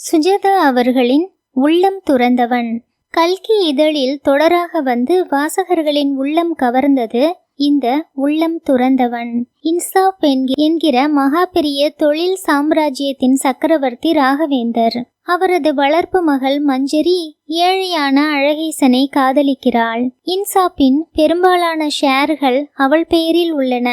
சுஜாதா அவர்களின் உள்ளம் துறந்தவன் கல்கி இதழில் தொடராக வந்து வாசகர்களின் உள்ளம் கவர்ந்தது இந்த உள்ளம் துறந்தவன். இன்சாப் என்கிற மகா பெரிய தொழில் சாம்ராஜ்யத்தின் சக்கரவர்த்தி ராகவேந்தர். அவரது வளர்ப்பு மகள் மஞ்சரி ஏழையான அழகேசனை காதலிக்கிறாள். இன்சாப்பின் பெரும்பாலான ஷேர்கள் அவள் பெயரில் உள்ளன.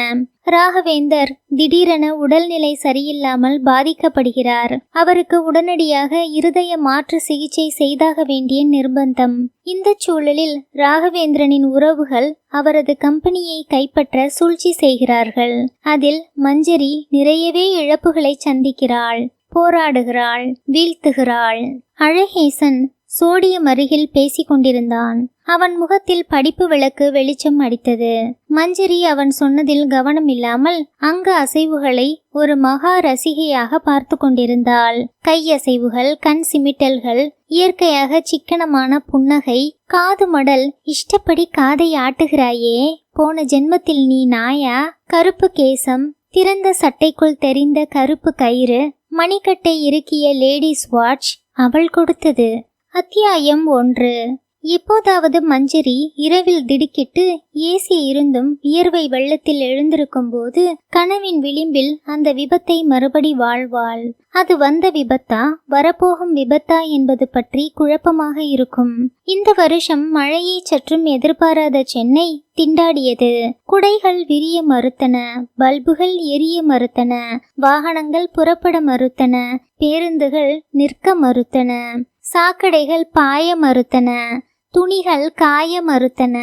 ராகவேந்தர் திடீரென உடல்நிலை சரியில்லாமல் பாதிக்கப்படுகிறார். அவருக்கு உடனடியாக இருதய மாற்று சிகிச்சை செய்தாக வேண்டிய நிர்பந்தம். இந்த சூழலில் ராகவேந்திரனின் உறவுகள் அவரது கம்பெனியை கைப்பற்ற சூழ்ச்சி செய்கிறார்கள். அதில் மஞ்சரி நிறையவே இழப்புகளை சந்திக்கிறாள், போராடுகிறாள், வீழ்த்துகிறாள். அழகேசன் சோடியம் அருகில் பேசிக் கொண்டிருந்தான். அவன் முகத்தில் படிப்பு விளக்கு வெளிச்சம் அடித்தது. மஞ்சரி அவன் சொன்னதில் கவனம் இல்லாமல் அங்க அசைவுகளை ஒரு மகா ரசிகையாக பார்த்து கொண்டிருந்தாள். கையசைவுகள், கண் சிமிட்டல்கள், இயற்கையாக சிக்கனமான புன்னகை, காது மடல். இஷ்டப்படி காதை ஆட்டுகிறாயே, போன ஜென்மத்தில் நீ நாயா? கருப்பு கேசம், திறந்த சட்டைக்குள் தெரிந்த கருப்பு கயிறு, மணிக்கட்டை இறுக்கிய லேடிஸ் வாட்ச் அவள் கொடுத்தது. அத்தியாயம் 1. எப்போதாவது மஞ்சரி இரவில் திடுக்கிட்டு ஏசி இருந்தும் வியர்வை வெள்ளத்தில் எழுந்திருக்கும் போது கனவின் விளிம்பில் அந்த விபத்தை மறுபடி வாழ்வாள். அது வந்த விபத்தா, வரப்போகும் விபத்தா என்பது பற்றி குழப்பமாக இருக்கும். இந்த வருஷம் மழையை சற்றும் எதிர்பாராத சென்னை திண்டாடியது. குடைகள் விரிய மறுத்தன, பல்புகள் எரிய மறுத்தன, வாகனங்கள் புறப்பட மறுத்தன, பேருந்துகள் நிற்க மறுத்தன, சாக்கடைகள் பாய மறுத்தன, துணிகள் காய மறுத்தன.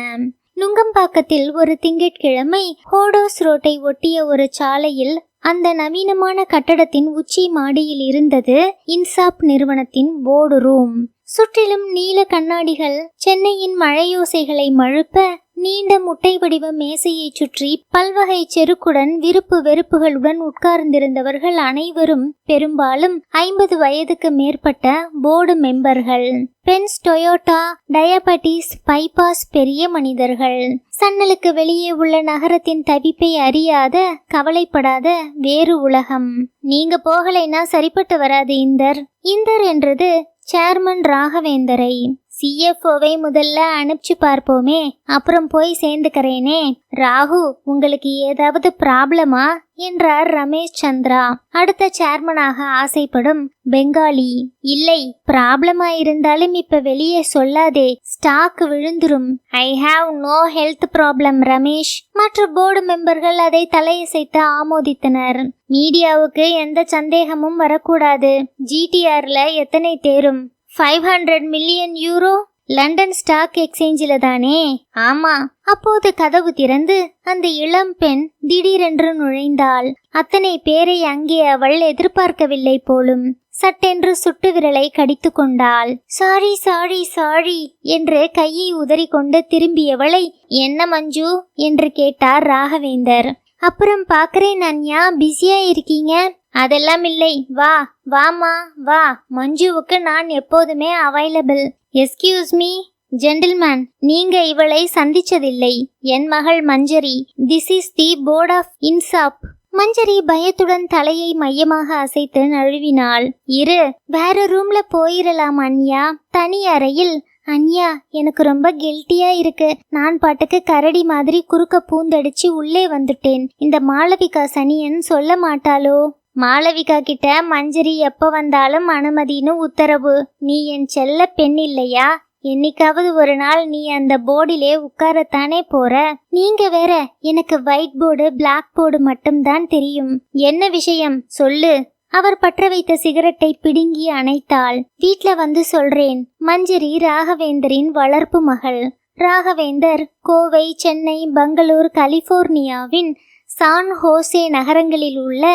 நுங்கம்பாக்கத்தில் ஒரு திங்கட்கிழமை ஹோடோஸ் ரோட்டை ஒட்டிய ஒரு சாலையில் அந்த நவீனமான கட்டடத்தின் உச்சி மாடியில் இருந்தது இன்சாப் நிறுவனத்தின் போர்டு ரூம். சுற்றிலும் நீல கண்ணாடிகள் சென்னையின் மழையோசைகளை மழுப்ப, நீண்ட முட்டை வடிவ மேசையை சுற்றி பல்வகை செருக்குடன் விருப்பு வெறுப்புகளுடன் உட்கார்ந்திருந்தவர்கள் அனைவரும் பெரும்பாலும் 50 வயதுக்கு மேற்பட்ட போர்டு மெம்பர்கள். பென்ஸ், டொயோட்டா, டயபெட்டிஸ், பைபாஸ் பெரிய மனிதர்கள். சன்னலுக்கு வெளியே உள்ள நகரத்தின் தவிப்பை அறியாத, கவலைப்படாத வேறு உலகம். நீங்க போகலைன்னா சரிப்பட்டு வராது இந்தர். இந்தர் என்றது சேர்மன் ராகவேந்தரை. CFOவை முதல்ல அனுப்பிச்சு பார்ப்போமே, அப்புறம் போய் சேர்ந்துக்கிறேனே. ராகு, உங்களுக்கு ஏதாவது ப்ராப்ளமா என்றார் ரமேஷ் சந்திரா, அடுத்த சேர்மனாக ஆசைப்படும் பெங்காலி. இல்லை, ப்ராப்ளமா இருந்தாலும் இப்ப வெளியே சொல்லாதே, ஸ்டாக் விழுந்துரும். I have no health problem Ramesh. மற்ற போர்டு மெம்பர்கள் அதை தலையசைத்து ஆமோதித்தனர். மீடியாவுக்கு எந்த சந்தேகமும் வரக்கூடாது. GTRல எத்தனை தேரும்? 500 மில்லியன் யூரோ. லண்டன் ஸ்டாக் எக்ஸ்சேஞ்சில தானே? ஆமா. அப்போது கதவு திறந்து அந்த இளம் பெண் திடீரென்று நுழைந்தாள். அத்தனை பேரை அங்கே அவள் எதிர்பார்க்கவில்லை போலும். சட்டென்று சுட்டு விரலை கடித்து கொண்டாள். சாரி சாரி சாரி என்று கையை உதறிக்கொண்டு திரும்பியவளை, என்ன மஞ்சு என்று கேட்டார் ராகவேந்தர். அப்புறம் பாக்குறேன் அன்யா, பிஸியா இருக்கீங்க. அதெல்லாம் இல்லை, வா வாமா வா. மஞ்சுவுக்கு நான் எப்போதுமே அவைலபிள். எஸ்கியூஸ் மீ ஜென்டில்மேன், நீங்க இவளை சந்திச்சதில்லை. என் மகள் Manjari. This is the board of Insaf. Manjari பயத்துடன் தலையை மையமாக அசைத்து நழுவினாள். இரு, வேற ரூம்ல போயிரலாம் அன்யா, தனி அறையில். அன்யா, எனக்கு ரொம்ப கில்ட்டியா இருக்கு. நான் பாட்டுக்கு கரடி மாதிரி குறுக்க பூந்தடிச்சு உள்ளே வந்துட்டேன். இந்த மாளவிகா சனியன் சொல்ல மாட்டாளோ? மாளவிகா கிட்ட மஞ்சரி எப்ப வந்தாலும் அனுமதின்னு உத்தரவு. நீ என் செல்ல பெண் இல்லையா? என்னைக்காவது ஒரு நாள் நீ அந்த போர்டிலே உட்காரத்தானே போற. நீங்க வேற, எனக்கு ஒயிட் போர்டு பிளாக் போர்டு மட்டும்தான் தெரியும். என்ன விஷயம் சொல்லு. அவர் பற்ற வைத்த சிகரெட்டை பிடுங்கி அணைத்தாள். வீட்ல வந்து சொல்றேன். மஞ்சரி ராகவேந்தரின் வளர்ப்பு மகள். ராகவேந்தர் கோவை, சென்னை, பெங்களூர், கலிபோர்னியாவின் சான் ஹோசே நகரங்களில் உள்ள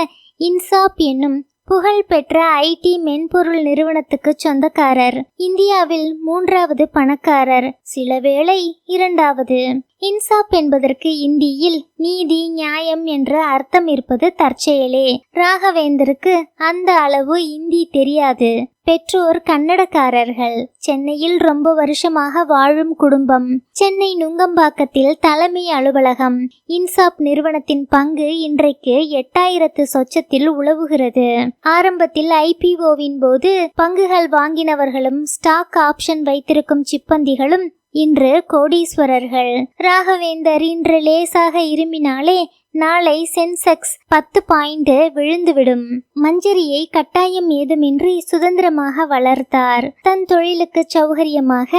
இன்சாப் என்னும் புகழ்பெற்ற IT மென்பொருள் நிறுவனத்துக்கு சொந்தக்காரர். இந்தியாவில் 3வது பணக்காரர், சிலவேளை 2வது. இன்சாப் என்பதற்கு இந்தியில் நீதி, நியாயம் என்ற அர்த்தம் இருப்பது தற்செயலே. ராகவேந்தருக்கு அந்த அளவு இந்தி தெரியாது. பெற்றோர் கன்னடக்காரர்கள். சென்னையில் ரொம்ப வருஷமாக வாழும் குடும்பம். சென்னை நுங்கம்பாக்கத்தில் தலைமை அலுவலகம். இன்சாப் நிறுவனத்தின் பங்கு இன்றைக்கு 8000 சொச்சத்தில் உலவுகிறது. ஆரம்பத்தில் IPOவின் போது பங்குகள் வாங்கினவர்களும் ஸ்டாக் ஆப்ஷன் வைத்திருக்கும் சிப்பந்திகளும் இன்று கோடீஸ்வரர்கள். ராகவேந்தர் இன்று லேசாக இருமினாலே நாளை சென்செக்ஸ் 10 பாயிண்ட் விழுந்துவிடும். மஞ்சரியை கட்டாயம் ஏதுமின்றி சுதந்திரமாக வளர்த்தார். தன் தொழிலுக்கு சௌகரியமாக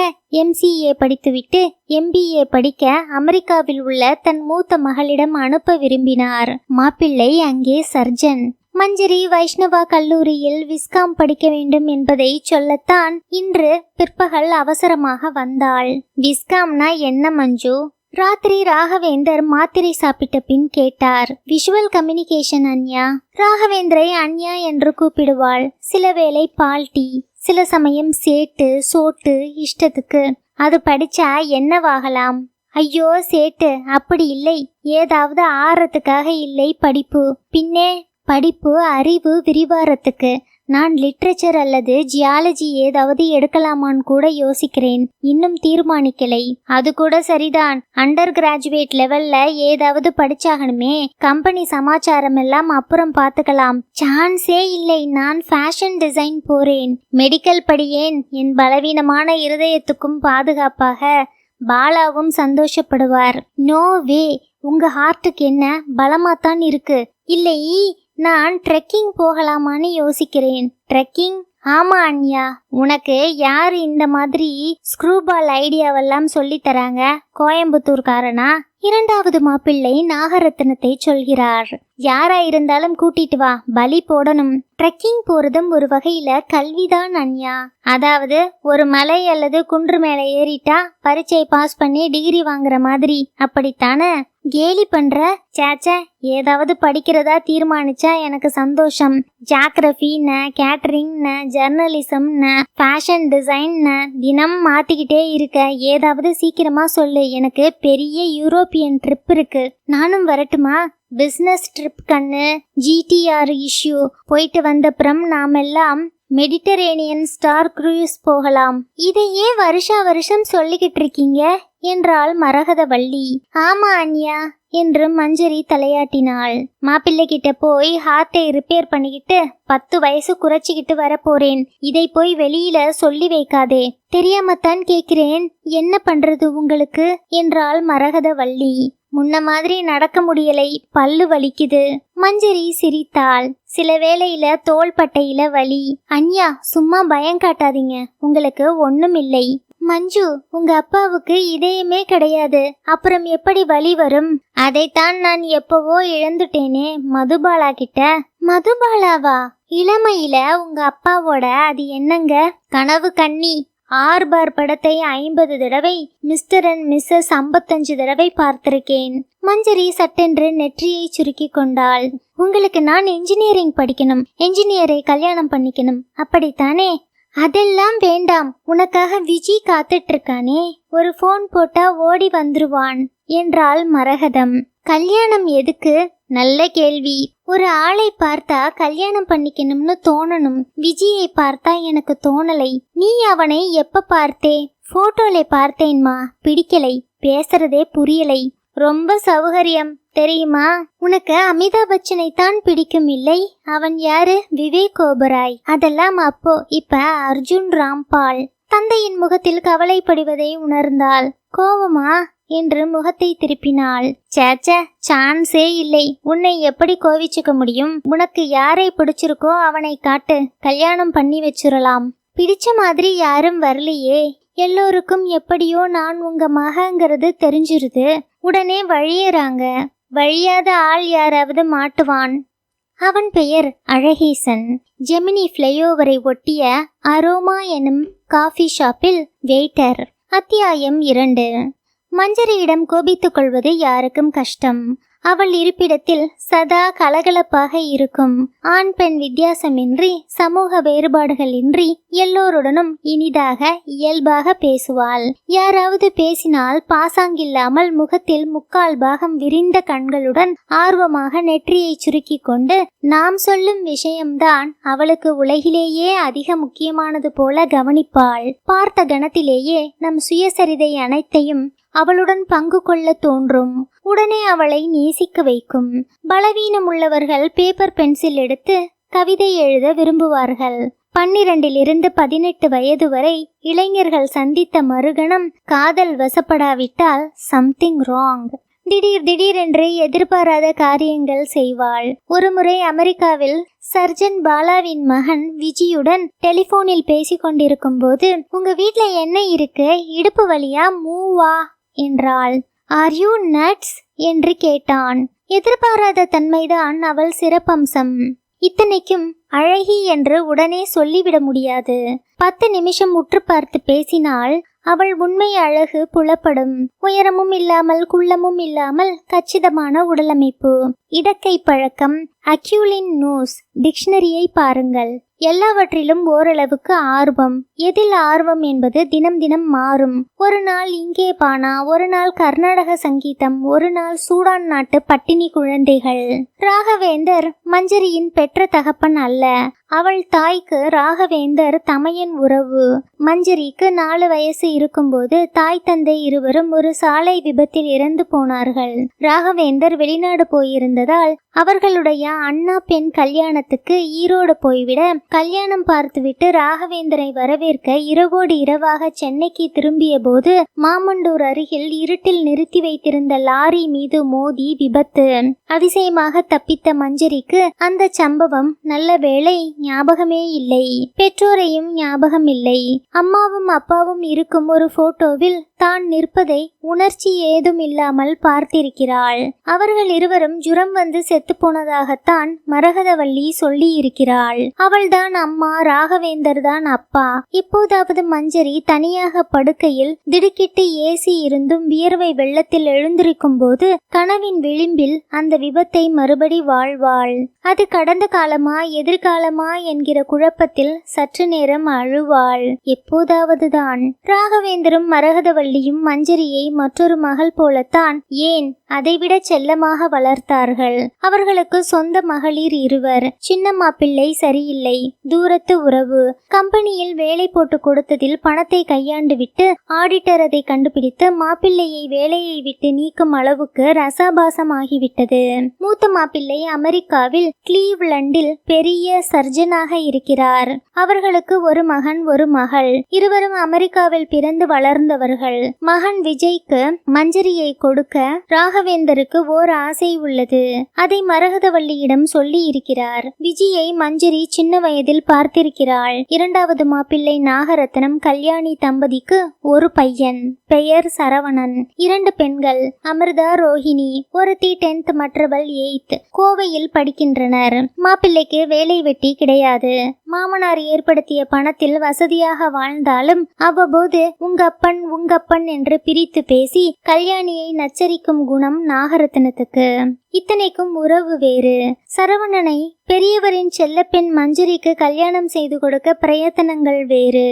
MCA படித்துவிட்டு MBA படிக்க அமெரிக்காவில் உள்ள தன் மூத்த மகளிடம் அனுப்ப விரும்பினார். மாப்பிள்ளை அங்கே சர்ஜன். மஞ்சரி வைஷ்ணவா கல்லூரியில் விஸ்காம் படிக்க வேண்டும் என்பதை சொல்லத்தான் இன்று பிற்பகல் அவசரமாக வந்தாள். விஸ்காம்னா என்ன மஞ்சு? ராத்திரி ராகவேந்தர் மாத்திரை சாப்பிட்ட பின் கேட்டார். விஷுவல் கம்யூனிகேஷன் அன்யா. ராகவேந்தரை அன்யா என்று கூப்பிடுவாள். சில வேளை பால்டி, சில சமயம் சேட்டு சோட்டு இஷ்டத்துக்கு. அது படிச்சா என்னவாகலாம்? ஐயோ சேட்டு அப்படி இல்லை, ஏதாவது ஆறதுக்காக இல்லை படிப்பு. பின்னே படிப்பு அறிவு விரிவாரத்துக்கு. நான் லிட்ரேச்சர் அல்லது ஜியாலஜி ஏதாவது எடுக்கலாமான்னு கூட யோசிக்கிறேன். இன்னும் தீர்மானிக்கலை. அது கூட சரிதான். அண்டர் கிராஜுவேட் லெவல்ல ஏதாவது படிச்சாகணுமே. கம்பெனி சமாச்சாரம் எல்லாம் அப்புறம் பார்த்துக்கலாம். சான்ஸே இல்லை. நான் ஃபேஷன் டிசைன் போறேன். மெடிக்கல் படியேன். என் பலவீனமான இருதயத்துக்கும் பாதுகாப்பாக. பாலாவும் சந்தோஷப்படுவார். No way. உங்க ஹார்ட்டுக்கு என்ன பலமாத்தான் இருக்கு. இல்லை, நான் ட்ரெக்கிங் போகலாமான்னு யோசிக்கிறேன். ட்ரெக்கிங்? ஆமா அன்யா. உனக்கு யார் இந்த மாதிரி ஸ்க்ரூபால் ஐடியாவெல்லாம் சொல்லி தராங்க? கோயம்புத்தூர்காரனா? இரண்டாவது மாப்பிள்ளை நாகரத்னத்தை சொல்கிறார். யாரா இருந்தாலும் கூட்டிட்டு வா, பலி போடணும். ட்ரெக்கிங் போறதும் ஒரு வகையில கல்விதான் அன்யா. அதாவது ஒரு மலை அல்லது குன்று மேல ஏறிட்டா பரீட்சை பாஸ் பண்ணி டிகிரி வாங்குற மாதிரி. அப்படித்தானே? கேலி பண்ற? சேச்ச, ஏதாவது படிக்கிறதா தீர்மானிச்சா எனக்கு சந்தோஷம். ஜியாகிரபின்ன, கேட்டரிங்ன, ஜர்னலிசம்ன, ஃபேஷன் டிசைன்ன தினம் மாத்திக்கிட்டே இருக்க. ஏதாவது சீக்கிரமா சொல்லு. எனக்கு பெரிய யூரோப்பியன் ட்ரிப் இருக்கு. நானும் வரட்டுமா? பிசினஸ் ட்ரிப் கண்ணு. GTR இஷ்யூ போயிட்டு வந்தப்புறம் நாமெல்லாம் மெடிட்டரேனியன் ஸ்டார் குரூஸ் போகலாம். இதையே வருஷா வருஷம் சொல்லிக்கிட்டு இருக்கீங்க என்றாள் மரகதவள்ளி. ஆமா அன்யா என்று மஞ்சரி தலையாட்டினாள். மாப்பிள்ளை கிட்ட போய் ஹார்ட்டை ரிப்பேர் பண்ணிக்கிட்டு 10 வயசு குறைச்சிக்கிட்டு வரப்போறேன். இதை போய் வெளியில சொல்லி வைக்காதே. தெரியாமத்தான் கேக்கிறேன். என்ன பண்றது உங்களுக்கு என்றாள் மரகதவள்ளி. முன்ன மாதிரி நடக்க முடியலை, பல்லு வலிக்குது. மஞ்சரி சிரித்தாள். சில வேளையில தோள்பட்டையில வலி. அன்யா சும்மா பயம் காட்டாதீங்க, உங்களுக்கு ஒண்ணும் இல்லை. மஞ்சு, உங்க அப்பாவுக்கு இதயமே கிடையாது, அப்புறம் எப்படி வலி வரும்? அதைத்தான் நான் எப்பவோ இழந்துட்டேனே மதுபாலா கிட்ட. மதுபாலாவா? இளமையில உங்க அப்பாவோட அது என்னங்க கனவு கண்ணி. ஆர்பார் படத்தை 50 தடவை, மிஸ்டர் அண்ட் மிஸ்ஸஸ் 55 தடவை பார்த்திருக்கேன். மஞ்சரி சட்டென்று நெற்றியை சுருக்கி கொண்டாள். உங்களுக்கு நான் இன்ஜினியரிங் படிக்கணும், என்ஜினியரை கல்யாணம் பண்ணிக்கணும், அப்படித்தானே? அதெல்லாம் வேண்டாம். உனக்காக விஜி காத்துட்டு இருக்கானே, ஒரு போன் போட்டா ஓடி வந்துருவான் என்றாள் மரகதம். கல்யாணம் எதுக்கு? நல்ல கேள்வி. ஒரு ஆளை பார்த்தா கல்யாணம் பண்ணிக்கணும்னு தோணணும். விஜயை பார்த்தா எனக்கு தோணலை. நீ அவனை எப்ப பார்த்தே? போட்டோல பார்த்தேன்மா, பிடிக்கலை. பேசுறதே புரியலை. ரொம்ப சௌகரியம் தெரியுமா? உனக்கு அமிதாப் பச்சனை தான் பிடிக்கும் இல்லை? அவன் யாரு? விவேக் ஓபராய். அதெல்லாம் அப்போ. இப்ப அர்ஜுன் ராம்பால். தந்தையின் முகத்தில் கவலைப்படுவதை உணர்ந்தாள். கோவமா என்று முகத்தை திருப்பினாள். சேச்ச, சான்ஸே இல்லை. உன்னை எப்படி கோவிச்சுக்க முடியும்? உனக்கு யாரை பிடிச்சிருக்கோ அவனை காட்டு, கல்யாணம் பண்ணி வச்சிடலாம். பிடிச்ச மாதிரி யாரும் வரலையே. எல்லோருக்கும் எப்படியோ நான் உங்க மகங்கிறது தெரிஞ்சிருது. உடனே வழியறாங்க. வழியாத ஆள் யாராவது மாட்டுவான். அவன் பெயர் அழகேசன். ஜெமினி ஃப்ளைஓவரை ஒட்டிய அரோமா எனும் காஃபி ஷாப்பில் வெயிட்டர். அத்தியாயம் 2. மஞ்சரியிடம் கோபித்துக் கொள்வது யாருக்கும் கஷ்டம். அவள் இருப்பிடத்தில் சதா கலகலப்பாக இருக்கும். ஆண் பெண் வித்தியாசமின்றி, சமூக வேறுபாடுகளின்றி எல்லோருடனும் இனிதாக இயல்பாக பேசுவாள். யாராவது பேசினால் பாசாங்கில்லாமல் முகத்தில் 3/4 பாகம் விரிந்த கண்களுடன் ஆர்வமாக நெற்றியை சுருக்கி கொண்டு நாம் சொல்லும் விஷயம்தான் அவளுக்கு உலகிலேயே அதிக முக்கியமானது போல கவனிப்பாள். பார்த்த கணத்திலேயே நம் சுயசரிதை அனைத்தையும் அவளுடன் பங்கு கொள்ள தோன்றும். உடனே அவளை நேசிக்க வைக்கும். பலவீனமுள்ளவர்கள் பேப்பர் பென்சில் எடுத்து கவிதை எழுத விரும்புவார்கள். 12 to 18 வயது வரை இளைஞர்கள் சந்தித்த மறுகணம் காதல் வசப்படாவிட்டால் சம்திங் ராங். திடீரென்று எதிர்பாராத காரியங்கள் செய்வாள். ஒருமுறை அமெரிக்காவில் சர்ஜன் பாலாவின் மகன் விஜியுடன் டெலிபோனில் பேசிக் கொண்டிருக்கும் போது, உங்க வீட்ல என்ன இருக்கு, இடுப்பு வலியா, மூவா என்றாள். ஆர் யூ நட்ஸ் என்று கேட்டான். எதிர்பாராத தன்மைதான் அவள் சிறப்பம்சம். இத்தனைக்கும் அழகி என்று உடனே சொல்லிவிட முடியாது. 10 நிமிஷம் உற்று பார்த்து பேசினால் அவள் உண்மை அழகு புலப்படும். உயரமும் இல்லாமல் குள்ளமும் இல்லாமல் கச்சிதமான உடலமைப்பு, இடக்கை பழக்கம், அக்யூலின் நோஸ், டிக்ஷனரியை பாருங்கள். எல்லாவற்றிலும் ஓரளவுக்கு ஆர்வம். எதில் ஆர்வம் என்பது தினம் தினம் மாறும். ஒரு நாள் இங்கே பானா, ஒரு நாள் கர்நாடக சங்கீதம், ஒரு நாள் சூடான் நாட்டு பட்டினி குழந்தைகள். ராகவேந்தர் மஞ்சரியின் பெற்ற தகப்பன் அல்ல. அவள் தாய்க்கு ராகவேந்தர் தமையன் உறவு. மஞ்சரிக்கு 4 வயசு இருக்கும்போது தாய் தந்தை இருவரும் ஒரு சாலை விபத்தில் இறந்து போனார்கள். ராகவேந்தர் வெளிநாடு போயிருந்ததால் அவர்களுடைய அண்ணா பெண் கல்யாணத்துக்கு ஈரோடு போய்விட, கல்யாணம் பார்த்துவிட்டு ராகவேந்தரை வரவேற்க இரவோடு இரவாக சென்னைக்கு திரும்பிய போது மாமண்டூர் அருகில் இருட்டில் நிறுத்தி வைத்திருந்த லாரி மீது மோதி விபத்து. அதிசயமாக தப்பித்த மஞ்சரிக்கு அந்த சம்பவம் நல்ல வேளை ஞாபகமே இல்லை. பெற்றோரையும் ஞாபகம் இல்லை. அம்மாவும் அப்பாவும் இருக்கும் ஒரு போட்டோவில் தான் நிற்பதை உணர்ச்சி ஏதும் இல்லாமல் பார்த்திருக்கிறாள். அவர்கள் இருவரும் ஜுரம் வந்து செத்து போனதாகத்தான் மரகதவள்ளி சொல்லி இருக்கிறாள். அவள்தான் அம்மா, ராகவேந்தர் தான் அப்பா. இப்போதாவது மஞ்சரி தனியாக படுக்கையில் திடுக்கிட்டு ஏசி இருந்தும் வியர்வை வெள்ளத்தில் எழுந்திருக்கும் போது கனவின் விளிம்பில் அந்த விபத்தை மறுபடி வாழ்வாள். அது கடந்த காலமா எதிர்காலமா என்கிற குழப்பத்தில் சற்று நேரம் அழுவாள். எப்போதாவதுதான். ராகவேந்தரும் மரகதவள்ளியும் மஞ்சரியை மற்றொரு மகள் போலத்தான், ஏன் அதைவிட செல்லமாக வளர்த்தார்கள். அவர்களுக்கு சொந்த மகளிர் 2. சின்ன மாப்பிள்ளை சரியில்லை, தூரத்து உறவு. கம்பெனியில் வேலை போட்டு கொடுத்ததில் பணத்தை கையாண்டு விட்டு ஆடிட்டர் அதை கண்டுபிடித்து மாப்பிள்ளையை வேலையை விட்டு நீக்கும் அளவுக்கு ரசாபாசமாகிவிட்டது. மூத்த மாப்பிள்ளை அமெரிக்காவில் கிளீவ்லண்டில் பெரிய சர்ஜனாக இருக்கிறார். அவர்களுக்கு ஒரு மகன் ஒரு மகள். இருவரும் அமெரிக்காவில் பிறந்து வளர்ந்தவர்கள். மகன் விஜய்க்கு மஞ்சரியை கொடுக்க ராகவேந்தருக்கு ஓர் ஆசை உள்ளது. அதை மரகதவள்ளியிடம் சொல்லி இருக்கிறார். விஜயை மஞ்சரி சின்ன வயதில் பார்த்திருக்கிறாள். 2வது மாப்பிள்ளை நாகரத்னம் கல்யாணி தம்பதிக்கு ஒரு பையன், பெயர் சரவணன். 2 பெண்கள், அமிர்தா, ரோஹிணி. ஒருத்தி 10th, மற்றவள் 8th. கோவையில் படிக்கின்றனர். மாப்பிள்ளைக்கு வேலை வெட்டி கிடையாது. மாமனார் ஏற்படுத்திய பணத்தில் வசதியாக வாழ்ந்தாலும் அவ்வப்போது உங்கப்பன் என்று பிரித்து பேசி கல்யாணியை நச்சரிக்கும் குணம் நாகரத்னத்துக்கு. இத்தனைக்கும் உறவு வேறு. சரவணனை பெரியவரின் செல்லப்பெண் மஞ்சரிக்கு கல்யாணம் செய்து கொடுக்க பிரயத்தனங்கள் வேறு.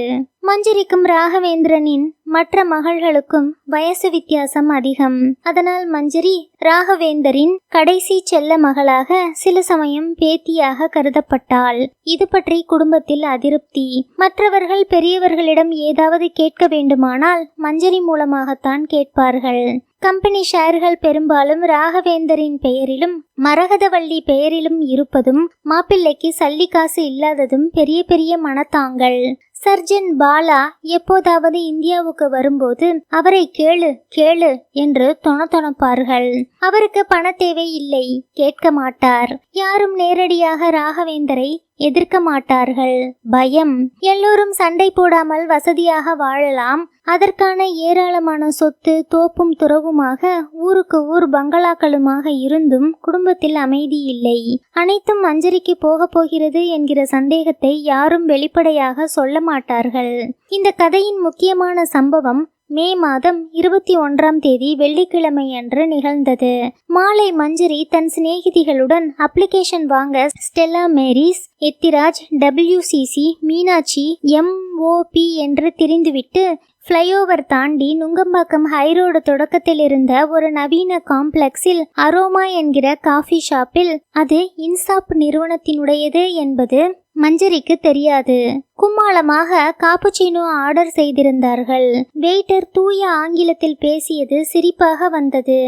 மஞ்சரிக்கும் ராகவேந்திரனின் மற்ற மகள்களுக்கும் வயசு வித்தியாசம் அதிகம். அதனால் மஞ்சரி ராகவேந்தரின் கடைசி செல்ல மகளாக, சில சமயம் பேத்தியாக கருதப்பட்டாள். இது பற்றி குடும்பத்தில் அதிருப்தி. மற்றவர்கள் பெரியவர்களிடம் ஏதாவது கேட்க வேண்டுமானால் மஞ்சரி மூலமாகத்தான் கேட்பார்கள். கம்பெனி ஷேர்கள் பெரும்பாலும் ராகவேந்தரின் பெயரிலும் மரகதவள்ளி பெயரிலும் இருப்பதும், மாப்பிள்ளைக்கு சல்லி காசு இல்லாததும் பெரிய பெரிய மனத்தாங்கள். சர்ஜன் பாலா எப்போதாவது இந்தியாவுக்கு வரும்போது அவரை கேளு கேளு என்று தொணப்பார்கள். அவருக்கு பண தேவை இல்லை, கேட்க மாட்டார். யாரும் நேரடியாக ராகவேந்தரை எதிர்க்க மாட்டார்கள். பயம். எல்லோரும் சண்டை போடாமல் வசதியாக வாழலாம். அதற்கான ஏராளமான சொத்து, தோப்பும் துறவுமாக ஊருக்கு ஊர் பங்களாக்களுமாக இருந்தும் குடும்பத்தில் அமைதி இல்லை. அனைத்தும் மஞ்சரிக்கு போக போகிறது என்கிற சந்தேகத்தை யாரும் வெளிப்படையாக சொல்ல மாட்டார்கள். இந்த கதையின் முக்கியமான சம்பவம் மே மாதம் 21ஆம் தேதி வெள்ளிக்கிழமை அன்று நிகழ்ந்தது. மாலை மஞ்சரி தன் சிநேகிதிகளுடன் அப்ளிகேஷன் வாங்க ஸ்டெல்லா மேரிஸ், எத்திராஜ், WCC, மீனாட்சி, MOP என்று திரிந்துவிட்டு ஃப்ளைஓவர் தாண்டி நுங்கம்பாக்கம் ஹைரோடு தொடக்கத்தில் இருந்த ஒரு நவீன காம்ப்ளெக்ஸில் அரோமா என்கிற காஃபி ஷாப்பில் அது இன்சாப் நிறுவனத்தினுடையது என்பது மஞ்சரிக்கு தெரியாது. கும்மாளமாக காப்புச்சினோ ஆர்டர் செய்திருந்தார்கள். வெயிட்டர் தூய ஆங்கிலத்தில் பேசியது சிரிப்பாக வந்தது.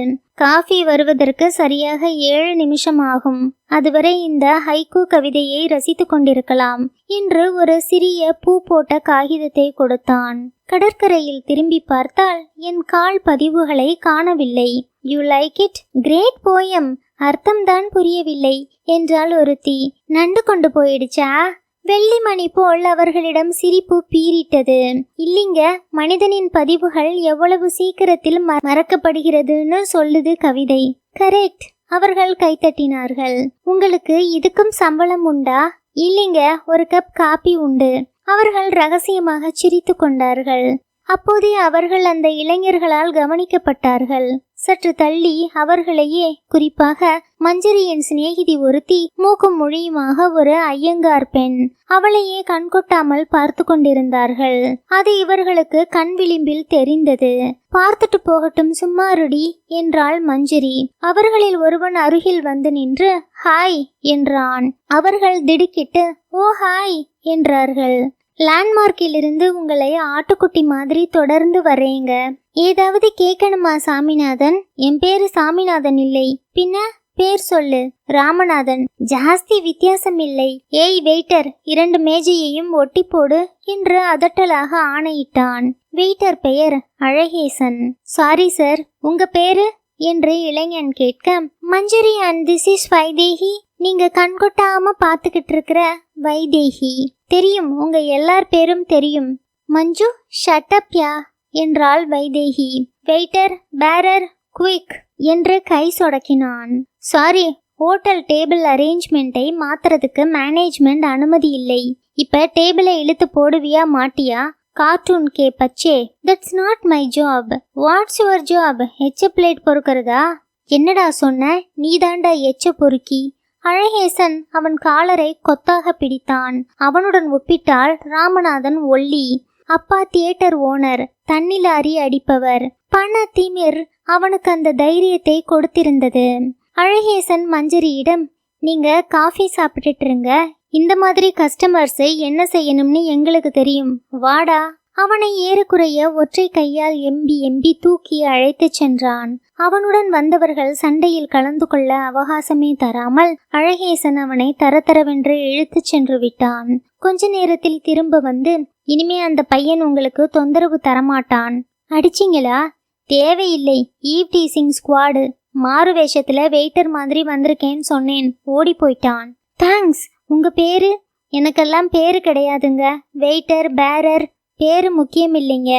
காஃபி வருவதற்கு சரியாக 7 நிமிஷம் ஆகும். அதுவரை இந்த ஹைக்கூ கவிதையை ரசித்து கொண்டிருக்கலாம் என்று ஒரு சிறிய பூ போட்ட காகிதத்தை கொடுத்தான். கடற்கரையில் திரும்பி பார்த்தால் என் கால் பதிவுகளை காணவில்லை. You like it? Great poem. அர்த்தம்தான் புரியவில்லை என்றால் ஒருத்தி. நண்டு கொண்டு போயிடுச்சா? வெள்ளிமணி போல் அவர்களிடம் சிரிப்பு பீறிட்டது. இல்லைங்க, மனிதனின் பதிவுகள் எவ்வளவு சீக்கிரத்தில் மறக்கப்படுகிறதுன்னு சொல்லுது கவிதை. கரெக்ட். அவர்கள் கைத்தட்டினார்கள். உங்களுக்கு இதுக்கும் சம்பளம் உண்டா? இல்லைங்க, ஒரு கப் காபி உண்டு. அவர்கள் ரகசியமாக சிரித்து கொண்டார்கள். அப்போதே அவர்கள் அந்த இளைஞர்களால் கவனிக்கப்பட்டார்கள். சற்று தள்ளி அவர்களையே, குறிப்பாக மஞ்சரியின் சிநேகிதி ஒருத்தி மூக்கும் மொழியுமாக ஒரு ஐயங்கார் பெண், அவளையே கண்கொட்டாமல் பார்த்து கொண்டிருந்தார்கள். அது இவர்களுக்கு கண் விளிம்பில் தெரிந்தது. பார்த்துட்டு போகட்டும், சும்மாருடி என்றாள் மஞ்சரி. அவர்களில் ஒருவன் அருகில் வந்து நின்று ஹாய் என்றான். அவர்கள் திடுக்கிட்டு ஓ ஹாய் என்றார்கள். லேண்ட்மார்க்கிலிருந்து உங்களை ஆட்டுக்குட்டி மாதிரி தொடர்ந்து வரேங்க. ஏதாவது கேட்கணுமா சாமிநாதன்? என் பேரு சாமிநாதன் இல்லை. பின்ன பேர் சொல்லு. ராமநாதன். ஜாஸ்தி வித்தியாசம் இல்லை. ஏய் வெயிட்டர், 2 மேஜையையும் ஒட்டி போடு என்று அதட்டலாக ஆணையிட்டான். வெயிட்டர் பெயர் அழகேசன். சாரி சார், உங்க பேரு என்று இளைஞன் கேட்க, மஞ்சரி அண்ட் திஸ் இஸ் வைதேகி. நீங்க கண்கொட்டாம பாத்துக்கிட்டு இருக்கிற வைதேகி. தெரியும், உங்க எல்லார் பேரும் தெரியும். மஞ்சு ஷட்டப்யா என்றாள் வைதேகி. வெயிட்டர், பேரர், குவிக் என்று கை சொடக்கினான். சாரி, ஹோட்டல் டேபிள் அரேஞ்ச்மெண்ட்டை மாத்துறதுக்கு மேனேஜ்மெண்ட் அனுமதி இல்லை. இப்ப டேபிளை இழுத்து போடுவியா மாட்டியா? கார்ட்டூன் கே பச்சே. That's not my job. What's your job? எச்ச பிளேட் பொறுக்கிறதா? என்னடா சொன்ன? நீதாண்டா எச்ச பொறுக்கி. அழகேசன் அவன் காலரை கொத்தாக பிடித்தான். அவனுடன் ஒப்பிட்டால் ராமநாதன் ஒல்லி. அப்பா தியேட்டர் ஓனர், தண்ணிலாரி அடிப்பவர். பண திமிர் அவனுக்கு அந்த தைரியத்தை கொடுத்திருந்தது. அழகேசன் மஞ்சரியிடம், நீங்க காஃபி சாப்பிட்டுருங்க, இந்த மாதிரி கஸ்டமர்ஸை என்ன செய்யணும்னு எங்களுக்கு தெரியும், வாடா. அவனை ஏறக்குறைய ஒற்றை கையால் எம்பி தூக்கி அழைத்து சென்றான். அவனுடன் வந்தவர்கள் சண்டையில் கலந்து கொள்ள அவகாசமே தராமல் அழகேசன் அவனை தரதரவென்று இழுத்து சென்று விட்டான். கொஞ்ச நேரத்தில் திரும்ப வந்து, இனிமே அந்த பையன் உங்களுக்கு தொந்தரவு தரமாட்டான். அடிச்சிங்களா? தேவையில்லை. Eve teasing squad. மாறு வேஷத்துல வெயிட்டர் மாதிரி வந்திருக்கேன்னு சொன்னேன், ஓடி போயிட்டான். தேங்க்ஸ். உங்க பேரு? எனக்கெல்லாம் பேரு கிடையாதுங்க. வெயிட்டர், பேரர், பேரு முக்கியம் இல்லைங்க.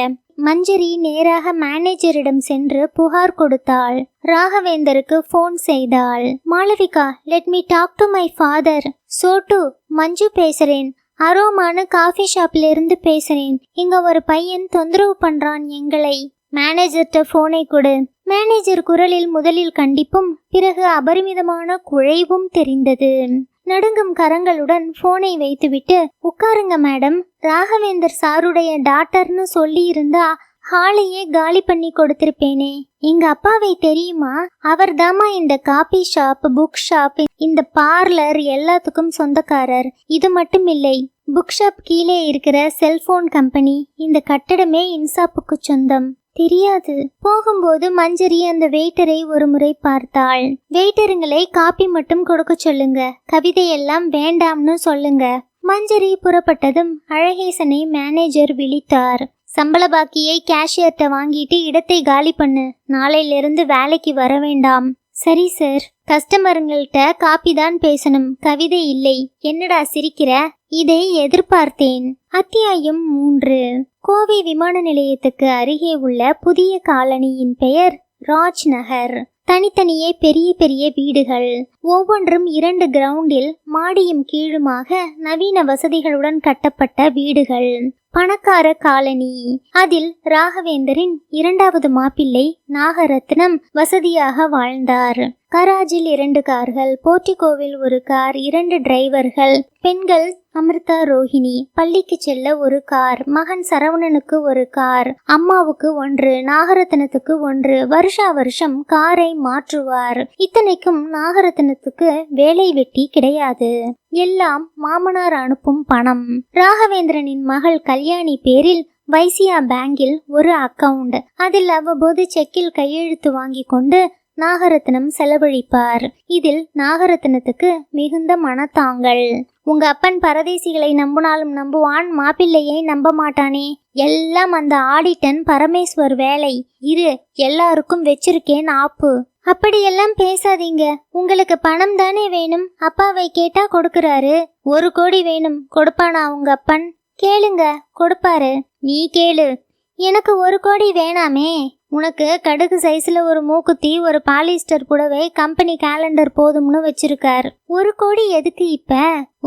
மஞ்சரி நேராக மேனேஜரிடம் சென்று புகார் கொடுத்தாள். ராகவேந்தருக்கு போன் செய்தாள். Malavika, let me talk to my father. Chotu, Manju பேசுறேன். அரோமான காஃபி ஷாப்ல இருந்து பேசுறேன். இங்க ஒரு பையன் தொந்தரவு பண்றான் எங்களை. மேனேஜர்கிட்ட போனை கொடு. மேனேஜர் குரலில் முதலில் கண்டிப்பும் பிறகு அபரிமிதமான குழைவும் தெரிந்தது. நடுங்கும் கரங்களுடன் போனை வைத்துவிட்டு, உட்காருங்க மேடம், ராகவேந்தர் சாருடைய டாக்டர்னு சொல்லி இருந்தா ஹாலையே காலி பண்ணி கொடுத்திருப்பேனே. எங்க அப்பாவை தெரியுமா? அவர் தாமா இந்த காபி ஷாப், புக் ஷாப், இந்த பார்லர் எல்லாத்துக்கும் சொந்தக்காரர். இது மட்டும் இல்லை, புக் ஷாப் கீழே இருக்கிற செல்போன் கம்பெனி, இந்த கட்டடமே இன்சாப்புக்கு சொந்தம். தெரியாது. போகும்போது மஞ்சரி அந்த வெயிட்டரை ஒரு முறை பார்த்தாள். வெயிட்டருங்களை காப்பி மட்டும் கொடுக்க சொல்லுங்க, கவிதையெல்லாம் வேண்டாம்னு சொல்லுங்க. மஞ்சரி புறப்பட்டதும் அழகேசனை மேனேஜர் விழித்தார். சம்பள பாக்கியை கேஷியர்ட்ட வாங்கிட்டு இடத்தை காலி பண்ணு, நாளையிலிருந்து வேலைக்கு வர வேண்டாம். சரி சார். கஸ்டமருங்கள்ட்ட காப்பி தான் பேசணும், கவிதை இல்லை. என்னடா சிரிக்கிற? இதை எதிர்பார்த்தேன். அத்தியாயம் 3. கோவை விமான நிலையத்துக்கு அருகே உள்ள புதிய காலனியின் பெயர் ராஜ் நகர். தனித்தனியே பெரிய பெரிய வீடுகள், ஒவ்வொன்றும் 2 கிரவுண்டில் மாடியும் கீழுமாக நவீன வசதிகளுடன் கட்டப்பட்ட வீடுகள். பணக்கார காலனி. அதில் ராகவேந்தரின் இரண்டாவது மாப்பிள்ளை நாகரத்னம் வசதியாக வாழ்ந்தார். கராஜில் 2 கார்கள், போர்டிகோவில் 1 கார், 2 டிரைவர்கள், பெண்கள் அமிர்தா, ரோஹிணி, பள்ளிக்கு செல்ல 1 கார், மகன் சரவணனுக்கு 1 கார், அம்மாவுக்கு 1, நாகரத்னத்துக்கு 1. வருஷா வருஷம் காரை மாற்றுவார். இத்தனைக்கும் நாகரத்னத்துக்கு வேலை வெட்டி கிடையாது. எல்லாம் மாமனார் அனுப்பும் பணம். ராகவேந்திரனின் மகள் கல்யாணி பேரில் வைசியா பேங்கில் ஒரு அக்கவுண்ட். அதில் அவ்வப்போது செக்கில் கையெழுத்து வாங்கி கொண்டு நாகரத்னம் செலவழிப்பார். இதில் நாகரத்னத்துக்கு மிகுந்த மனத்தாங்கள். உங்க அப்பன் பரதேசிகளை நம்பினாலும் நம்புவான், மாப்பிள்ளையை நம்ப மாட்டானே. எல்லாம் அந்த ஆடிட்டன் பரமேஸ்வர் வேலை. இரு, எல்லாருக்கும் வச்சிருக்கேன் ஆப்பு. அப்படியெல்லாம் பேசாதீங்க. உங்களுக்கு பணம் தானே வேணும். அப்பாவை கேட்டா கொடுக்கறாரு. 1 கோடி வேணும். கொடுப்பானா உங்க அப்பன்? கேளுங்க, கொடுப்பாரு. நீ கேளு. எனக்கு 1 கோடி வேணாமே. உனக்கு கடுகு சைஸ்ல ஒரு மூக்குத்தி, ஒரு பாலிஸ்டர் புடவை, கம்பெனி கேலண்டர் போதும்னு வச்சிருக்கார். 1 கோடி எதுக்கு இப்ப?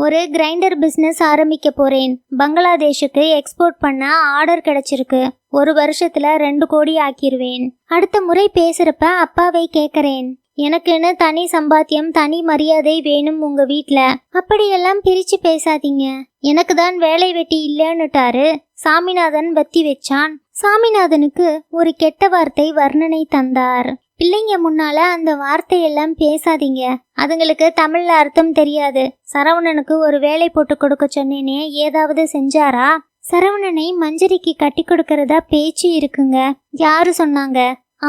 ஒரு கிரைண்டர் பிசினஸ் ஆரம்பிக்க போறேன். பங்களாதேஷுக்கு எக்ஸ்போர்ட் பண்ண ஆர்டர் கிடைச்சிருக்கு. 1 வருஷத்துல 2 கோடி ஆக்கிருவேன். அடுத்த முறை பேசுறப்ப அப்பாவை கேக்குறேன். எனக்குன்னு தனி சம்பாத்தியம், தனி மரியாதை வேணும் உங்க வீட்ல. அப்படியெல்லாம் பிரிச்சு பேசாதீங்க. எனக்கு தான் வேலை வெட்டி இல்லன்னுட்டாரு. சாமிநாதன் வத்தி வச்சான். சாமிநாதனுக்கு ஒரு கெட்ட வார்த்தை வர்ணனை தந்தார். பிள்ளைங்க முன்னால அந்த வார்த்தையெல்லாம் பேசாதீங்க. அதுங்களுக்கு தமிழ்ல அர்த்தம் தெரியாது. சரவணனுக்கு ஒரு வேலை போட்டு கொடுக்க சொன்னேனே, ஏதாவது செஞ்சாரா? சரவணனை மஞ்சரிக்கு கட்டி கொடுக்கறதா பேச்சு இருக்குங்க. யாரு சொன்னாங்க?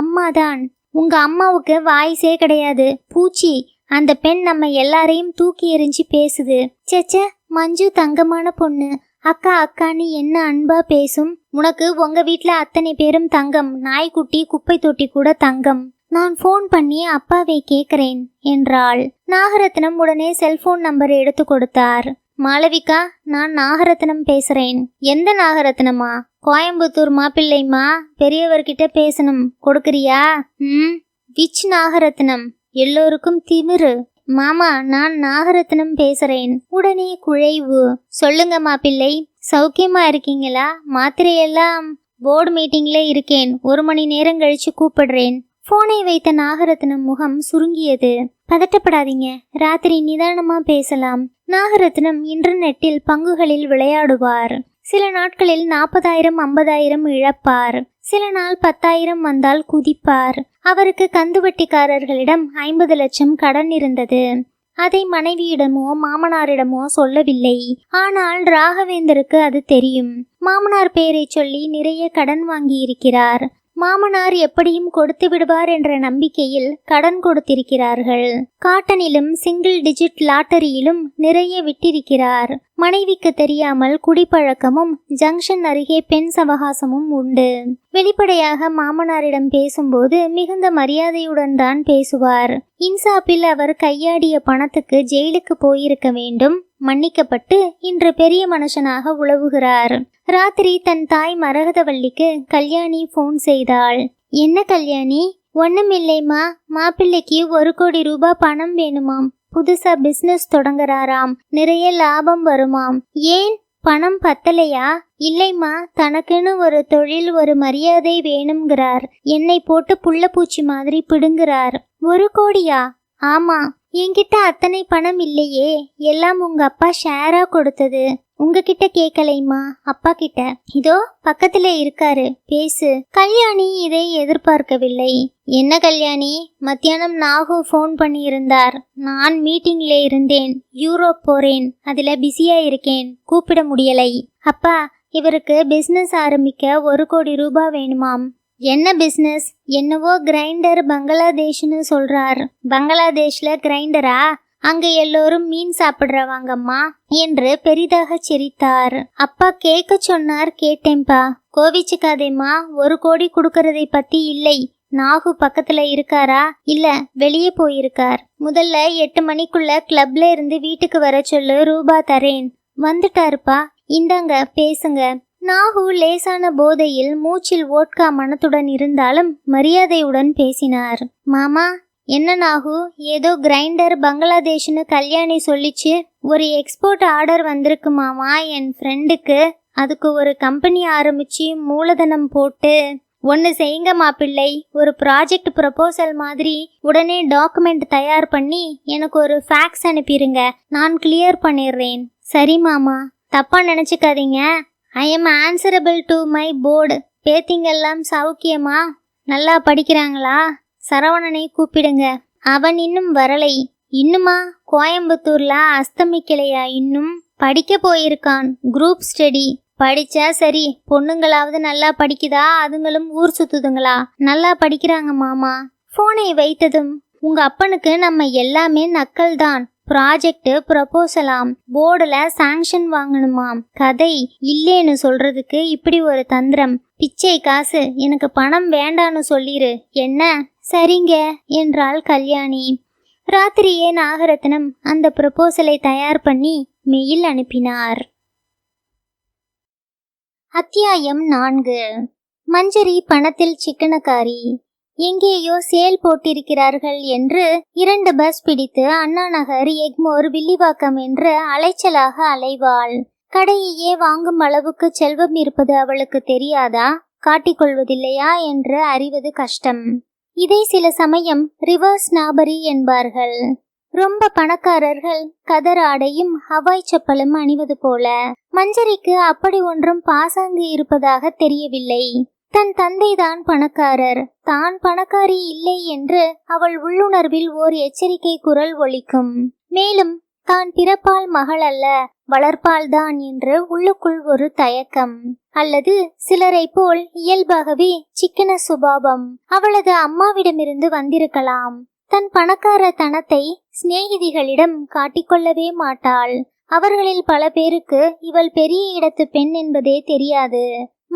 அம்மாதான். உங்க அம்மாவுக்கு வாய்ஸே கிடையாது, பூச்சி. அந்த பெண் நம்ம எல்லாரையும் தூக்கி எறிஞ்சு பேசுது. சேச்சே, மஞ்சு தங்கமான பொண்ணு. அக்கா அக்கான்னு என்ன அன்பா பேசும். உனக்கு உங்க வீட்ல அத்தனை பேரும் தங்கம். நாய்க்குட்டி, குப்பை தொட்டி கூட தங்கம். நான் ஃபோன் பண்ணி அப்பாவை கேட்கிறேன் என்றாள். நாகரத்னம் உடனே செல்போன் நம்பர் எடுத்து கொடுத்தார். மாளவிகா, நான் நாகரத்னம் பேசுறேன். எந்த நாகரத்னமா? கோயம்புத்தூர் மாப்பிள்ளைமா, பெரியவர்கிட்ட பேசணும். கொடுக்கறியா? விச் நாகரத்னம்? எல்லோருக்கும் திமிரு. மாமா, நான் நாகரத்னம் பேசுறேன். உடனே குழைவு. சொல்லுங்க மாப்பிள்ளை, சௌக்கியமா இருக்கீங்களா? மாத்திரையெல்லாம்? போர்டு மீட்டிங்ல இருக்கேன். 1 மணி நேரம் கழிச்சு கூப்பிடுறேன். போனை வைத்த நாகரத்னம் முகம் சுருங்கியது. பதட்டப்படாதீங்க, ராத்திரி நிதானமா பேசலாம். நாகரத்னம் இன்டர்நெட்டில் பங்குகளில் விளையாடுவார். சில நாட்களில் 40,000 50,000 இழப்பார். சில நாள் 10,000 வந்தால் குதிப்பார். அவருக்கு கந்துவட்டிக்காரர்களிடம் 50 லட்சம் கடன் இருந்தது. அதை மனைவியிடமோ மாமனாரிடமோ சொல்லவில்லை. ஆனால் ராகவேந்தருக்கு அது தெரியும். மாமனார் பெயரை சொல்லி நிறைய கடன் வாங்கி இருக்கிறார். மாமனார் எப்படியும் கொடுத்து விடுவார் என்ற நம்பிக்கையில் கடன் கொடுத்திருக்கிறார்கள். காட்டனிலும் சிங்கிள் டிஜிட் லாட்டரியிலும் நிறைய விட்டிருக்கிறார். மனைவிக்கு தெரியாமல் குடிப்பழக்கமும் ஜங்ஷன் அருகே பெண் சவகாசமும் உண்டு. வெளிப்படையாக மாமனாரிடம் பேசும்போது மிகுந்த மரியாதையுடன் தான் பேசுவார். இன்சாப்பில் அவர் கையாடிய பணத்துக்கு ஜெயிலுக்கு போயிருக்க வேண்டும். மன்னிக்கப்பட்டு இன்று பெரிய மனுஷனாக உலவுகிறார். ராத்திரி தன் தாய் மரகதவள்ளிக்கு கல்யாணி போன் செய்தாள். என்ன கல்யாணி? ஒண்ணுமில்லைம்மா, மாப்பிள்ளைக்கு 1 கோடி ரூபாய் பணம் வேணுமாம். புதுசா பிசினஸ் தொடங்குறாராம். நிறைய லாபம் வருமாம். ஏன், பணம் பத்தலையா? இல்லைம்மா, தனக்குன்னு ஒரு தொழில், ஒரு மரியாதை வேணுங்கிறார். என்னை போட்டு புள்ள பூச்சி மாதிரி பிடுங்குறார். 1 கோடியா? ஆமா. என்கிட்ட அத்தனை பணம் இல்லையே, எல்லாம் உங்க அப்பா ஷேரா கொடுத்தது. உங்ககிட்ட கேட்கலைம்மா, அப்பா கிட்ட. இதோ பக்கத்துல இருக்காரு, பேசு. கல்யாணி இதை எதிர்பார்க்கவில்லை. என்ன கல்யாணி? மத்தியானம் நாகு ஃபோன் பண்ணி இருந்தார். நான் மீட்டிங்ல இருந்தேன். யூரோப் போறேன், அதுல பிஸியா இருக்கேன், கூப்பிட முடியலை. அப்பா, இவருக்கு பிசினஸ் ஆரம்பிக்க 1 கோடி ரூபாய் வேணுமாம். என்ன பிசினஸ்? என்னவோ கிரைண்டர் பங்களாதேஷ்னு சொல்றார். பங்களாதேஷ்ல கிரைண்டரா? அங்க எல்லோரும் மீன் சாப்பிடுறவாங்கம்மா என்று பெரிதாக சிரித்தார். அப்பா கேட்க சொன்னார், கேட்டேன்பா. கோவிச்சுக்காதேம்மா, 1 கோடி கொடுக்கறதை பத்தி இல்லை. நாகு பக்கத்துல இருக்காரா? இல்ல, வெளியே போயிருக்கார். முதல்ல 8 மணிக்குள்ள கிளப்ல இருந்து வீட்டுக்கு வர சொல்லு, ரூபாய் தரேன். வந்துட்டாருப்பா, இந்தாங்க பேசுங்க. நாகு லேசான போதையில் மூச்சில் ஓட்கா மனத்துடன் இருந்தாலும் மரியாதையுடன் பேசினார். மாமா, என்ன நாகு, ஏதோ கிரைண்டர் பங்களாதேஷ்னு கல்யாணி சொல்லிச்சு. ஒரு எக்ஸ்போர்ட் ஆர்டர் வந்திருக்கு மாமா, என் ஃப்ரெண்டுக்கு. அதுக்கு ஒரு கம்பெனி ஆரம்பிச்சு மூலதனம் போட்டு ஒன்று செய்யுங்க மாப்பிள்ளை. ஒரு ப்ராஜெக்ட் ப்ரப்போசல் மாதிரி உடனே டாக்குமெண்ட் தயார் பண்ணி எனக்கு ஒரு ஃபேக்ஸ் அனுப்பிடுங்க, நான் கிளியர் பண்ணிடுறேன். சரி மாமா, தப்பா நினச்சிக்காதீங்க. I am answerable to my board. பேத்திங்கெல்லாம் சௌக்கியமா? நல்லா படிக்கிறாங்களா? சரவணனை கூப்பிடுங்க. அவன் இன்னும் வரலை. இன்னுமா? கோயம்புத்தூர்ல அஸ்தமிக்கலையா? இன்னும் படிக்க போயிருக்கான். Group study. படிச்சா சரி. பொண்ணுங்களாவது நல்லா படிக்குதா? அதுங்களும் ஊர் சுத்துதுங்களா? நல்லா படிக்கிறாங்க மாமா. போனை வைத்ததும், உங்க அப்பனுக்கு நம்ம எல்லாமே நக்கல் தான். ப்ராஜெக்ட் ப்ரப்போசலாம், போர்டுல சாங்ஷன் வாங்கணுமாம். கதை இல்லேன்னு சொல்றதுக்கு இப்படி ஒரு தந்திரம். பிச்சை காசு, எனக்கு பணம் வேண்டான்னு சொல்லிரு. என்ன? சரிங்க என்றாள் கல்யாணி. ராத்திரியே நாகரத்னம் அந்த ப்ரப்போசலை தயார் பண்ணி மெயில் அனுப்பினார். அத்தியாயம் 4. மஞ்சரி பணத்தில் சிக்கனக்காரி. எங்கேயோ சேல் போட்டிருக்கிறார்கள் என்று 2 பஸ் பிடித்து அண்ணா நகர், எக்மோர், வில்லிவாக்கம் என்று அலைச்சலாக அலைவாள். கடையையே வாங்கும் அளவுக்கு செல்வம் இருப்பது அவளுக்கு தெரியாதா? காட்டிக்கொள்வதில்லையா என்று அறிவது கஷ்டம். இதை சில சமயம் ரிவர்ஸ் நாபரி என்பார்கள். ரொம்ப பணக்காரர்கள் கதர் ஆடையும் ஹவாய் செப்பலும் அணிவது போல. மஞ்சரிக்கு அப்படி ஒன்றும் பாசாங்கு இருப்பதாக தெரியவில்லை. தன் தந்தைதான் பணக்காரர், தான் பணக்காரி இல்லை என்று அவள் உள்ளுணர்வில் ஓர் எச்சரிக்கை குரல் ஒலிக்கும். மேலும் தான் பிறப்பால் மகள் அல்ல, வளர்ப்பால்தான் என்று உள்ளுக்குள் ஒரு தயக்கம். அல்லது சிலரை போல் இயல்பாகவே சிக்கன சுபாவம் அவளது அம்மாவிடமிருந்து வந்திருக்கலாம். தன் பணக்கார தனத்தை சிநேகிதிகளிடம் காட்டிக்கொள்ளவே மாட்டாள். அவர்களில் பல பேருக்கு இவள் பெரிய இடத்து பெண் என்பதே தெரியாது.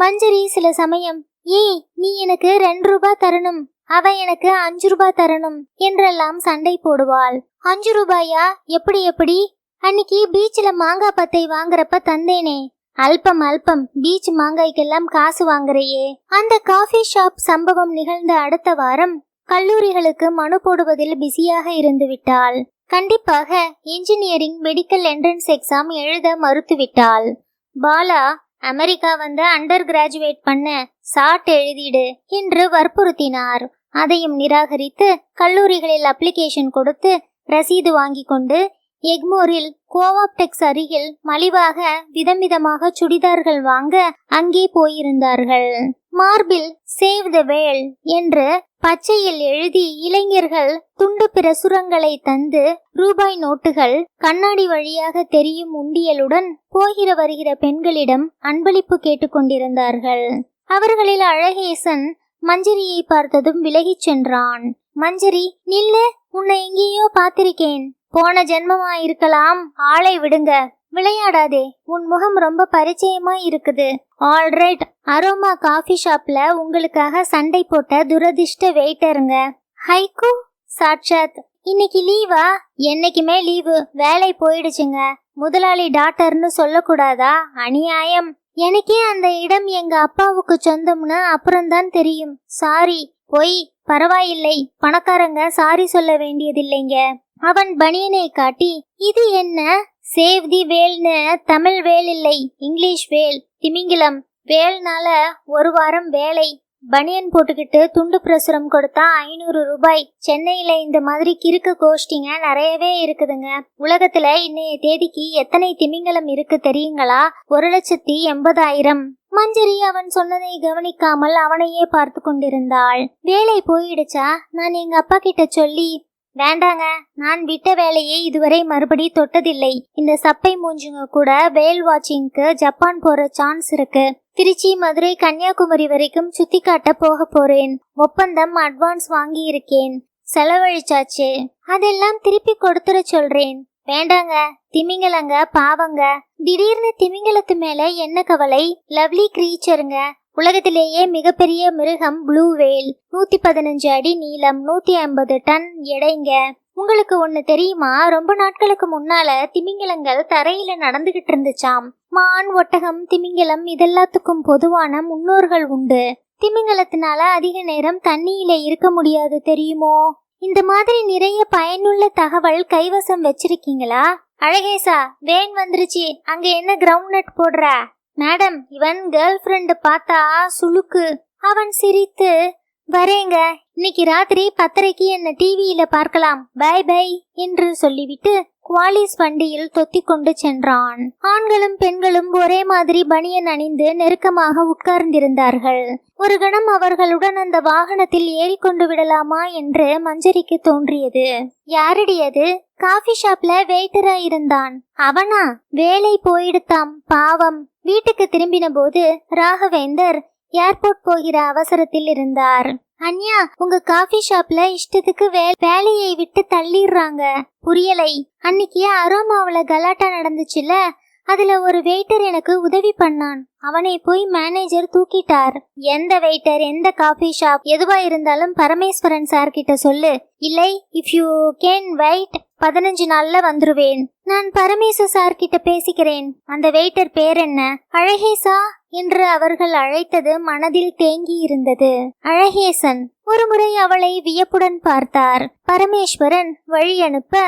மஞ்சரி சில சமயம், ஏய் நீ எனக்கு 2 ரூபாய் தரணும், அவ எனக்கு 5 ரூபாய் தரணும் என்றெல்லாம் சண்டை போடுவாள். 5 ரூபாயா? எப்படி? அன்னைக்கு பீச்சில் மாங்காய் பத்தை வாங்குறப்ப தந்தேனே. அல்பம் அல்பம், பீச் மாங்காய்க்கெல்லாம் காசு வாங்குறையே. அந்த காஃபி ஷாப் சம்பவம் நிகழ்ந்த அடுத்த வாரம் கல்லூரிகளுக்கு மனு போடுவதில் பிஸியாக இருந்து விட்டாள். கண்டிப்பாக இன்ஜினியரிங் மெடிக்கல் என்ட்ரன்ஸ் எக்ஸாம் எழுத மறுத்துவிட்டாள். பாலா அமெரிக்கா வந்து அண்டர் கிராஜுவேட் பண்ண சாட் எழுதிடு என்று வற்புறுத்தினார். அதையும் நிராகரித்து கல்லூரிகளில் அப்ளிகேஷன் கொடுத்து ரசீது வாங்கி கொண்டு எக்மோரில் கோஆப்டெக்ஸ் அருகில் மலிவாக விதமாக சுடிதார்கள் வாங்க அங்கே போயிருந்தார்கள். மார்பில் சேவ் த வேல் என்று பச்சையில் எழுதி இளைஞர்கள் துண்டு பிரசுரங்களை தந்து ரூபாய் நோட்டுகள், கண்ணாடி வழியாக தெரியும் உண்டியலுடன் போகிற வருகிற பெண்களிடம் அன்பளிப்பு கேட்டுக்கொண்டிருந்தார்கள். அவர்களில் அழகேசன் மஞ்சரியை பார்த்ததும் விலகிச் சென்றான். மஞ்சரி, நில்லு, உன்னை எங்கேயோ பார்த்திருக்கேன். போன ஜென்மமாயிருக்கலாம், ஆளை விடுங்க. விளையாடாதே, உன் முகம் ரொம்ப பரிச்சயமா இருக்குது. ஆல்ரைட், அரோமா காஃபி ஷாப்ல உங்களுக்காக சண்டை போட்ட துரதிர்ஷ்ட வெயிட்டருங்க. ஹைக்கு சாட்சாத். இன்னைக்கு லீவா? என்னைக்குமே லீவு, வேலை போயிடுச்சுங்க. முதலாளி டாக்டர்னு சொல்லக்கூடாதா? அநியாயம். எனக்கே அந்த இடம் எங்க அப்பாவுக்கு சொந்தம்னு அப்புறம்தான் தெரியும். சாரி. பொய். பரவாயில்லை, பணக்காரங்க சாரி சொல்ல வேண்டியதில்லைங்க. அவன் பனியனை காட்டி, இது என்ன? சேவ் தி வேல்னு தமிழ் வேல் இல்லை, இங்கிலீஷ் வேல். திமிங்கிலம் வேல்னால 1 வாரம் வேலை. பனியன் போட்டுக்கிட்டு துண்டு பிரசுரம் கொடுத்தா 500 ரூபாய். சென்னையில இந்த மாதிரி கிறுக்கு கோஷ்டிங்க நிறையவே இருக்குதுங்க. உலகத்துல இன்னைய தேதிக்கு எத்தனை திமிங்கலம் இருக்கு தெரியுங்களா? 1,80,000. மஞ்சரி அவன் சொன்னதை கவனிக்காமல் அவனையே பார்த்து கொண்டிருந்தாள். வேலை போயிடுச்சா? நான் எங்க அப்பா கிட்ட சொல்லி. வேண்டாங்க, நான் விட்ட வேலையை இதுவரை மறுபடி தொட்டதில்லை. இந்த சப்பை மூஞ்சுங்க கூட வேல் வாட்சிங்க்கு ஜப்பான் போற சான்ஸ் இருக்கு. திருச்சி, மதுரை, கன்னியாகுமரி வரைக்கும் சுத்தி காட்ட போக போறேன். ஒப்பந்தம் அட்வான்ஸ் வாங்கி இருக்கேன். செலவழிச்சாச்சு. அதெல்லாம் திருப்பி கொடுத்துட சொல்றேன். வேண்டாங்க, திமிங்கலங்க பாவங்க. திடீர்னு திமிங்கலத்து மேல என்ன கவலை? லவ்லி கிரீச்சருங்க. உலகத்திலேயே மிகப்பெரிய மிருகம் ப்ளூ வேல். 115 அடி நீளம், 150 டன் எடைங்க. உங்களுக்கு ஒண்ணு தெரியுமா? ரொம்ப நாட்களுக்கு முன்னால திமிங்கலங்கள் தரையில நடந்துகிட்டு இருந்துச்சாம். மான், ஒட்டகம், திமிங்கலம் இதெல்லாத்துக்கும் பொதுவான முன்னோர்கள் உண்டு. திமிங்கலத்தினால அதிக நேரம் தண்ணியில இருக்க முடியாது தெரியுமோ? இந்த மாதிரி நிறைய பயனுள்ள தகவல் கைவசம் வச்சிருக்கீங்களா? அழகேசா, வேன் வந்துருச்சு. அங்க என்ன கிரவுண்ட் நட் போடுற? மேடம், இவன் கேர்ள் ஃப்ரெண்டு பார்த்தா சுளுக்கு. அவன் சிரித்து, வரேங்க, இன்னைக்கு ராத்திரி 10:30 என்ன டிவியில பார்க்கலாம், பை பை என்று சொல்லிவிட்டு குவாலிஸ் வண்டியில் தொத்திக் கொண்டு சென்றான். ஆண்களும் பெண்களும் ஒரே மாதிரி பனியன் அணிந்து நெருக்கமாக உட்கார்ந்திருந்தார்கள். ஒரு கணம் அவர்களுடன் அந்த வாகனத்தில் ஏறிக்கொண்டு விடலாமா என்று மஞ்சரிக்கு தோன்றியது. யாரடி அது? காஃபி ஷாப்ல வெயிட்டரா இருந்தான். அவனா? வேலை போயிடுத்தாம், பாவம். வீட்டுக்கு திரும்பின போது ராகவேந்தர் ஏர்போர்ட் போகிற அவசரத்தில் இருந்தார். அன்யா, உங்க காஃபி ஷாப்ல இஷ்டத்துக்கு வேலையை விட்டு தள்ளிடுறாங்க. புரியலை. அன்னைக்கு அரோமாவுல கலாட்டா நடந்துச்சுல, அதுல ஒரு வெயிட்டர் எனக்கு உதவி பண்ணான். அவனை போய் மேனேஜர் தூக்கிட்டார். எந்த வெயிட்டர், எந்த காஃபி ஷாப், எதுவா இருந்தாலும் பரமேஸ்வரன் சார் கிட்ட சொல்லு. இல்லை, இஃப் யூ கேன் வெயிட், 15 நாள்ல வந்துருவேன். நான் பரமேஸ்வர் சார் கிட்ட பேசிக்கிறேன். அந்த வெயிட்டர் பேர் என்ன? அழகேசா என்று அவர்கள் அழைத்தது மனதில் தேங்கி இருந்தது. அழகேசன். ஒருமுறை அவளை வியப்புடன் பார்த்தார். பரமேஸ்வரன் வழி அனுப்ப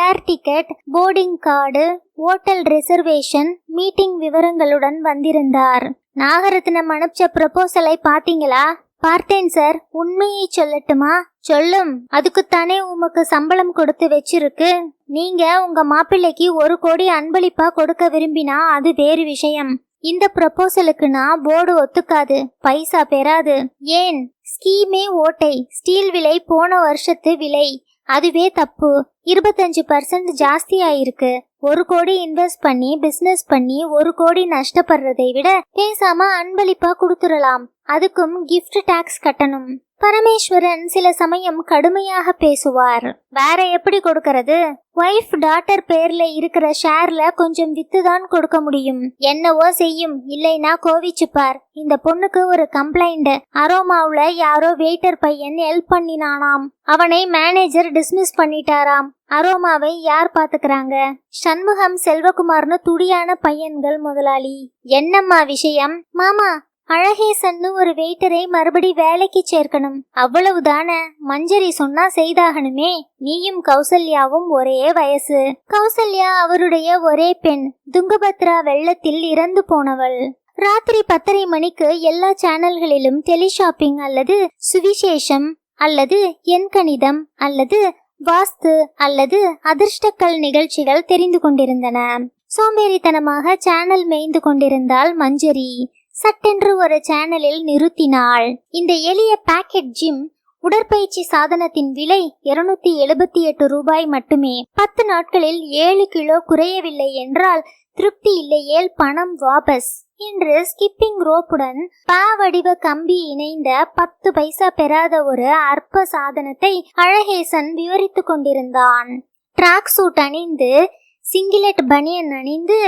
ஏர் ticket, boarding card, hotel reservation, meeting விவரங்களுடன் வந்திருந்தார். நாகரத்னம் அனுப்பிச்ச ப்ரொபோசலை பாத்தீங்களா? பார்த்தேன் சார். உண்மையை சொல்லட்டுமா? சொல்லும். அதுக்குத்தானே உமக்கு சம்பளம் கொடுத்து வச்சிருக்கு. நீங்க உங்க மாப்பிள்ளைக்கு 1 கோடி அன்பளிப்பா கொடுக்க விரும்பினா அது வேறு விஷயம். இந்த ப்ரொபோசலுக்கு நான் போர்டு ஒத்துக்காது, பைசா பெறாது. ஏன்? ஸ்கீமே ஓட்டை. ஸ்டீல் விலை போன வருஷத்து விலை, அதுவே தப்பு. 25% ஜாஸ்தி ஆயிருக்கு. 1 கோடி இன்வெஸ்ட் பண்ணி பிசினஸ் பண்ணி 1 கோடி நஷ்டப்படுறதை விட பேசாம அன்பளிப்பா கொடுத்துடலாம். அதுக்கும் கிஃப்ட் டாக்ஸ் கட்டணும். பரமேஸ்வரன் சில சமயம் கடுமையாக பேசுவார். வேற எப்படி கொடுக்கறது? வைஃப் டாட்டர் பேர்ல இருக்கிற ஷேர்ல கொஞ்சம் வித்துதான் கொடுக்க முடியும். என்னவோ செய்யும், இல்லைனா கோவிச்சுப்பார். இந்த பொண்ணுக்கு ஒரு கம்ப்ளைண்ட். அரோமாவுல யாரோ வெயிட்டர் பையன் ஹெல்ப் பண்ணினானாம். அவனை மேனேஜர் டிஸ்மிஸ் பண்ணிட்டாராம். அரோமாவை யார் பாத்துக்கிறாங்க? சண்முகம், செல்வகுமார்னு துடியான பையன்கள் முதலாளி. என்னம்மா விஷயம்? மாமா, அழகேசன்னு ஒரு வெயிட்டரை மறுபடி வேலைக்கு சேர்க்கணும். அவ்வளவுதானே? மஞ்சரி சொன்னா செய்தாகணுமே. நீயும் கௌசல்யாவும் ஒரே வயசு. கௌசல்யா அவருடைய ஒரே பெண். துங்கபத்ரா வெள்ளத்தில் இறந்து போனவள். ராத்திரி 10:30 மணிக்கு எல்லா சேனல்களிலும் டெலிஷாப்பிங் அல்லது சுவிசேஷம் அல்லது எண்கணிதம் அல்லது வாஸ்து அல்லது அதிர்ஷ்டக்கல் நிகழ்ச்சிகள் தெரிந்து கொண்டிருந்தன. சோம்பேறித்தனமாக சேனல் மேய்ந்து கொண்டிருந்தாள் மஞ்சரி. சட்டென்று ஒரு சேனலில் நிறுத்தினாள். இந்த எளிய பாக்கெட் ஜிம் உடற்பயிற்சி சாதனத்தின் விலை 278 ரூபாய் மட்டுமே. 10 நாட்களில் 7 கிலோ குறையவில்லை என்றால் திருப்தி இல்லையேல் பணம் வாபஸ் என்று ஸ்கிப்பிங் ரோப்புடன் வடிவ கம்பி இணைந்த 10 பைசா பெறாத ஒரு அற்ப சாதனத்தை அழகேசன் விவரித்து கொண்டிருந்தான். ட்ராக் சூட் அணிந்து, சிங்கிலெட் பனியன் அணிந்து,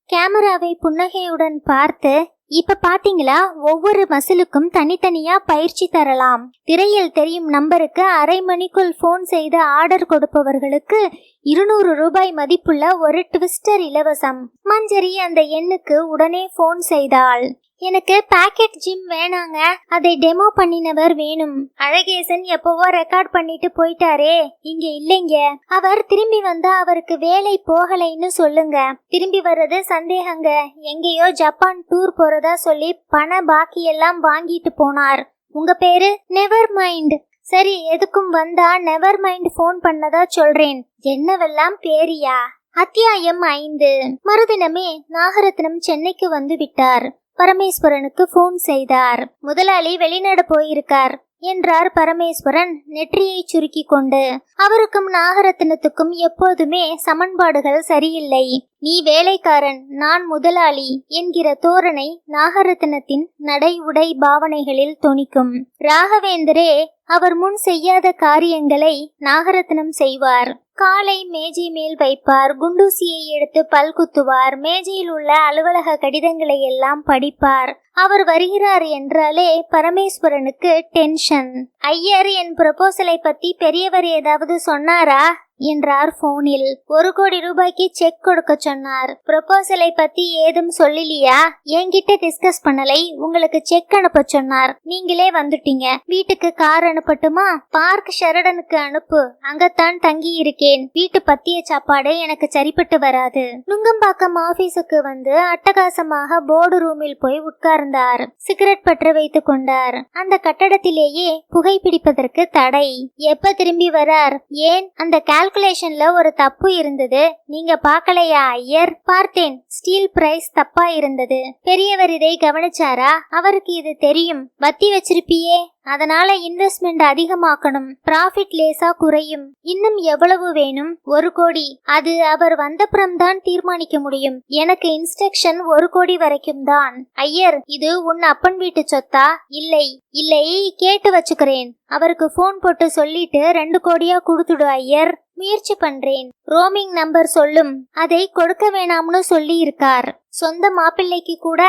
கேமராவை புன்னகையுடன் பார்த்து, இப்ப பாத்தீங்களா, ஒவ்வொரு மசிலுக்கும் தனித்தனியா பயிற்சி தரலாம். திரையில் தெரியும் நம்பருக்கு அரை மணிக்குள் போன் செய்து ஆர்டர் கொடுப்பவர்களுக்கு 200 ரூபாய் மதிப்புள்ள ஒரு ட்விஸ்டர் இலவசம். மஞ்சரி அந்த எண்ணுக்கு உடனே போன் செய்தாள். எனக்கு பாக்கெட் ஜிம் வேணாங்க, அதை டெமோ பண்ணினவர் வேணும். அழகேசன் எப்பவோ ரெக்கார்ட் பண்ணிட்டு போயிட்டாரே, இங்க இல்லைங்க. அவர் திரும்பி வந்தா அவருக்கு வேலை போகலைன்னு சொல்லுங்க. திரும்பி வர்றது சந்தேகங்க. எங்கேயோ ஜப்பான் டூர் போறதா சொல்லி பண பாக்கி எல்லாம் வாங்கிட்டு போனார். உங்க பேரு? Never mind. சரி, எதுக்கும் வந்தா நெவர் மைண்ட் போன் பண்ணதா சொல்றேன். என்னவெல்லாம் பேரியா? அத்தியாயம் 5. மறுதினமே நாகரத்னம் சென்னைக்கு வந்து விட்டார். பரமேஸ்வரனுக்கு போன் செய்தார். முதலாளி வெளிநாடு போயிருக்கார் என்றார் பரமேஸ்வரன் நெற்றியை சுருக்கி கொண்டு. அவருக்கும் நாகரத்னத்துக்கும் எப்போதுமே சமன்பாடுகள் சரியில்லை. நீ வேலைக்காரன், நான் முதலாளி என்கிற தோரணை நாகரத்னத்தின் நடை உடை பாவனைகளில் தொனிக்கும். ராகவேந்தரே அவர் முன் செய்யாத காரியங்களை நாகரத்னம் செய்வார். காலை மேஜை மேல் வைப்பார். குண்டூசியை எடுத்து பல் குத்துவார். மேஜையில் உள்ள அலுவலக கடிதங்களை எல்லாம் படிப்பார். அவர் வருகிறார் என்றாலே பரமேஸ்வரனுக்கு டென்ஷன். ஐயர், என் ப்ரொபோசலை பத்தி பெரியவர் ஏதாவது சொன்னாரா என்றார் போனில். 1 கோடி ரூபாய்க்கு செக் கொடுக்க சொன்னார். ப்ரொபோசலை பத்தி ஏதும் சொல்லலையா? என்கிட்ட டிஸ்கஸ் பண்ணலை. உங்களுக்கு செக் அனுப்ப சொன்னார். நீங்களே வந்துட்டீங்க. வீட்டுக்கு கார் அனுப்பட்டுமா? பார்க் ஷெரடனுக்கு அனுப்பு, அங்கத்தான் தங்கி இருக்கேன். சொல்லிட்டேன், வீட்டு பத்திய சாப்பாடு எனக்கு சரிப்பட்டு வராது. நுங்கம்பாக்கம் ஆபீஸுக்கு வந்து அட்டகாசமாக போர்டு ரூமில் போய் உட்கார்ந்தார். சிகரெட் பற்ற வைத்துக் கொண்டார். அந்த கட்டடத்திலேயே புகைப்பிடிப்பதற்கு தடை. எப்ப திரும்பி வரார்? ஏன், அந்த கால்குலேஷன்ல ஒரு தப்பு இருந்தது, நீங்க பார்க்கலையா ஐயர்? பார்த்தேன், ஸ்டீல் பிரைஸ் தப்பா இருந்தது. பெரியவர் இதை கவனிச்சாரா? அவருக்கு இது தெரியும். வத்தி வச்சிருப்பியே, அதனால இன்வெஸ்ட்மெண்ட் அதிகமாக்கணும், ப்ராஃபிட் லேசா குறையும். இன்னும் எவ்வளவு வேணும்? 1 கோடி. அது அவர் வந்தப்புறம் தான் தீர்மானிக்க முடியும். எனக்கு இன்ஸ்ட்ரக்ஷன் 1 கோடி வரைக்கும் தான். ஐயர், இது உன் அப்பன் வீட்டு சொத்தா? இல்லை இல்லை, கேட்டு வச்சுக்கிறேன். அவருக்கு போன் போட்டு சொல்லிட்டு 2 கோடியா கொடுத்துடு ஐயர். முயற்சி பண்றேன். ரோமிங் நம்பர் சொல்லும். அதை கொடுக்க வேணாம்னு சொல்லி இருக்கார். சொந்த மாப்பிள்ளைக்கு கூட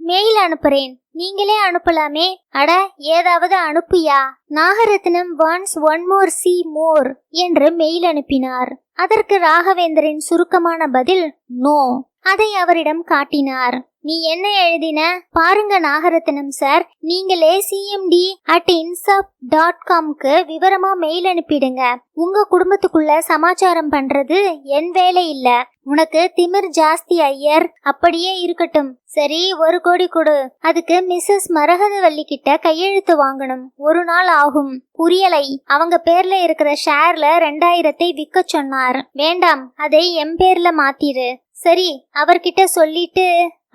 மெயில் அனுப்புறேன், நீங்களே அனுப்பலாமே. அட, ஏதாவது அனுப்பியா? Nagaratnam wants one more see more என்று மெயில் அனுப்பினார். அதற்கு ராகவேந்தரின் சுருக்கமான பதில் நோ. அதை அவரிடம் காட்டினார். நீ என்ன எழுதின பாருங்க நாகரத்னம் சார், நீங்களே cmd@insaf.com விவரமா மெயில் அனுப்பிடுங்க. உங்க குடும்பத்துக்குள்ள சமாச்சாரம் பண்றது என் வேலை இல்ல. உனக்கு திமிர் ஜாஸ்தி ஐயர். அப்படியே இருக்கட்டும். சரி, 1 கோடி கொடு. அதுக்கு மிஸ்ஸஸ் மரகதவல்லி கிட்ட கையெழுத்து வாங்கணும். 1 நாள் ஆகும். புரியலை. அவங்க பேர்ல இருக்கிற ஷேர்ல 2000 விற்க சொன்னார். வேண்டாம், அதை என் பேர்ல மாத்திரு. சரி, அவர்கிட்ட சொல்லிட்டு.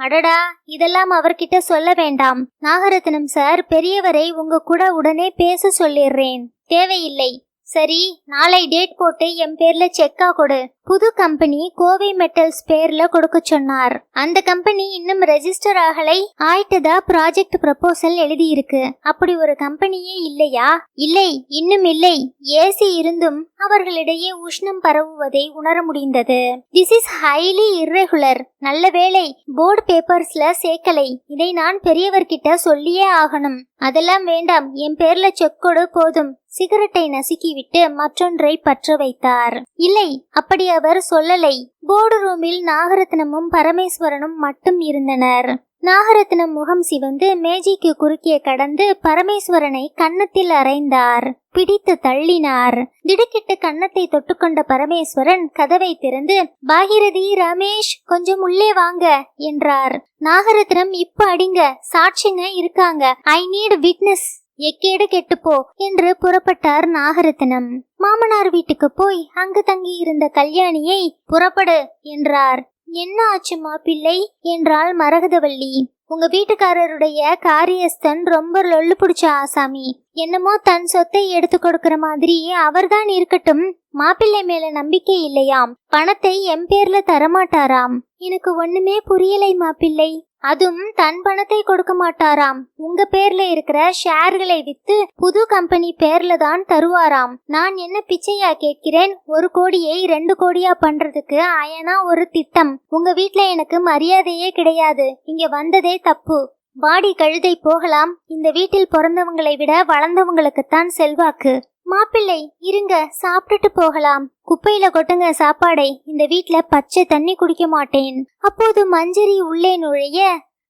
அடடா, இதெல்லாம் அவர்கிட்ட சொல்ல வேண்டாம் நாகரத்னம் சார், பெரியவரை உங்க கூட உடனே பேச சொல்லிடுறேன். தேவையில்லை. சரி, நாளை டேட் போட்டு என் பேர்ல செக்கா கொடு. புது கம்பெனி கோவை மெட்டல்ஸ் பேர்ல கொடுக்க சொன்னார். அந்த கம்பெனி இன்னும் ரெஜிஸ்டர் ஆகலை. ஆயிட்டதா ப்ராஜெக்ட் ப்ரப்போசல் எழுதி இருக்கு. அப்படி ஒரு கம்பெனியே இல்லையா? இல்லை, இன்னும் இல்லை. ஏசி இருந்தும் அவர்களிடையே உஷ்ணம் பரவுவதை உணர முடிந்தது. This is highly irregular. நல்ல வேளை போர்டு பேப்பர்ஸ்ல சேர்க்கலை. இதை நான் பெரியவர்கிட்ட சொல்லியே ஆகணும். அதெல்லாம் வேண்டாம், என் பேர்ல செக் கொடு போதும். சிகரெட்டை நசுக்கிவிட்டு மற்றொன்றை பற்ற வைத்தார். இல்லை, அப்படி அவர் சொல்லலை. போர்டு ரூமில் நாகரத்னமும் பரமேஸ்வரனும் மட்டும் இருந்தனர். நாகரத்னம் முகம் சிவந்து மேஜைக்கு குறுக்கே கடந்து பரமேஸ்வரனை கன்னத்தில் அறைந்தார். பிடித்து தள்ளினார். திடுக்கிட்டு கன்னத்தை தொட்டுக்கொண்ட பரமேஸ்வரன் கதவை திறந்து, பாகிரதி, ரமேஷ், கொஞ்சம் உள்ளே வாங்க என்றார். நாகரத்னம், இப்ப அடிங்க, சாட்சிங்க இருக்காங்க. I need witness. எக்கேடு கெட்டுப்போ என்று புறப்பட்டார் நாகரத்னம். மாமனார் வீட்டுக்கு போய் அங்கு தங்கி இருந்த கல்யாணியை புறப்படு என்றார். என்ன ஆச்சு மாப்பிள்ளை என்றாள் மரகதவல்லி. உங்க வீட்டுக்காரருடைய காரியஸ்தன் ரொம்ப லொல்லு பிடிச்ச ஆசாமி. என்னமோ தன் சொத்தை எடுத்து கொடுக்கிற மாதிரி அவர்தான் இருக்கட்டும். மாப்பிள்ளை மேல நம்பிக்கை இல்லையாம். பணத்தை என் பேர்ல தரமாட்டாராம். எனக்கு ஒண்ணுமே புரியலை மாப்பிள்ளை. அதுவும் தன் பணத்தை கொடுக்க மாட்டாராம். உங்க பேர்ல இருக்கிற ஷேர்களை வித்து புது கம்பெனி பேர்ல தான் தருவாராம். நான் என்ன பிச்சையா கேட்கிறேன்? 1 கோடியை 2 கோடியா பண்றதுக்கு அயனா ஒரு திட்டம். உங்க வீட்ல எனக்கு மரியாதையே கிடையாது. இங்க வந்ததே தப்பு. வாடி கழுதை போகலாம். இந்த வீட்டில் பிறந்தவங்களை விட வளர்ந்தவங்களுக்குத்தான் செல்வாக்கு. மாப்பிள்ளை, இருங்க, சாப்பிட்டுட்டு போகலாம். குப்பையில கொட்டுங்க சாப்பாடை. இந்த வீட்ல பச்சை தண்ணி குடிக்க மாட்டேன். அப்போது மஞ்சரி உள்ளே நுழைய,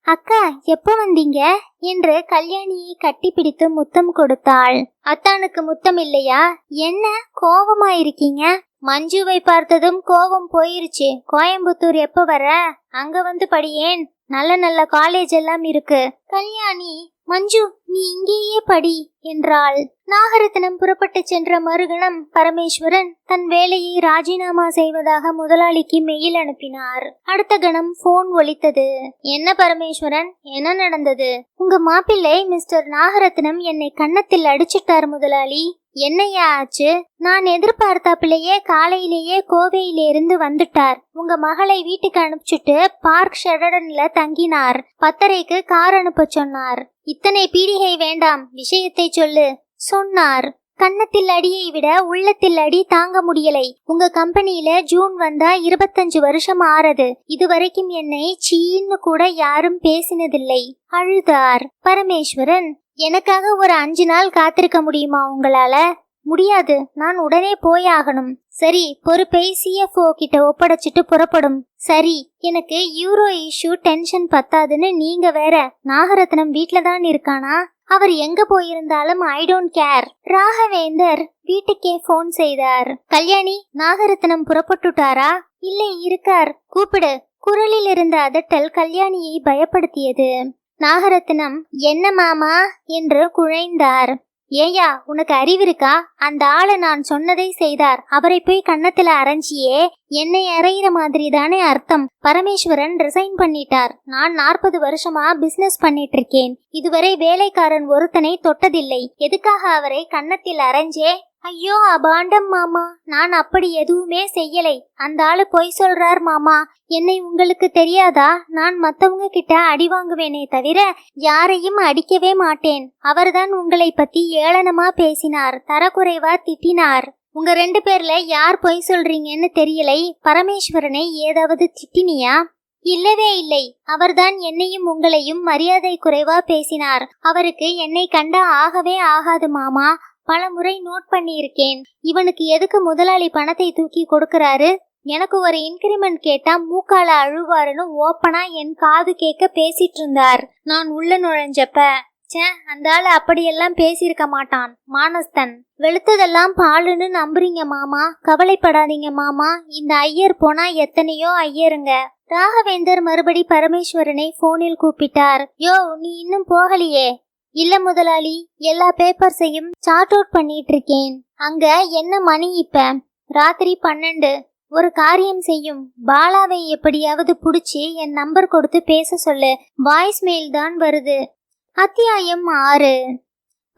அக்கா எப்ப வந்தீங்க என்று கல்யாணியை கட்டிப்பிடித்து முத்தம் கொடுத்தாள். அத்தானுக்கு முத்தம் இல்லையா? என்ன கோபமா இருக்கீங்க? மஞ்சுவை பார்த்ததும் கோபம் போயிருச்சு. கோயம்புத்தூர் எப்ப வர? அங்க வந்து படியேன். நல்ல நல்ல காலேஜ் எல்லாம் இருக்கு. கல்யாணி, மஞ்சு நீ இங்கேயே படி என்றாள். நாகரத்னம் புறப்பட்டு சென்ற மறுகணம் பரமேஸ்வரன் தன் வேலையை ராஜினாமா செய்வதாக முதலாளிக்கு மெயில் அனுப்பினார். அடுத்த கணம் போன் ஒலித்தது. என்ன பரமேஸ்வரன், என்ன நடந்தது? உங்க மாப்பிள்ளை மிஸ்டர் நாகரத்னம் என்னை கன்னத்தில் அடிச்சிட்டார் முதலாளி. என்னையா ஆச்சு? நான் எதிர்பார்த்தாப்பிலேயே காலையிலேயே கோவையிலிருந்து வந்துட்டார். உங்க மகளை வீட்டுக்கு அனுப்பிச்சுட்டு பார்க் ஷெரடன்ல தங்கினார். 10:30க்கு கார் அனுப்ப சொன்னார். இத்தனை பீடிகை வேண்டாம், விஷயத்தை சொல்லு சொன்னார். கன்னத்தில் அடியை விட உள்ளத்தில் அடி தாங்க முடியலை. உங்க கம்பெனியில ஜூன் வந்தா 25 வருஷம் ஆறது. இதுவரைக்கும் என்னை சீன்னு கூட யாரும் பேசினதில்லை. அழுதார். பரமேஸ்வரன், எனக்காக ஒரு 5 நாள் காத்திருக்க முடியுமா உங்களால? முடியாது, நான் உடனே போயாகணும். சரி, பொறுப்பை CFO கிட்ட ஒப்படைச்சிட்டு புறப்படும். சரி, எனக்கு யூரோ இஷ்யூ டென்ஷன் பத்தாதுன்னு நீங்க வேற. நாகரத்னம் வீட்ல தான் இருக்கானா? அவர் எங்க போயிருந்தாலும் ஐ டோன்ட் கேர். ராகவேந்தர் வீட்டுக்கே போன் செய்தார். கல்யாணி, நாகரத்னம் புறப்பட்டுட்டாரா? இல்லை, இருக்கார், கூப்பிடு. குரலில் இருந்த அதட்டல் கல்யாணியை பயப்படுத்தியது. நாகரத்னம் என்ன மாமா என்று குழைந்தார். ஏயா, உனக்கு அறிவிருக்கா? அந்த ஆளு நான் சொன்னதை செய்தார். அவரை போய் கன்னத்துல அரைஞ்சியே. என்னை அறையிற மாதிரி தானே அர்த்தம். பரமேஸ்வரன் ரிசைன் பண்ணிட்டார். நான் 40 வருஷமா பிசினஸ் பண்ணிட்டு இருக்கேன். இதுவரை வேலைக்காரன் ஒருத்தனை தொட்டதில்லை. எதுக்காக அவரை கன்னத்தில் அரைஞ்சே? ஐயோ அபாண்டம் மாமா, நான் அப்படி எதுவுமே செய்யலை. அந்த ஆளு பொய் சொல்றார் மாமா. என்னை உங்களுக்கு தெரியாதா? நான் மத்தவங்க கிட்ட அடி வாங்குவேனே தவிர யாரையும் அடிக்கவே மாட்டேன். அவர்தான் உங்களை பத்தி ஏளனமா பேசினார், தரக்குறைவா திட்டினார். உங்க 2 பேர்ல யார் பொய் சொல்றீங்கன்னு தெரியலை. பரமேஸ்வரனை ஏதாவது திட்டினியா? இல்லவே இல்லை. அவர்தான் என்னையும் உங்களையும் மரியாதை குறைவா பேசினார். அவருக்கு என்னை கண்டா ஆகவே ஆகாது மாமா. பல முறை நோட் பண்ணியிருக்கேன். இவனுக்கு எதுக்கு முதலாளி பணத்தை தூக்கி கொடுக்கறாரு? எனக்கு ஒரு இன்கிரிமெண்ட் கேட்டா மூக்கால அழுவாருன்னு ஓப்பனா என் காது கேட்க பேசிட்டு இருந்தார். நான் உள்ள நுழைஞ்சப்ப அந்த ஆளு அப்படியெல்லாம் பேசியிருக்க மாட்டான், மானஸ்தன். வெளுத்ததெல்லாம் பாலுன்னு நம்புறீங்க மாமா. கவலைப்படாதீங்க மாமா. இந்த ஐயர் போனா எத்தனையோ ஐயருங்க. ராகவேந்தர் மறுபடி பரமேஸ்வரனை போனில் கூப்பிட்டார். யோ, நீ இன்னும் போகலையே? இல்ல முதலாளி, எல்லா பேப்பர்ஸையும் சார்ட் அவுட் பண்ணிட்டு இருக்கேன். அங்க என்ன மணி இப்ப? ராத்திரி 12. ஒரு காரியம் செய்யும். பாலாவை எப்படியாவது புடிச்சு என் நம்பர் கொடுத்து பேச சொல்லு. வாய்ஸ் மெயில் தான் வருது. அத்தியாயம் 6.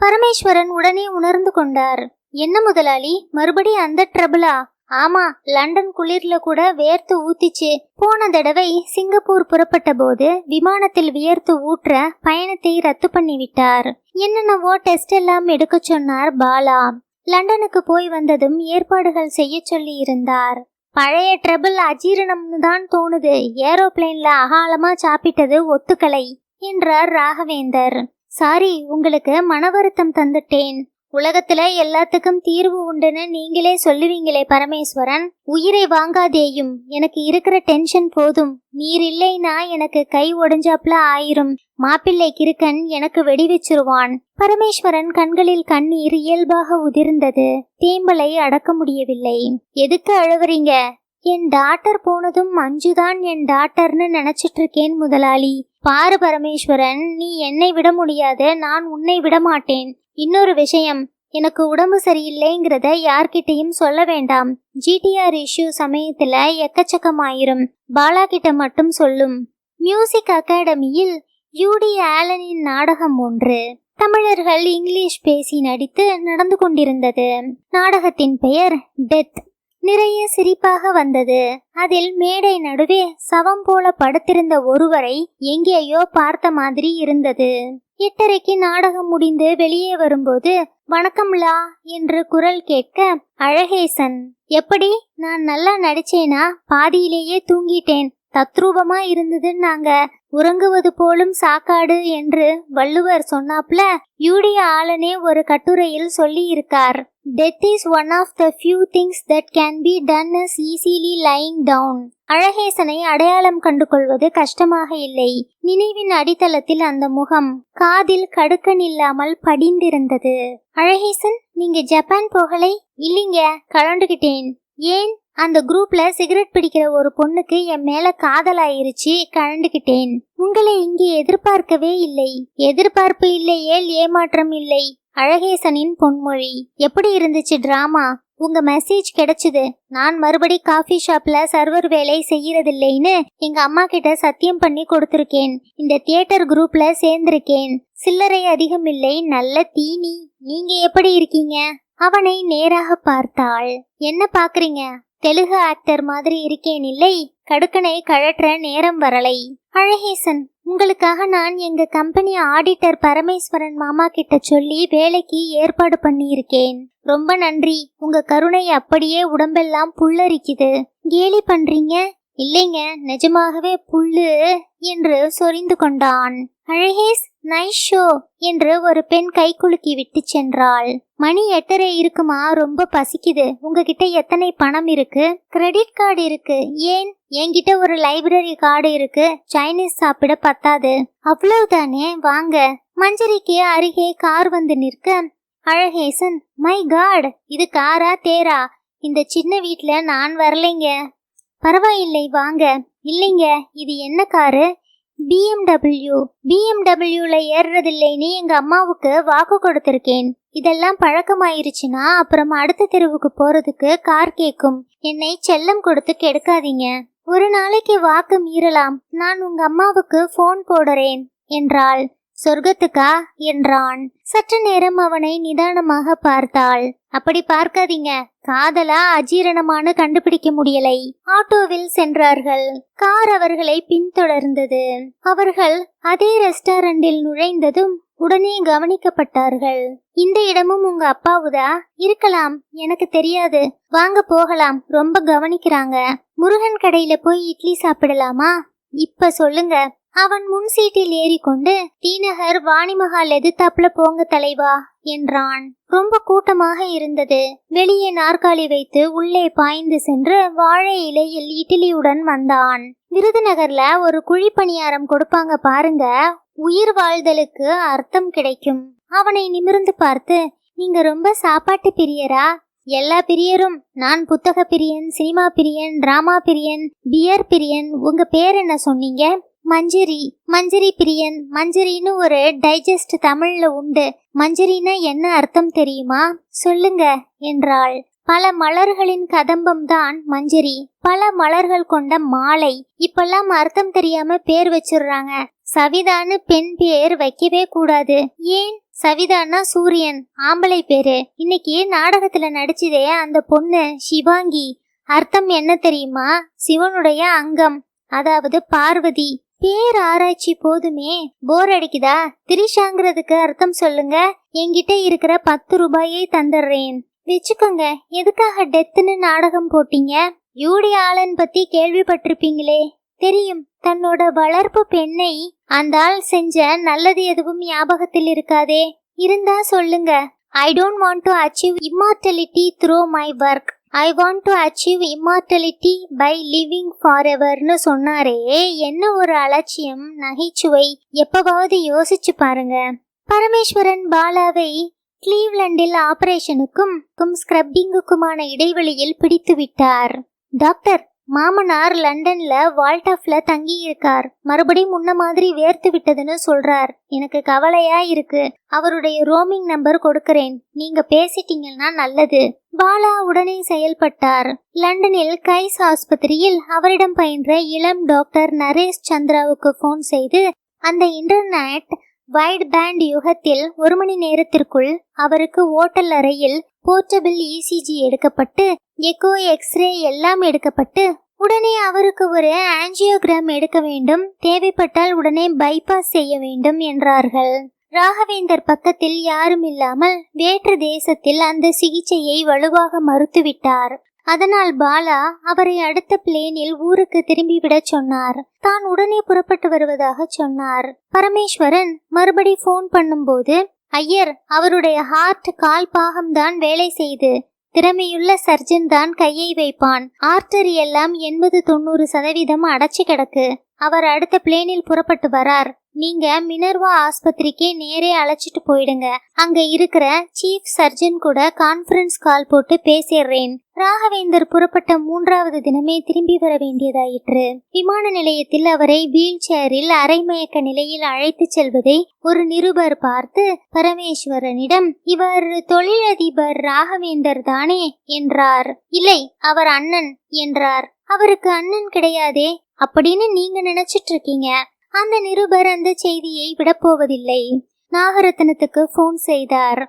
பரமேஸ்வரன் உடனே உணர்ந்து கொண்டார். என்ன முதலாளி, மறுபடி அந்த ட்ரபிளா? ஆமா, லண்டன் குளிர்ல கூட வேர்த்து ஊத்திச்சு. போன தடவை சிங்கப்பூர் புறப்பட்ட போது விமானத்தில் வியர்த்து ஊற்ற பயணத்தை ரத்து பண்ணி விட்டார். என்னென்னவோ டெஸ்ட் எல்லாம் எடுக்க சொன்னார் பாலா. லண்டனுக்கு போய் வந்ததும் ஏற்பாடுகள் செய்ய சொல்லி இருந்தார். பழைய ட்ரபிள் அஜீரணம்னு தான் தோணுது. ஏரோப்ளேன்ல அகாலமா சாப்பிட்டது ஒத்துக்கலை என்றார் ராகவேந்தர். சாரி, உங்களுக்கு மன வருத்தம் தந்துட்டேன். உலகத்துல எல்லாத்துக்கும் தீர்வு உண்டுன்னு நீங்களே சொல்லுவீங்களே பரமேஸ்வரன். உயிரை வாங்காதேயும். எனக்கு இருக்கிற டென்ஷன் போதும். நீர் இல்லைனா எனக்கு கை ஒடிஞ்சாப்ல ஆயிரும். மாப்பிள்ளை கிருக்கன் எனக்கு வெடி வச்சிருவான். பரமேஸ்வரன் கண்களில் கண்ணீர் இயல்பாக உதிர்ந்தது. தேம்பலை அடக்க முடியவில்லை. எதுக்கு அழுவுறீங்க? என் டாக்டர் போனதும் மஞ்சுதான் என் டாக்டர்னு நினைச்சிட்டு இருக்கேன் முதலாளி. பாரு பரமேஸ்வரன், நீ என்னை விட முடியாது, நான் உன்னை விட மாட்டேன். இன்னொரு விஷயம், எனக்கு உடம்பு சரியில்லைங்கிறத யார்கிட்டையும் சொல்ல வேண்டாம். GTR இஷ்யூ சமயத்துல எக்கச்சக்கமாயிரும். பாலா கிட்ட மட்டும் சொல்லும். மியூசிக் அகாடமியில் UD ஆலனின் நாடகம் ஒன்று தமிழர்கள் இங்கிலீஷ் பேசி நடித்து நடந்து கொண்டிருந்தது. நாடகத்தின் பெயர் டெத். நிறைய சிரிப்பாக வந்தது. அதில் மேடை நடுவே சவம் போல படுத்திருந்த ஒருவரை எங்கேயோ பார்த்த மாதிரி இருந்தது. 8:30 நாடகம் முடிந்து வெளியே வரும்போது வணக்கம்லா என்று குரல் கேட்க, அழகேசன். எப்படி, நான் நல்லா நடிச்சேனா? பாதியிலேயே தூங்கிட்டேன். தத்ரூபமா இருந்ததுன்னாங்க. உறங்குவது போலும் சாக்காடு என்று வள்ளுவர் சொன்னாப்ல UD ஆலனே ஒரு கட்டுரையில் சொல்லி இருக்கார். Death is one of the few things that can be done as easily lying down. அழகேசனை அடையாளம் கண்டு கொள்வது கஷ்டமாக இல்லை. நினைவின் அடித்தளத்தில் அந்த முகம் காதில் கடுக்கன் இல்லாமல் படிந்திருந்தது. அழகேசன், நீங்க ஜப்பான் போகலை? இல்லைங்க, கலண்டுகிட்டேன். ஏன்? அந்த குரூப்ல சிகரெட் பிடிக்கிற ஒரு பொண்ணுக்கு என் மேல காதலாயிருச்சு, கலண்டுகிட்டேன். உங்களை இங்கே எதிர்பார்க்கவே இல்லை. எதிர்பார்ப்பு இல்லையே, ஏமாற்றம் இல்லை. அழகேசனின் பொன்மொழி. எப்படி இருந்துச்சு டிராமா? உங்க மெசேஜ் கிடைச்சது. நான் மறுபடி காஃபி ஷாப்ல சர்வர் வேலை செய்யறதில்லைன்னு எங்க அம்மா கிட்ட சத்தியம் பண்ணி கொடுத்திருக்கேன். இந்த தியேட்டர் குரூப்ல சேர்ந்திருக்கேன். சில்லறை அதிகம் இல்லை, நல்ல தீனி. நீங்க எப்படி இருக்கீங்க? அவனை நேராக பார்த்தாள். என்ன பாக்குறீங்க? தெலுங்கு ஆக்டர் மாதிரி இருக்கேன் இல்லை? கடுக்கனை கழற்ற நேரம் வரலை. அழகேசன், உங்களுக்காக நான் எங்க கம்பெனி ஆடிட்டர் பரமேஸ்வரன் மாமா கிட்ட சொல்லி வேலைக்கு ஏற்பாடு பண்ணியிருக்கேன். ரொம்ப நன்றி. உங்க கருணை அப்படியே உடம்பெல்லாம் புல்லரிக்குது. கேலி பண்றீங்க? இல்லைங்க, நிஜமாகவே புல்லு என்று சொரிந்து கொண்டான். அழகேஸ், நைஸ் ஷோ என்று ஒரு பெண் கை குலுக்கி விட்டு சென்றாள். மணி 8:30 இருக்குமா? ரொம்ப பசிக்குது. உங்ககிட்ட எத்தனை பணம் இருக்கு? கிரெடிட் கார்டு இருக்கு. ஏன்? என்கிட்ட ஒரு லைப்ரரி கார்டு இருக்கு. சைனீஸ் சாப்பிட பத்தாது. அவ்வளவுதானே, வாங்க. மஞ்சரிக்கு அருகே கார் வந்து நிற்க அழகேசன், மை காட், இது காரா தேரா? இந்த சின்ன வீட்ல நான் வரலைங்க. பரவாயில்லை வாங்க. இல்லைங்க, இது என்ன காரு? BMW. BMWல ஏறுறதில்லைன்னு எங்க அம்மாவுக்கு வாக்கு கொடுத்திருக்கேன். இதெல்லாம் பழக்கமாயிருச்சுன்னா அப்புறம் அடுத்த தெருவுக்கு போறதுக்கு கார் கேக்கும். என்னை செல்லம் கொடுத்து கெடுக்காதீங்க. ஒரு நாளைக்கு வாக்கு மீறலாம். நான் உங்க அம்மாவுக்கு போன் போடுறேன் என்றாள். சொர்க்கத்துக்கா என்றான். சற்று நேரம் அவனை நிதானமாக பார்த்தாள். அப்படி பார்க்காதீங்க, காதலா அஜீரணமான கண்டுபிடிக்க முடியலை. ஆட்டோவில் சென்றார்கள். கார் அவர்களை பின்தொடர்ந்தது. அவர்கள் அதே ரெஸ்டாரண்டில் நுழைந்ததும் உடனே கவனிக்கப்பட்டார்கள். இந்த இடமும் உங்க அப்பாவுதா? இருக்கலாம், எனக்கு தெரியாது. வாங்க போகலாம், ரொம்ப கவனிக்கிறாங்க. முருகன் கடையில போய் இட்லி சாப்பிடலாமா? இப்ப சொல்லுங்க. அவன் முன் சீட்டில் ஏறிக்கொண்டு, தீநகர் வாணிமஹால் எதிர்த்தாப்புல போங்க தலைவா என்றான். ரொம்ப கூட்டமாக இருந்தது. வெளியே நாற்காலி வைத்து உள்ளே பாய்ந்து சென்று வாழை இலையில் இட்லியுடன் வந்தான். விருதுநகர்ல ஒரு குழிப்பணியாரம் கொடுப்பாங்க பாருங்க, உயிர் வாழ்தலுக்கு அர்த்தம் கிடைக்கும். அவனை நிமிர்ந்து பார்த்து, நீங்க ரொம்ப சாப்பாட்டு பிரியரா? எல்லா பிரியரும். நான் புத்தக பிரியன், சினிமா பிரியன், டிராமா பிரியன், பியர் பிரியன். உங்க பேர் என்ன சொன்னீங்க? மஞ்சரி. மஞ்சரி பிரியன். மஞ்சரின்னு ஒரு டைஜஸ்ட் தமிழ்ல உண்டு. மஞ்சரின்னா என்ன அர்த்தம் தெரியுமா? சொல்லுங்க என்றாள். பல மலர்களின் கதம்பம் தான் மஞ்சரி. பல மலர்கள் கொண்ட மாலை. இப்பெல்லாம் அர்த்தம் தெரியாம பேர் வச்சிடுறாங்க. சவிதான்னு பெண் பேர் வைக்கவே கூடாது. ஏன்? சவிதான்னா சூரியன், ஆம்பளை பேரு. இன்னைக்கு நாடகத்துல நடிச்சதே அந்த பொண்ணு சிவாங்கி. அர்த்தம் என்ன தெரியுமா? சிவனுடைய அங்கம், அதாவது பார்வதி. பேர் ஆராய்ச்சி போதுமே, போர் அடிக்குதா? திரிஷாங்கிறதுக்கு அர்த்தம் சொல்லுங்க. என்கிட்ட இருக்கிற 10 ரூபாயை தந்துடுறேன், வச்சுக்கோங்க. எதுக்காக டெத்துன்னு நாடகம் போட்டீங்க? யூடி ஆலன் பத்தி கேள்விப்பட்டிருப்பீங்களே? தெரியும். தன்னோட வளர்ப்பு பெண்ணை அந்த ஆள் செஞ்ச நல்லது எதுவும் ஞாபகத்தில் இருக்காதே? இருந்தா சொல்லுங்க. I don't want to achieve immortality through my work. I want to achieve immortality by living foreverன்னு சொன்னாரே, என்ன ஒரு அலட்சியம், நகைச்சுவை. எப்பவாவது யோசிச்சு பாருங்க. பரமேஸ்வரன் பாலாவை கிளீவ்லண்டில் ஆபரேஷனுக்கும் ஸ்கிரப்பிங்குக்குமான இடைவெளியில் பிடித்து விட்டார். டாக்டர், மாமனார் லண்டன்ல வால்டாஃப்ல தங்கி இருக்கார். மறுபடியும் முன்ன மாதிரி வேர்த்து விட்டதுன்னு சொல்றார். எனக்கு கவலையா இருக்கு. அவருடைய ரோமிங் நம்பர் கொடுக்கறேன், நீங்க பேசிட்டீங்கன்னா நல்லது. பாலா உடனே செயல்பட்டார். லண்டனில் கைஸ் ஆஸ்பத்திரியில் அவரிடம் பயின்ற இளம் டாக்டர் நரேஷ் சந்திராவுக்கு போன் செய்து, அந்த இன்டர்நெட் வைட் பேண்ட் யுகத்தில் 1 மணி நேரத்திற்குள் அவருக்கு ஓட்டல் அறையில் போர்ட்டபிள் இசிஜி எடுக்கப்பட்டு எக்கோ, எக்ஸ்ரே எல்லாம் எடுக்கப்பட்டு உடனே அவருக்கு ஒரு ஆஞ்சியோகிராம் எடுக்க வேண்டும். தேவைப்பட்டால் உடனே பைபாஸ் செய்ய வேண்டும் என்றார்கள். ராகவேந்தர் பக்கத்தில் யாரும் இல்லாமல் வேற்று தேசத்தில் அந்த சிகிச்சையை வலுவாக மறுத்துவிட்டார். அதனால் பாலா அவரை அடுத்த பிளேனில் ஊருக்கு திரும்பிவிட சொன்னார். தான் உடனே புறப்பட்டு வருவதாக சொன்னார். பரமேஸ்வரன் மறுபடி போன் பண்ணும்போது, ஐயர், அவருடைய ஹார்ட் கால் பாகம்தான் வேலை செய்து, திறமையுள்ள சர்ஜன் தான் கையை வைப்பான். ஆர்டரி எல்லாம் 80-90% அடைச்சு கிடக்கு. அவர் அடுத்த பிளேனில் புறப்பட்டு வரார். நீங்க மினர்வா ஆஸ்பத்திரிக்கே நேரே அழைச்சிட்டு போயிடுங்க. அங்க இருக்கிற சீஃப் சர்ஜன் கூட கான்ஃபரன்ஸ் கால் போட்டு பேசிடுறேன். ராகவேந்தர் புறப்பட்ட 3வது தினமே திரும்பி வர வேண்டியதாயிற்று. விமான நிலையத்தில் அவரை வீல் சேரில் அரைமயக்க நிலையில் அழைத்து செல்வதை ஒரு நிருபர் பார்த்து பரமேஸ்வரனிடம், இவர் தொழிலதிபர் ராகவேந்தர் தானே என்றார். இல்லை, அவர் அண்ணன் என்றார். அவருக்கு அண்ணன் கிடையாதே அப்படின்னு நீங்க நினைச்சிட்டு இருக்கீங்க. அந்த நிருபர் அந்த செய்தியை விடப்போவதில்லை. நாகரத்னத்துக்கு போன் செய்தார்.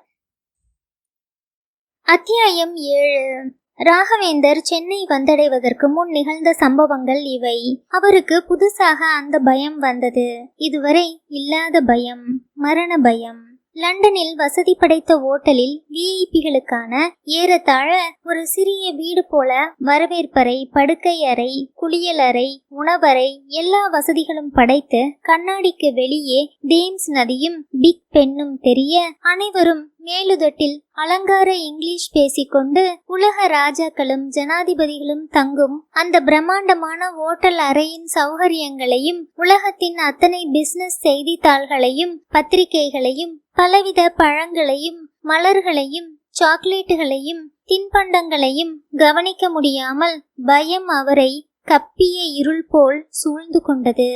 அத்தியாயம் 7. ராகவேந்தர் சென்னை வந்தடைவதற்கு முன் நிகழ்ந்த சம்பவங்கள் இவை. அவருக்கு புதுசாக அந்த பயம் வந்தது. இதுவரை இல்லாத பயம், மரண பயம். லண்டனில் வசதி படைத்த ஓட்டலில் விஐபிகளுக்கான ஏறத்தாழ ஒரு சிறிய வீடு போல வரவேற்பறை, படுக்கை அறை, குளியல் அறை, உணவறை எல்லா வசதிகளும் படைத்து கண்ணாடிக்கு வெளியே தேம்ஸ் நதியும் பிக் பென்னும் தெரிய அனைவரும் மேலுதட்டில் அலங்கார இங்கிலீஷ் பேசிக்கொண்டு உலக ராஜாக்களும் ஜனாதிபதிகளும் தங்கும் அந்த பிரம்மாண்டமான ஓட்டல் அறையின் சௌகரியங்களையும் உலகத்தின் அத்தனை பிசினஸ் செய்தித்தாள்களையும் பத்திரிகைகளையும் பலவித பழங்களையும் மலர்களையும் சாக்லேட்டுகளையும் தின்பண்டங்களையும் கவனிக்க முடியாமல் பயம் அவரை கப்பிய இருள் போல் சூழ்ந்து கொண்டது.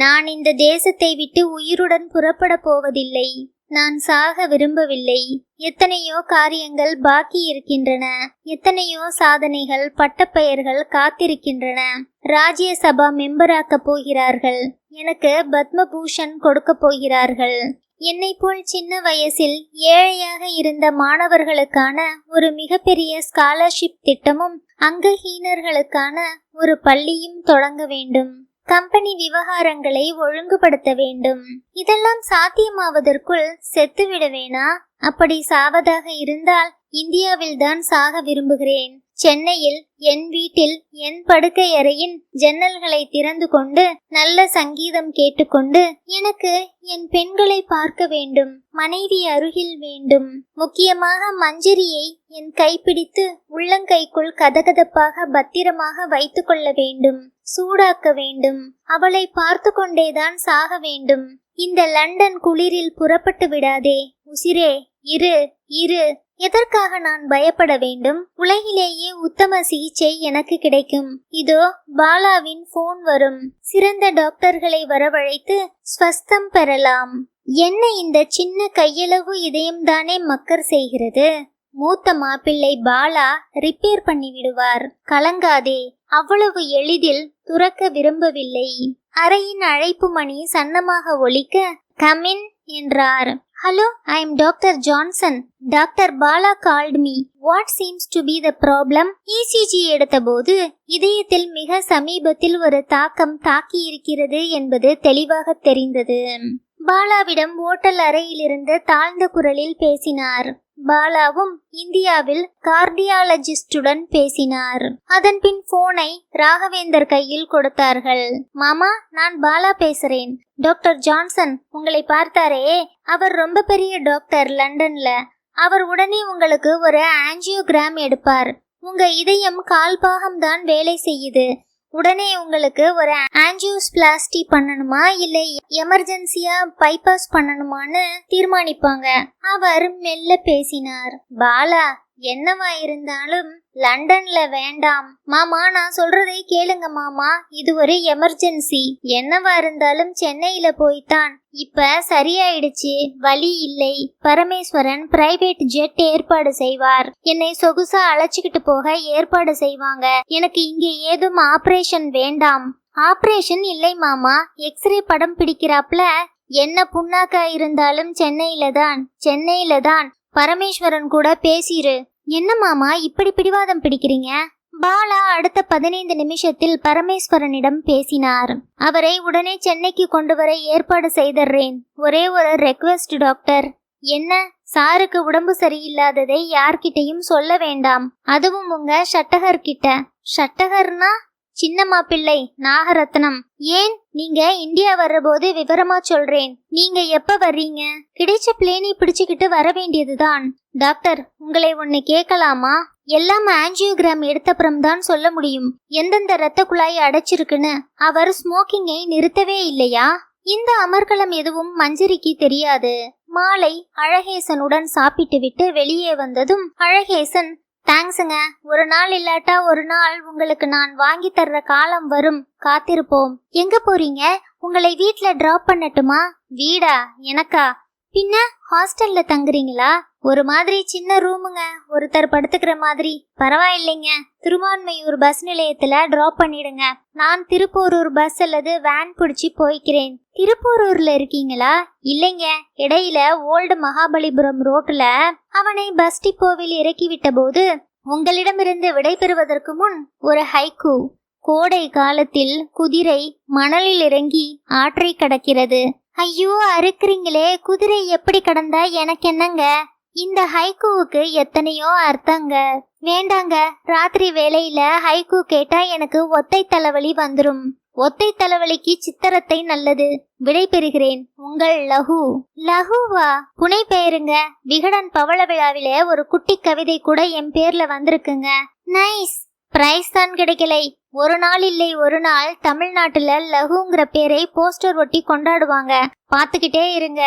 நான் இந்த தேசத்தை விட்டு உயிருடன் புறப்பட போவதில்லை. நான் சாக விரும்பவில்லை. எத்தனையோ காரியங்கள் பாக்கி இருக்கின்றன. எத்தனையோ சாதனைகள், பட்டப்பெயர்கள் காத்திருக்கின்றன. ராஜ்யசபா மெம்பராக்க போகிறார்கள். எனக்கு பத்மபூஷன் கொடுக்க போகிறார்கள். என்னை போல் சின்ன வயசில் ஏழையாக இருந்த மாணவர்களுக்கான ஒரு மிகப்பெரிய ஸ்காலர்ஷிப் திட்டமும் அங்கஹீனர்களுக்கான ஒரு பள்ளியும் தொடங்க வேண்டும். கம்பெனி விவகாரங்களை ஒழுங்குபடுத்த வேண்டும். இதெல்லாம் சாத்தியமாவதற்குள் செத்துவிட வேணா? அப்படி சாவதாக இருந்தால் இந்தியாவில் தான் சாக விரும்புகிறேன். சென்னையில் என் வீட்டில் என் படுக்கை அறையின் ஜன்னல்களை திறந்து கொண்டு நல்ல சங்கீதம் கேட்டுக்கொண்டு எனக்கு என் பெண்களை பார்க்க வேண்டும். மனைவி அருகில் வேண்டும். முக்கியமாக மஞ்சரியை என் கைப்பிடித்து உள்ளங்கைக்குள் கதகதப்பாக பத்திரமாக வைத்து கொள்ள வேண்டும். சூடாக்க வேண்டும். அவளை பார்த்து கொண்டேதான் சாக வேண்டும். இந்த லண்டன் குளிரில் புறப்பட்டு விடாதே உசிரே, இரு இரு. எதற்காக நான் பயப்பட வேண்டும்? உலகிலேயே உத்தம சிகிச்சை எனக்கு கிடைக்கும். இதோ பாலாவின் போன் வரும். சிறந்த டாக்டர்களை வரவழைத்து ஸ்வஸ்தம் பெறலாம். என்ன இந்த சின்ன கையளவு இதயம் தானே மக்கர் செய்கிறது. மூத்த மாப்பிள்ளை பாலா ரிப்பேர் பண்ணி விடுவார். கலங்காதே. அவ்வளவு எளிதில் துறக்க விரும்பவில்லை. அறையின் அழைப்பு மணி சன்னமாக ஒலிக்க கமின் என்றார். Hello, I am doctor Johnson. Doctor Bala called me. What seems to be the problem? ECG எடுத்தபோது இதயத்தில் மிக சமீபத்தில் ஒரு தாக்கம் தாக்கி இருக்கிறது என்பது தெளிவாக தெரிந்தது. பாலாவிடம் ஓட்டல் அறையிலிருந்து தாழ்ந்த குரலில் பேசினார். பாலாவும் இந்தியாவில் கார்டியாலஜிஸ்டுடன் பேசினார். அதன் பின் போனை ராகவேந்தர் கையில் கொடுத்தார்கள். மாமா, நான் பாலா பேசுறேன். டாக்டர் ஜான்சன் உங்களை பார்த்தாரே, அவர் ரொம்ப பெரிய டாக்டர் லண்டன்ல. அவர் உடனே உங்களுக்கு ஒரு ஆஞ்சியோகிராம் எடுப்பார். உங்க இதயம் கால்பாகம் தான் வேலை செய்யுது. உடனே உங்களுக்கு ஒரு ஆஞ்சியோஸ்பிளாஸ்டி பண்ணணுமா இல்லை எமர்ஜென்சியா பைபாஸ் பண்ணணுமான்னு தீர்மானிப்பாங்க. அவர் மெல்ல பேசினார். பாலா, என்னவா இருந்தாலும் லண்டன்ல வேண்டாம். மாமா, நான் சொல்றதை கேளுங்க மாமா, இது ஒரு எமர்ஜென்சி. என்னவா இருந்தாலும் சென்னையில போய்தான். இப்ப சரியாயிடுச்சு, வழி இல்லை. பரமேஸ்வரன் பிரைவேட் ஜெட் ஏற்பாடு செய்வார். என்னை சொகுசா அழைச்சுக்கிட்டு போக ஏற்பாடு செய்வாங்க. எனக்கு இங்கே ஏதும் ஆபரேஷன் வேண்டாம். ஆபரேஷன் இல்லை மாமா, எக்ஸ்ரே படம் பிடிக்கிறாப்ல. என்ன புண்ணாக்கா இருந்தாலும் சென்னையில தான். பரமேஸ்வரன் கூட பேசிரு. என்ன மாமா இப்படி பிடிவாதம் பிடிக்கிறீங்க? பாலா அடுத்த 15 நிமிஷத்தில் பரமேஸ்வரனிடம் பேசினார். அவரை உடனே சென்னைக்கு கொண்டு வர ஏற்பாடு செய்தர்றேன். ஒரே ஒரு ரெக்வெஸ்ட் டாக்டர். என்ன? சாருக்கு உடம்பு சரியில்லாததை யார்கிட்டையும் சொல்ல வேண்டாம். அதுவும் உங்க ஷட்டகர் கிட்ட. ஷட்டகர்னா? சின்ன மாப்பிள்ளை, நாகரத்னம். ஏன்? நீங்க இந்தியா வர்றபோது விவரமா சொல்றேன். நீங்க எப்ப வர்றீங்க? கிடைச்ச பிளேனை பிடிச்சுக்கிட்டு வர வேண்டியதுதான். டாக்டர், உங்களை ஒன்னு கேட்கலாமா? எல்லாம் ஆஞ்சியோகிராம் எடுத்தப்புறம் தான் சொல்ல முடியும் எந்தெந்த இரத்த குழாய் அடைச்சிருக்குன்னு. அவர் ஸ்மோக்கிங்கை நிறுத்தவே இல்லையா? இந்த அமர்க்களம் எதுவும் மஞ்சரிக்கு தெரியாது. மாலை அழகேசனுடன் சாப்பிட்டு விட்டு வெளியே வந்ததும் அழகேசன், தேங்க்ஸுங்க, ஒரு நாள் இல்லாட்டா ஒரு நாள் உங்களுக்கு நான் வாங்கி தர்ற காலம் வரும், காத்திருப்போம். எங்க போறீங்க? உங்களை வீட்ல டிராப் பண்ணட்டுமா? வீடா? எனக்கா? பின்ன ஹாஸ்டல்ல தங்குறீங்களா? ஒரு மாதிரி சின்ன ரூமுங்க, ஒருத்தர் படுத்துக்கிற மாதிரி. பரவாயில்லைங்க, திருவான்மையூர் பஸ் நிலையத்துல டிராப் பண்ணிடுங்க. நான் திருப்போரூர் பஸ் அல்லது வேன் பிடிச்சி போய்க்கிறேன். திருப்போரூர்ல இருக்கீங்களா? இல்லைங்க, இடையில ஓல்டு மகாபலிபுரம் ரோட்ல. அவனை பஸ் டிப்போவில் இறக்கிவிட்ட போது உங்களிடமிருந்து விடை பெறுவதற்கு முன் ஒரு ஹைக்கூ. கோடை காலத்தில் குதிரை மணலில் இறங்கி ஆற்றை கடக்கிறது. ஐயோ அறுக்குறீங்களே, குதிரை எப்படி கடந்தா எனக்கு என்னங்க? இந்த ஹைக்கூவுக்கு எத்தனையோ அர்த்தங்க. வேண்டாங்க, ராத்திரி வேளையில ஹைக்கூ கேட்டா எனக்கு ஒத்தை தலைவலி வந்துரும். ஒத்தை தலைவலிக்கு சித்திரத்தை நல்லது. விடை பெறுகிறேன், உங்கள் லகு. லகுவா? புனை பெயருங்க. விகடன் பவள விழாவில ஒரு குட்டி கவிதை கூட என் பேர்ல வந்திருக்குங்க. நைஸ். பிரைஸ் தான் கிடைக்கலை. ஒரு நாள் இல்லை ஒரு நாள் தமிழ்நாட்டுல லகுங்கிற பேரை போஸ்டர் ஒட்டி கொண்டாடுவாங்க. பாத்துக்கிட்டே இருங்க.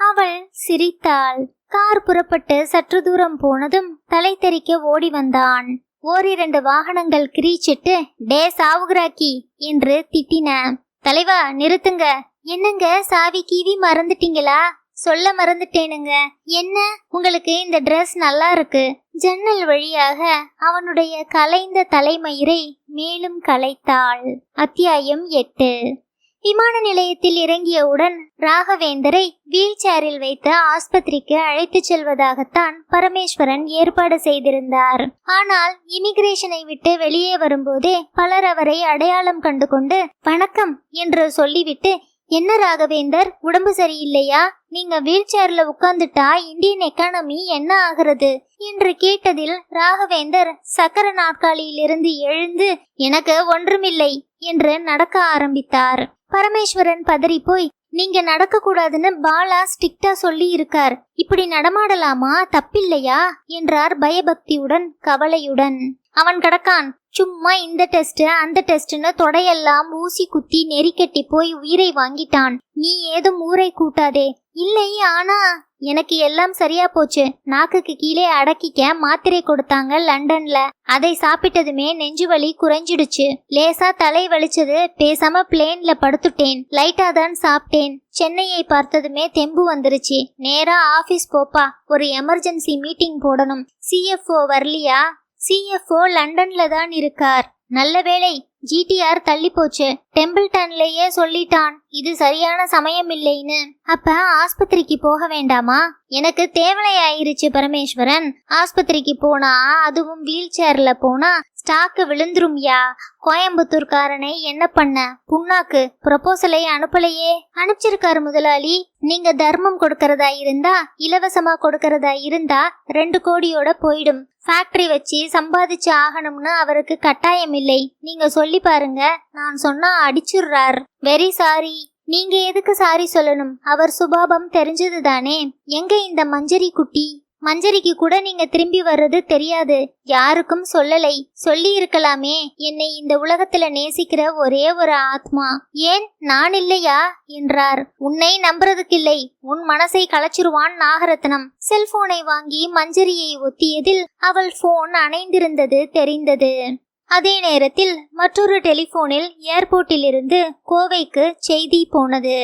அவள் சிரித்தாள். கார் புறப்பட்டு சற்று தூரம் போனதும் தலை தெறிக்க ஓடி வந்தான். ஓரிரண்டு வாகனங்கள் கிரீச்சிட்டு டே சாவுகிராக்கி என்று திட்டின. தலைவா நிறுத்துங்க. என்னங்க, சாவி கீவி மறந்துட்டீங்களா? சொல்ல மறந்துட்டேனுங்க. என்ன, உங்களுக்கு இந்த டிரெஸ் நல்லா இருக்கு. ஜன்னல் வழியாக அவனுடைய கலைந்த தலைமயிரை மேலும் கலைத்தாள். அத்தியாயம் 8. விமான நிலையத்தில் இறங்கியவுடன் ராகவேந்தரை வீல் சேரில் வைத்து ஆஸ்பத்திரிக்கு அழைத்து செல்வதாகத்தான் பரமேஸ்வரன் ஏற்பாடு செய்திருந்தார். ஆனால் இமிகிரேஷனை விட்டு வெளியே வரும்போதே பலர் அவரை அடையாளம் கண்டு கொண்டு வணக்கம் என்று சொல்லிவிட்டு, என்ன ராகவேந்தர், உடம்பு சரியில்லையா? நீங்க வீல் சேர்ல உட்கார்ந்துட்டா இந்தியன் எக்கானமி என்ன ஆகிறது என்று கேட்டதில் ராகவேந்தர் சக்கர நாற்காலியிலிருந்து எழுந்து எனக்கு ஒன்றுமில்லை என்று நடக்க ஆரம்பித்தார். பரமேஸ்வரன் பதறி போய், நீங்க நடக்க கூடாதுன்னு பாலா ஸ்ட்ரிக்டா சொல்லி இருக்கார். இப்படி நடமாடலாமா? தப்பில்லையா என்றார் பயபக்தியுடன் கவலையுடன். அவன் கடக்கான். சும்மா இந்த டெஸ்ட் அந்த டெஸ்ட்னு தொடையெல்லாம் ஊசி குத்தி நெறிக்கட்டி போய் உயிரை வாங்கிட்டான். நீ ஏதும் ஊரை கூட்டாதே. இல்லை, ஆனா எனக்கு எல்லாம் சரியா போச்சு. நாக்குக்கு கீழே அடக்கிக்க மாத்திரை கொடுத்தாங்க லண்டன்ல. அதை சாப்பிட்டதுமே நெஞ்சு வலி குறைஞ்சிடுச்சு. லேசா தலை வலிச்சது. பேசாம பிளேன்ல படுத்துட்டேன். லைட்டா தான் சாப்பிட்டேன். சென்னையை பார்த்ததுமே தெம்பு வந்துருச்சு. நேரா ஆபீஸ் போப்பா, ஒரு எமர்ஜென்சி மீட்டிங் போடணும். சிஎஃப்ஓ வரலையா? சிஎஃப்ஓ லண்டன்ல தான் இருக்கார். நல்ல வேளை, ஜிடிஆர் தள்ளி போச்சு. டெம்பிள்டன்லயே சொல்லிட்டான் இது சரியான சமயம் இல்லைன்னு. அப்ப ஆஸ்பத்திரிக்கு போக வேண்டாமா? எனக்கு தேவலை ஆயிருச்சு பரமேஸ்வரன். ஆஸ்பத்திரிக்கு போனா, அதுவும் வீல் சேர்ல போனா ஸ்டாக்கு விழுந்துரும்யா. கோயம்புத்தூர்காரனை என்ன பண்ண? புண்ணாக்கு. ப்ரொபோசலை அனுப்பலையே. அனுப்பிச்சிருக்காரு முதலாளி. நீங்க தர்மம் கொடுக்கறதா இருந்தா, இலவசமா கொடுக்கறதா இருந்தா 2 கோடியோட போயிடும். ஃபேக்டரி வச்சு சம்பாதிச்சு ஆகணும்னு அவருக்கு கட்டாயம் இல்லை. நீங்க சொல்லி பாருங்க. நான் சொன்னா அடிச்சுடுறார். Very sorry. நீங்க எதுக்கு சாரி சொல்லணும்? அவர் சுபாவம் தெரிஞ்சது தானே. எங்க இந்த மஞ்சரி குட்டி? மஞ்சரிக்கு கூட நீங்க திரும்பி வர்றது தெரியாது. யாருக்கும் சொல்லலை. சொல்லி இருக்கலாமே, என்னை இந்த உலகத்துல நேசிக்கிற ஒரே ஒரு ஆத்மா. ஏன் நான் இல்லையா என்றார். உன்னை நம்புறதுக்கில்லை. உன் மனசை கலைச்சிருவான் நாகரத்னம். செல்போனை வாங்கி மஞ்சரியை ஒத்தியதில் அவள் போன் அணைந்திருந்தது தெரிந்தது. அதே நேரத்தில் மற்றொரு டெலிபோனில் ஏர்போர்ட்டில் இருந்து கோவைக்கு செய்தி போனது.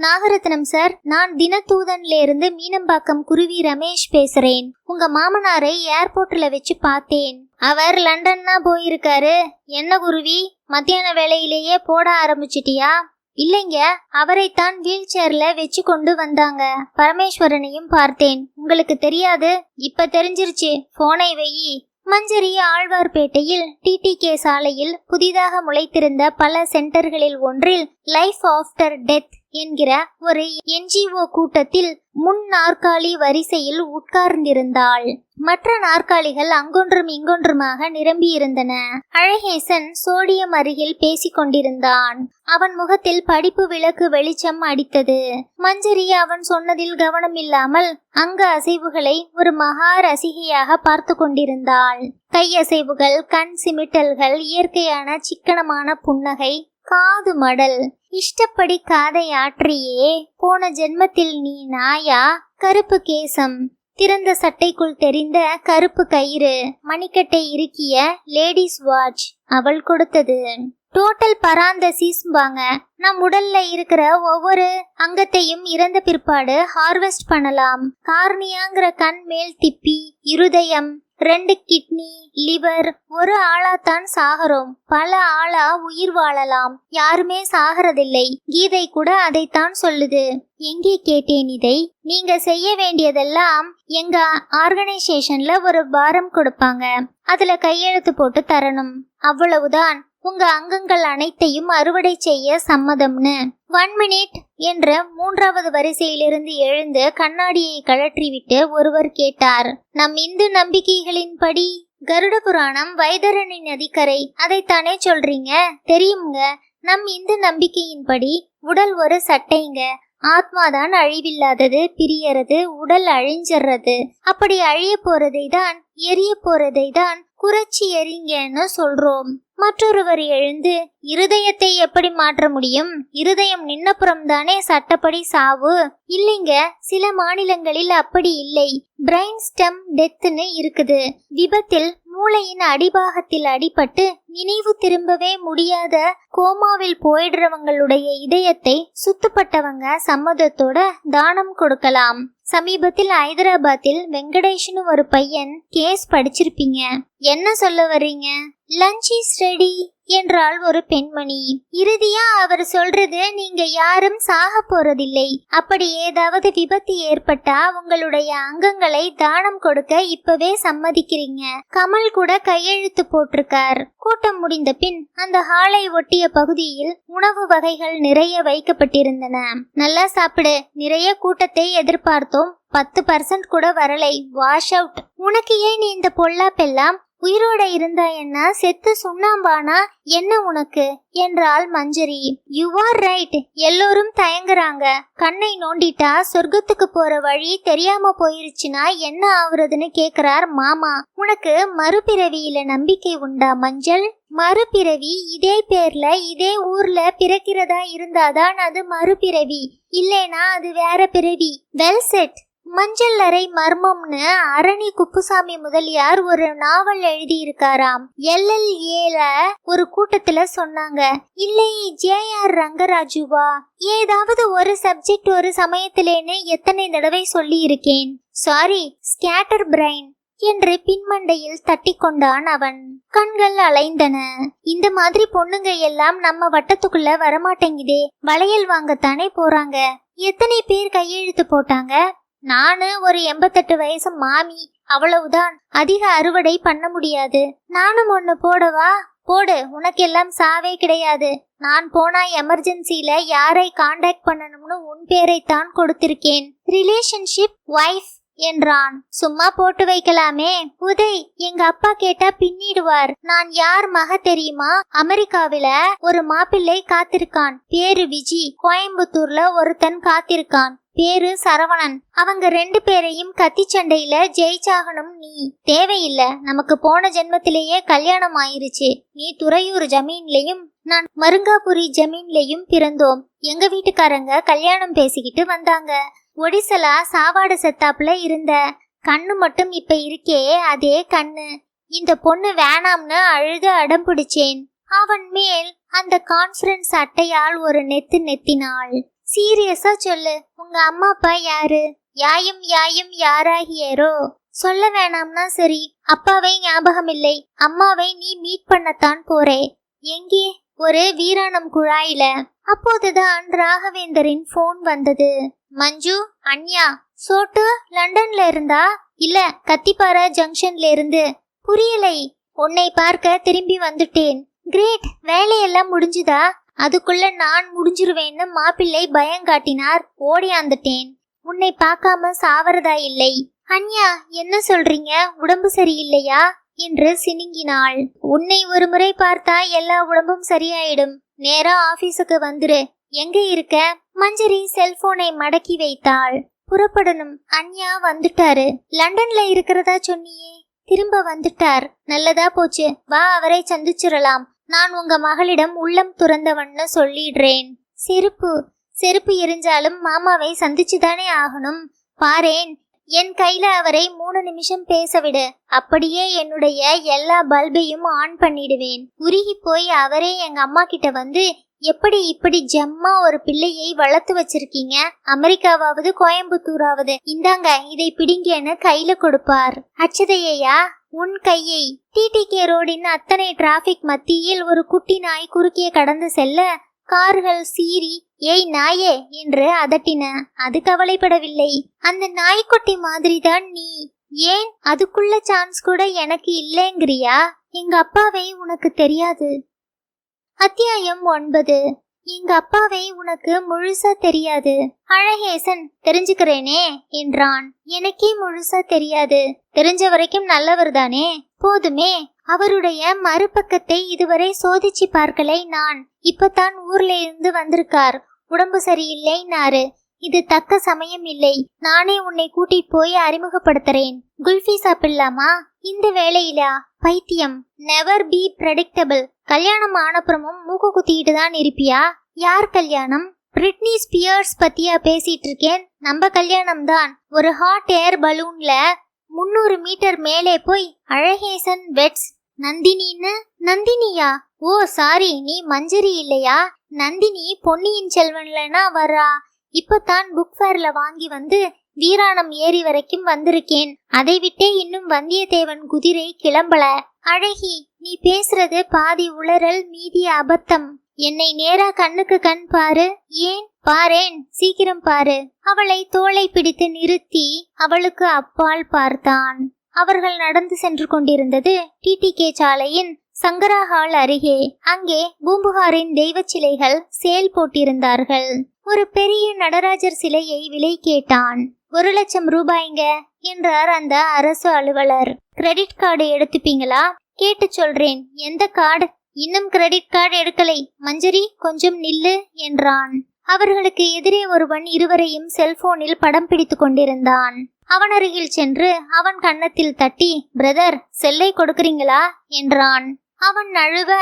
நாகரத்னம் சார், நான் தினத்தூதன்ல இருந்து மீனம்பாக்கம் குருவி ரமேஷ் பேசுறேன். உங்க மாமனாரை ஏர்போர்ட்ல வச்சு பார்த்தேன். அவர் லண்டன்னா போயிருக்காரு. என்ன குருவி, மத்தியான வேளையிலேயே போட ஆரம்பிச்சிட்டியா? இல்லைங்க, அவரைத்தான் வீல் சேர்ல வச்சு கொண்டு வந்தாங்க. பரமேஸ்வரனையும் பார்த்தேன். உங்களுக்கு தெரியாது? இப்ப தெரிஞ்சிருச்சு. போனை வெயி. மஞ்சரி ஆழ்வார்பேட்டையில் டிடிகே சாலையில் புதிதாக முளைத்திருந்த பல சென்டர்களில் ஒன்றில் லைஃப் ஆஃப்டர் டெத் என்கிற ஒரு என்ஜிஓ கூட்டத்தில் முன் நாற்காலி வரிசையில் உட்கார்ந்திருந்தாள். மற்ற நாற்காலிகள் அங்கொன்றும் இங்கொன்றுமாக நிரம்பியிருந்தன. அழகேசன் சோடியம் அருகில் பேசிக் கொண்டிருந்தான். அவன் முகத்தில் படிப்பு விளக்கு வெளிச்சம் அடித்தது. மஞ்சரி அவன் சொன்னதில் கவனம் இல்லாமல் அங்க அசைவுகளை ஒரு மகா ரசிகையாக பார்த்து கொண்டிருந்தாள். கையசைவுகள், கண் சிமிட்டல்கள், இயற்கையான சிக்கனமான புன்னகை, காது மடல். இஷ்டப்படி காதை ஆற்றியே. போன ஜென்மத்தில் நீ நாயா? கருப்பு கேசம், திறந்த சட்டைக்குள் தெரிந்த கருப்பு கயிறு, மணிக்கட்டை இறுக்கிய லேடிஸ் வாட்ச் அவள் கொடுத்தது. டோட்டல் பராந்தசிஸ் வாங்க. நம் உடல்ல இருக்கிற ஒவ்வொரு அங்கத்தையும் இறந்த பிற்பாடு ஹார்வெஸ்ட் பண்ணலாம். கார்னியாங்கிற கண் மேல் திப்பி, இருதயம், 2 கிட்னி, லிவர். ஒரு ஆளாத்தான் சாகறோம். பல ஆளா உயிர் வாழலாம். யாருமே சாகறதில்லை. கீதை கூட அதைத்தான் சொல்லுது. எங்கே கேட்டேன் இதை? நீங்க செய்ய வேண்டியதெல்லாம் எங்க ஆர்கனைசேஷன்ல ஒரு பாரம் கொடுப்பாங்க. அதுல கையெழுத்து போட்டு தரணும். அவ்வளவுதான். உங்க அங்கங்கள் அனைத்தையும் அறுவடை செய்ய சம்மதம்னு. 1 minute என்ற 3வது வரிசையிலிருந்து எழுந்து கண்ணாடியை கழற்றிவிட்டு ஒருவர் கேட்டார். நம் இந்து நம்பிக்கைகளின்படி கருட புராணம் வைதரணி நதிக்கரை, அதைத்தானே சொல்றீங்க? தெரியுங்க. நம் இந்து நம்பிக்கையின்படி உடல் ஒரு சட்டைங்க. ஆத்மாதான் அழிவில்லாதது, பிரியறது, உடல் அழிஞ்சிடுறது. அப்படி அழிய போறதை தான், எரிய போறதை தான் குறைச்சி எறிங்கன்னு சொல்றோம். மற்றொருவர் எழுந்து, இருதயத்தை எப்படி மாற்ற முடியும்? இருதயம் நின்னப்புறம் தானே சட்டப்படி சாவு. இல்லைங்க, சில மாநிலங்களில் அப்படி இல்லை. பிரெயின் ஸ்டெம் டெத்னு இருக்குது. விபத்தில் மூளையின் அடிபாகத்தில் அடிபட்டு நினைவு திரும்பவே முடியாத கோமாவில் போயிடுறவங்களுடைய இதயத்தை சுத்தப்பட்டவங்க சம்மதத்தோட தானம் கொடுக்கலாம். சமீபத்தில் ஹைதராபாத்தில் வெங்கடேஷ்னு ஒரு பையன் கேஸ் படிச்சிருப்பீங்க. என்ன சொல்ல வர்றீங்க? லஞ்ச் இஸ் ரெடி என்றாள் ஒரு பெண்மணி. இறுதியா அவர் சொல்றது, நீங்க யாரும் சாக போறதில்லை. அப்படி ஏதாவது விபத்து ஏற்பட்டா உங்களுடைய அங்கங்களை தானம் கொடுக்க இப்பவே சம்மதிக்கிறீங்க. கமல் கூட கையெழுத்து போட்டிருக்கார். கூட்டம் முடிந்த பின் அந்த ஹாலை ஒட்டிய பகுதியில் உணவு வகைகள் நிறைய வைக்கப்பட்டிருந்தன. நல்லா சாப்பிடு. நிறைய கூட்டத்தை எதிர்பார்த்தோம், 10% கூட வரலை. Wash out. உனக்கு ஏன் இந்த பொல்லாப்பெல்லாம்? உயிரோட இருந்தா என்ன, செத்து சுண்ணாம்பானா என்ன உனக்கு என்றாள் மஞ்சரி. You are right. எல்லோரும் தயங்குறாங்க. கண்ணை நோண்டிட்டா சொர்க்கத்துக்கு போற வழி தெரியாம போயிருச்சுன்னா என்ன ஆகுறதுன்னு கேக்குறார் மாமா. உனக்கு மறுபிறவியில நம்பிக்கை உண்டா மஞ்சள்? மறுபிறவி இதே பேர்ல இதே ஊர்ல பிறக்கிறதா இருந்தாதான் அது மறுபிறவி, இல்லைனா அது வேற பிறவி. Well set. மஞ்சள் அறை மர்மம்னு அரணி குப்புசாமி முதலியார் ஒரு நாவல் எழுதியிருக்காராம். LLAல ஒரு கூட்டத்துல சொன்னாங்க. இல்லை JR ரங்கராஜுவா? ஏதாவது ஒரு சப்ஜெக்ட் ஒரு சமயத்திலேன்னு எத்தனை தடவை சொல்லி இருக்கேன். சாரி, ஸ்கேட்டர் பிரைன் என்று பின்மண்டையில் தட்டி கொண்டான் அவன். கண்கள் அலைந்தன. இந்த மாதிரி பொண்ணுங்க எல்லாம் நம்ம வட்டத்துக்குள்ள வரமாட்டேங்குதே. வளையல் வாங்கத்தானே போறாங்க. எத்தனை பேர் கையெழுத்து போட்டாங்க? நானு ஒரு 88 வயசு மாமி, அவ்வளவுதான். அதிக அறுவடை பண்ண முடியாது. நானும் ஒண்ணு போடவா? போடு. உனக்கெல்லாம் சாவே கிடையாது. நான் போனா எமர்ஜென்சில யாரை காண்டாக்ட் பண்ணணும்னு உன் பேரைத்தான் கொடுத்திருக்கேன். ரிலேஷன்ஷிப் வைஃப் என்றான். சும்மா போட்டு வைக்கலாமே. உதய், எங்க அப்பா கேட்டா பின்னிடுவார். நான் யார் மக தெரியுமா? அமெரிக்காவில ஒரு மாப்பிள்ளை காத்திருக்கான். பேரு விஜி. கோயம்புத்தூர்ல ஒருத்தன் காத்திருக்கான். பேரு சரவணன். அவங்க 2 பேரையும் கத்தி சண்டையில ஜெயிச்சாகணும். நீ தேவையில்லை. நமக்கு போன ஜென்மத்திலேயே கல்யாணம் ஆயிருச்சு. நீ துறையூர் ஜமீன்லயும் நான் மருங்காபுரி ஜமீன்லயும் பிறந்தோம். எங்க வீட்டுக்காரங்க கல்யாணம் பேசிக்கிட்டு வந்தாங்க. ஒடிசலா சாவாடு செத்தாப்புல இருந்த கண்ணு மட்டும் இப்ப இருக்கே, அதே கண்ணு. இந்த பொண்ணு வேணாம்னு அழுது அடம் பிடிச்சேன். அவன் மேல் அந்த கான்ஃபரன்ஸ் அட்டையால் ஒரு நெத்து நெத்தினாள். சீரியஸா சொல்லு, உங்க அம்மா அப்பா யாரு? யாயும் யாயும் யாராகியரோ? சொல்ல வேணாம்னா சரி. அப்பாவை ஞாபகம் இல்லை. அம்மாவை நீ மீட் பண்ணத்தான் போறே. எங்கே? ஒரு வீராணம் குழாயில. அப்போதுதான் ராகவேந்தரின் போன் வந்தது. மஞ்சு, அன்யா, சோட்டு லண்டன்ல இருந்தா? இல்ல, கத்திப்பாரா ஜங்ஷன்ல இருந்து. புரியலை. உன்னை பார்க்க திரும்பி வந்துட்டேன். கிரேட். வேலையெல்லாம் முடிஞ்சுதா? அதுக்குள்ள நான் முடிஞ்சிருவேன்னு மாப்பிள்ளை பயங்காட்டினார். ஓடியாந்துட்டேன். உன்னை பார்க்காம சாவறதா இல்லை. அன்யா, என்ன சொல்றீங்க? உடம்பு சரியில்லையா என்று சினுங்கினாள். உன்னை ஒரு முறை பார்த்தா எல்லா உடம்பும் சரியாயிடும். நேரா ஆபீஸுக்கு வந்துரு. எங்க இருக்க? மஞ்சரி செல்போனை மடக்கி வைத்தாள். புறப்படணும். அன்யா வந்துட்டாரு. லண்டன்ல இருக்கிறதா சொன்னியே, திரும்ப வந்துட்டார். நல்லதா போச்சு. வா, அவரை சந்திச்சிடலாம். நான் உங்க மகளிடம் உள்ளம் துறந்தவன்னு சொல்லிடுறேன். செருப்பு எரிஞ்சாலும் மாமாவை சந்திச்சுதானே ஆகணும். பாரேன், என் கையில அவரை 3 நிமிஷம் பேச விடு. அப்படியே என்னுடைய எல்லா பல்பையும் ஆன் பண்ணிடுவேன். உருகி போய் அவரே எங்க அம்மா கிட்ட வந்து, எப்படி இப்படி ஜம்மா ஒரு பிள்ளையை வளர்த்து வச்சிருக்கீங்க? அமெரிக்காவாவது கோயம்புத்தூராவது, இந்தாங்க இதை பிடிங்கன்னு கையில கொடுப்பார். அச்சதையா, உன் கையை. TTK ரோடின் அத்தனை டிராபிக் மத்தியில் ஒரு குட்டி நாய் குறுக்கே கடந்து செல்ல கார்கள் சீறி, ஏய் நாயே என்று அதட்டின. அது கவலைப்படவில்லை. அந்த நாய்க்குட்டி மாதிரிதான் நீ. ஏன் அதுக்குள்ள சான்ஸ் கூட எனக்கு இல்லைங்கிறியா? எங்க அப்பாவை உனக்கு தெரியாது. அத்தியாயம் 9. எங்க அப்பாவை உனக்கு முழுசா தெரியாது. அழகேசன், தெரிஞ்சுக்கிறேனே என்றான். எனக்கே முழுசா தெரியாது. தெரிஞ்ச வரைக்கும் நல்லவர் தானே, போதுமே. அவருடைய மறுபக்கத்தை இதுவரை சோதிச்சு பார்க்கலை நான். இப்பதான் ஊர்ல இருந்து வந்திருக்கார். உடம்பு சரியில்லைன்னாரு. இது தக்க சமயம் இல்லை. நானே உன்னை கூட்டிட்டு போய் அறிமுகப்படுத்துறேன். குல்ஃபி சாப்பிடலாமா? இந்த வேளையிலா? பைத்தியம். Never be predictable. கல்யாணம் ஆனப்புறமும் மூக்கு குத்திக்கிட்டு தான் இருப்பியா? யார் கல்யாணம்? பிரிட்னி ஸ்பியர்ஸ் பத்தியா பேசிட்டு இருக்கேன். நம்ம கல்யாணம் தான். ஒரு ஹாட் ஏர் பலூன்ல 300 மீட்டர் மேலே போய் அழகேசன் வெட்ஸ் நந்தினின்னு. நந்தினியா? ஓ சாரி, நீ மஞ்சரி இல்லையா? நந்தினி பொன்னியின் செல்வன்லனா வரா. இப்பதான் புக் ஃபேர்ல வாங்கி வந்து வீராணம் ஏரி வரைக்கும் வந்திருக்கேன். அதை விட்டே இன்னும் வந்தியத்தேவன் குதிரை கிளம்பல. அழகி, நீ பேசுறது பாதி உளறல் மீதி அபத்தம். என்னை நேரா கண்ணுக்கு கண் பாரு. ஏன்? பாரேன், சீக்கிரம் பாரு. அவளை தோளை பிடித்து நிறுத்தி அவளுக்கு அப்பால் பார்த்தான். அவர்கள் நடந்து சென்று கொண்டிருந்தது டிடிகே சாலையின் சங்கரா ஹால் அருகே. அங்கே பூம்புகாரின் தெய்வ சிலைகள் சேல் போட்டிருந்தார்கள். ஒரு பெரிய நடராஜர் சிலையை விலை கேட்டான். 1,00,000 ரூபாய்ங்க என்றார் அந்த அரசு அலுவலர். கிரெடிட் கார்டு எடுத்துப்பீங்களா? கேட்டு சொல்றேன். எந்த கார்டு? இன்னும் கிரெடிட் கார்டு எடுக்கலை. மஞ்சரி, கொஞ்சம் நில்லு என்றான். அவர்களுக்கு எதிரே ஒருவன் இருவரையும் செல்போனில் படம் பிடித்து கொண்டிருந்தான். அவன் அருகில் சென்று அவன் கன்னத்தில் தட்டி, பிரதர், செல்லை கொடுக்கறீங்களா என்றான். அவன் நழுவ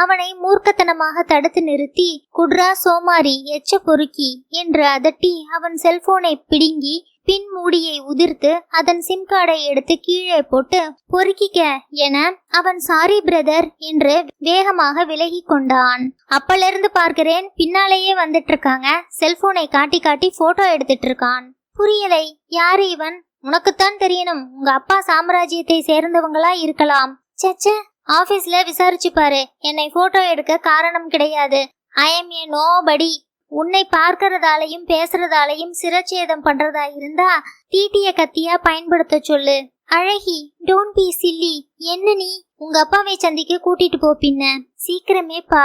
அவனை மூர்க்கத்தனமாக தடுத்து நிறுத்தி, குட்ரா சோமாரி, எச்ச பொறுக்கி என்று அதட்டி அவன் செல்போனை பிடுங்கி பின் மூடியை உதிர்த்து அதன் சிம் கார்டை எடுத்து கீழே போட்டு பொறுக்கிக்க என அவன் சாரி பிரதர் என்று வேகமாக விலகி கொண்டான். அப்பலிருந்து பார்க்கிறேன், பின்னாலேயே வந்துட்டு இருக்காங்க. செல்போனை காட்டி காட்டி போட்டோ எடுத்துட்டு இருக்கான். புரியலை. யாரு இவன்? உனக்குத்தான் தெரியணும். உங்க அப்பா சாம்ராஜ்யத்தை சேர்ந்தவங்களா இருக்கலாம். சச்ச, ஆபீஸ்ல விசாரிச்சு பாரு. என்னை போட்டோ எடுக்க காரணம் கிடையாது. I M A nobody. உன்னை பார்க்கறதாலையும் பேசுறதாலையும் சிரச்சேதம் பண்றதா இருந்தா தீட்டிய கத்தியா பயன்படுத்த சொல்லு. அழகி, டோன்ட் பி சில்லி. என்ன நீ? உங்க அப்பாவை சந்திக்க கூட்டிட்டு போ. பின்ன சீக்கிரமே பா.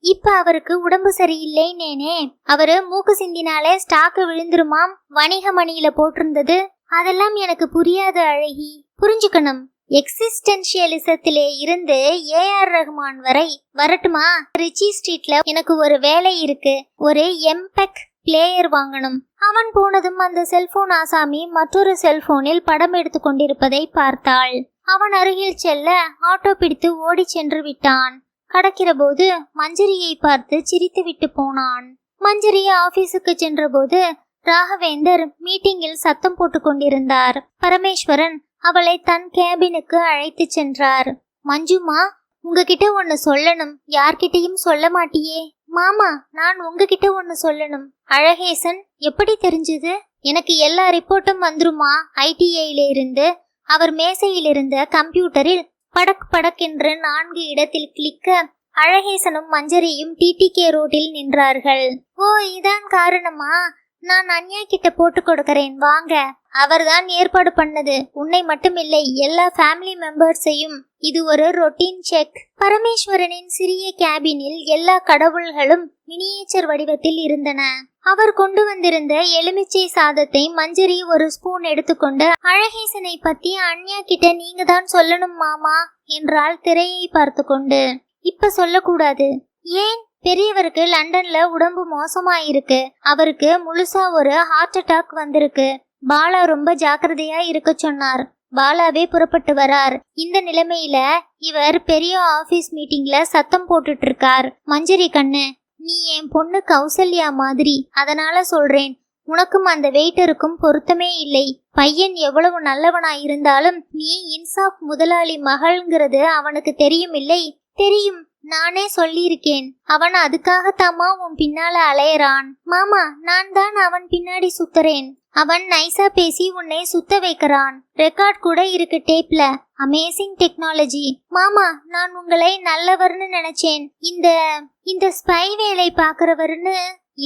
இப்ப அவருக்கு உடம்பு சரியில்லைன்னேனே. அவரு மூக்கு சிந்தினாலே ஸ்டாக்கு விழுந்துருமாம். வணிக மணியில போட்டிருந்தது. அதெல்லாம் எனக்கு புரியாது அழகி. புரிஞ்சுக்கணும். எக்ஸிஸ்டென்ஷியலிசத்திலே இருந்து ஏஆர் ரஹ்மான் வரை வரட்டுமா? ரிச்சி ஸ்ட்ரீட்ல எனக்கு ஒரு வேலை இருக்கு. ஒரு எம்பெக் பிளேயர் வாங்கணும். அவன் போனதும் அந்த செல்போன் ஆசாமி மற்றொரு செல்போனில் படம் எடுத்து கொண்டிருப்பதை பார்த்தாள். அவன் அருகில் செல்ல ஆட்டோ பிடித்து ஓடி சென்று விட்டான். கடக்கிற போது மஞ்சரியை பார்த்து சிரித்து விட்டு போனான். மஞ்சரி ஆபீஸுக்கு சென்ற போது ராகவேந்தர் மீட்டிங்கில் சத்தம் போட்டு கொண்டிருந்தார். பரமேஸ்வரன் அவளை தன் கேபினுக்கு அழைத்து சென்றார். மஞ்சுமா, உங்ககிட்ட ஒன்னு சொல்லணும். யார்கிட்டையும் சொல்ல மாட்டியே? மாமா, நான் உங்ககிட்ட ஒன்னு சொல்லணும். அழகேசன் எப்படி தெரிஞ்சது? எனக்கு எல்லா ரிப்போர்ட்டும் வந்துருமா ஐடிஐல இருந்து. அவர் மேசையில் இருந்த கம்ப்யூட்டரில் படக் படக் என்று 4 இடத்தில் கிளிக்க அழகேசனும் மஞ்சரியும் டிடிகே ரோட்டில் நின்றார்கள். ஓ, இதான் காரணமா? நான் அன்யா கிட்ட போட்டு கொடுக்கறேன், வாங்க. அவர்தான் ஏற்பாடு பண்ணது. உன்னை மட்டும் இல்லை, எல்லா ஃபேமிலி மெம்பர்ஸையும். இது ஒரு ரொட்டீன் செக். பரமேஸ்வரனின் சிறிய கேபினில் எல்லா கடவுள்களும் மினியேச்சர் வடிவத்தில் இருந்தன. அவர் கொண்டு வந்திருந்த எலுமிச்சை சாதத்தை மஞ்சரி ஒரு ஸ்பூன் எடுத்துக்கொண்டு, அழகேசனை பத்தி அன்யா கிட்ட நீங்க தான் சொல்லணும் மாமா என்றால் திரையை பார்த்து கொண்டு. இப்ப சொல்லக்கூடாது. ஏன்? பெரியவருக்கு லண்டன்ல உடம்பு மோசமாயிருக்கு. அவருக்கு முழுசா ஒரு ஹார்ட் அட்டாக் வந்திருக்கு. பாலா ரொம்ப ஜாக்கிரதையா இருக்க சொன்னார். பாலாவே புறப்பட்டு வரார். இந்த நிலைமையில இவர் பெரிய ஆபீஸ் மீட்டிங்ல சத்தம் போட்டுட்டு இருக்கார். மஞ்சரி கண்ணு, நீ என் பொண்ணு கௌசல்யா மாதிரி. அதனால சொல்றேன், உனக்கும் அந்த வெயிட்டருக்கும் பொருத்தமே இல்லை. பையன் எவ்வளவு நல்லவனா இருந்தாலும் நீ இன்சாப் முதலாளி மகள்ங்கிறது அவனுக்கு தெரியும் இல்லை? தெரியும், நானே சொல்லியிருக்கேன். அவன் அதுக்காகத்தாமா உன் பின்னால அலையறான். மாமா, நான் தான் அவன் பின்னாடி சுத்துறேன். அவன் நைஸா பேசி உன்னை சுத்த வைக்கிறான். ரெக்கார்ட் கூட இருக்கு டேப்ல. Amazing technology. மாமா, நான் உங்களை நல்லவர்னு நினைச்சேன். இந்த ஸ்பை வேலை பாக்குறவர்னு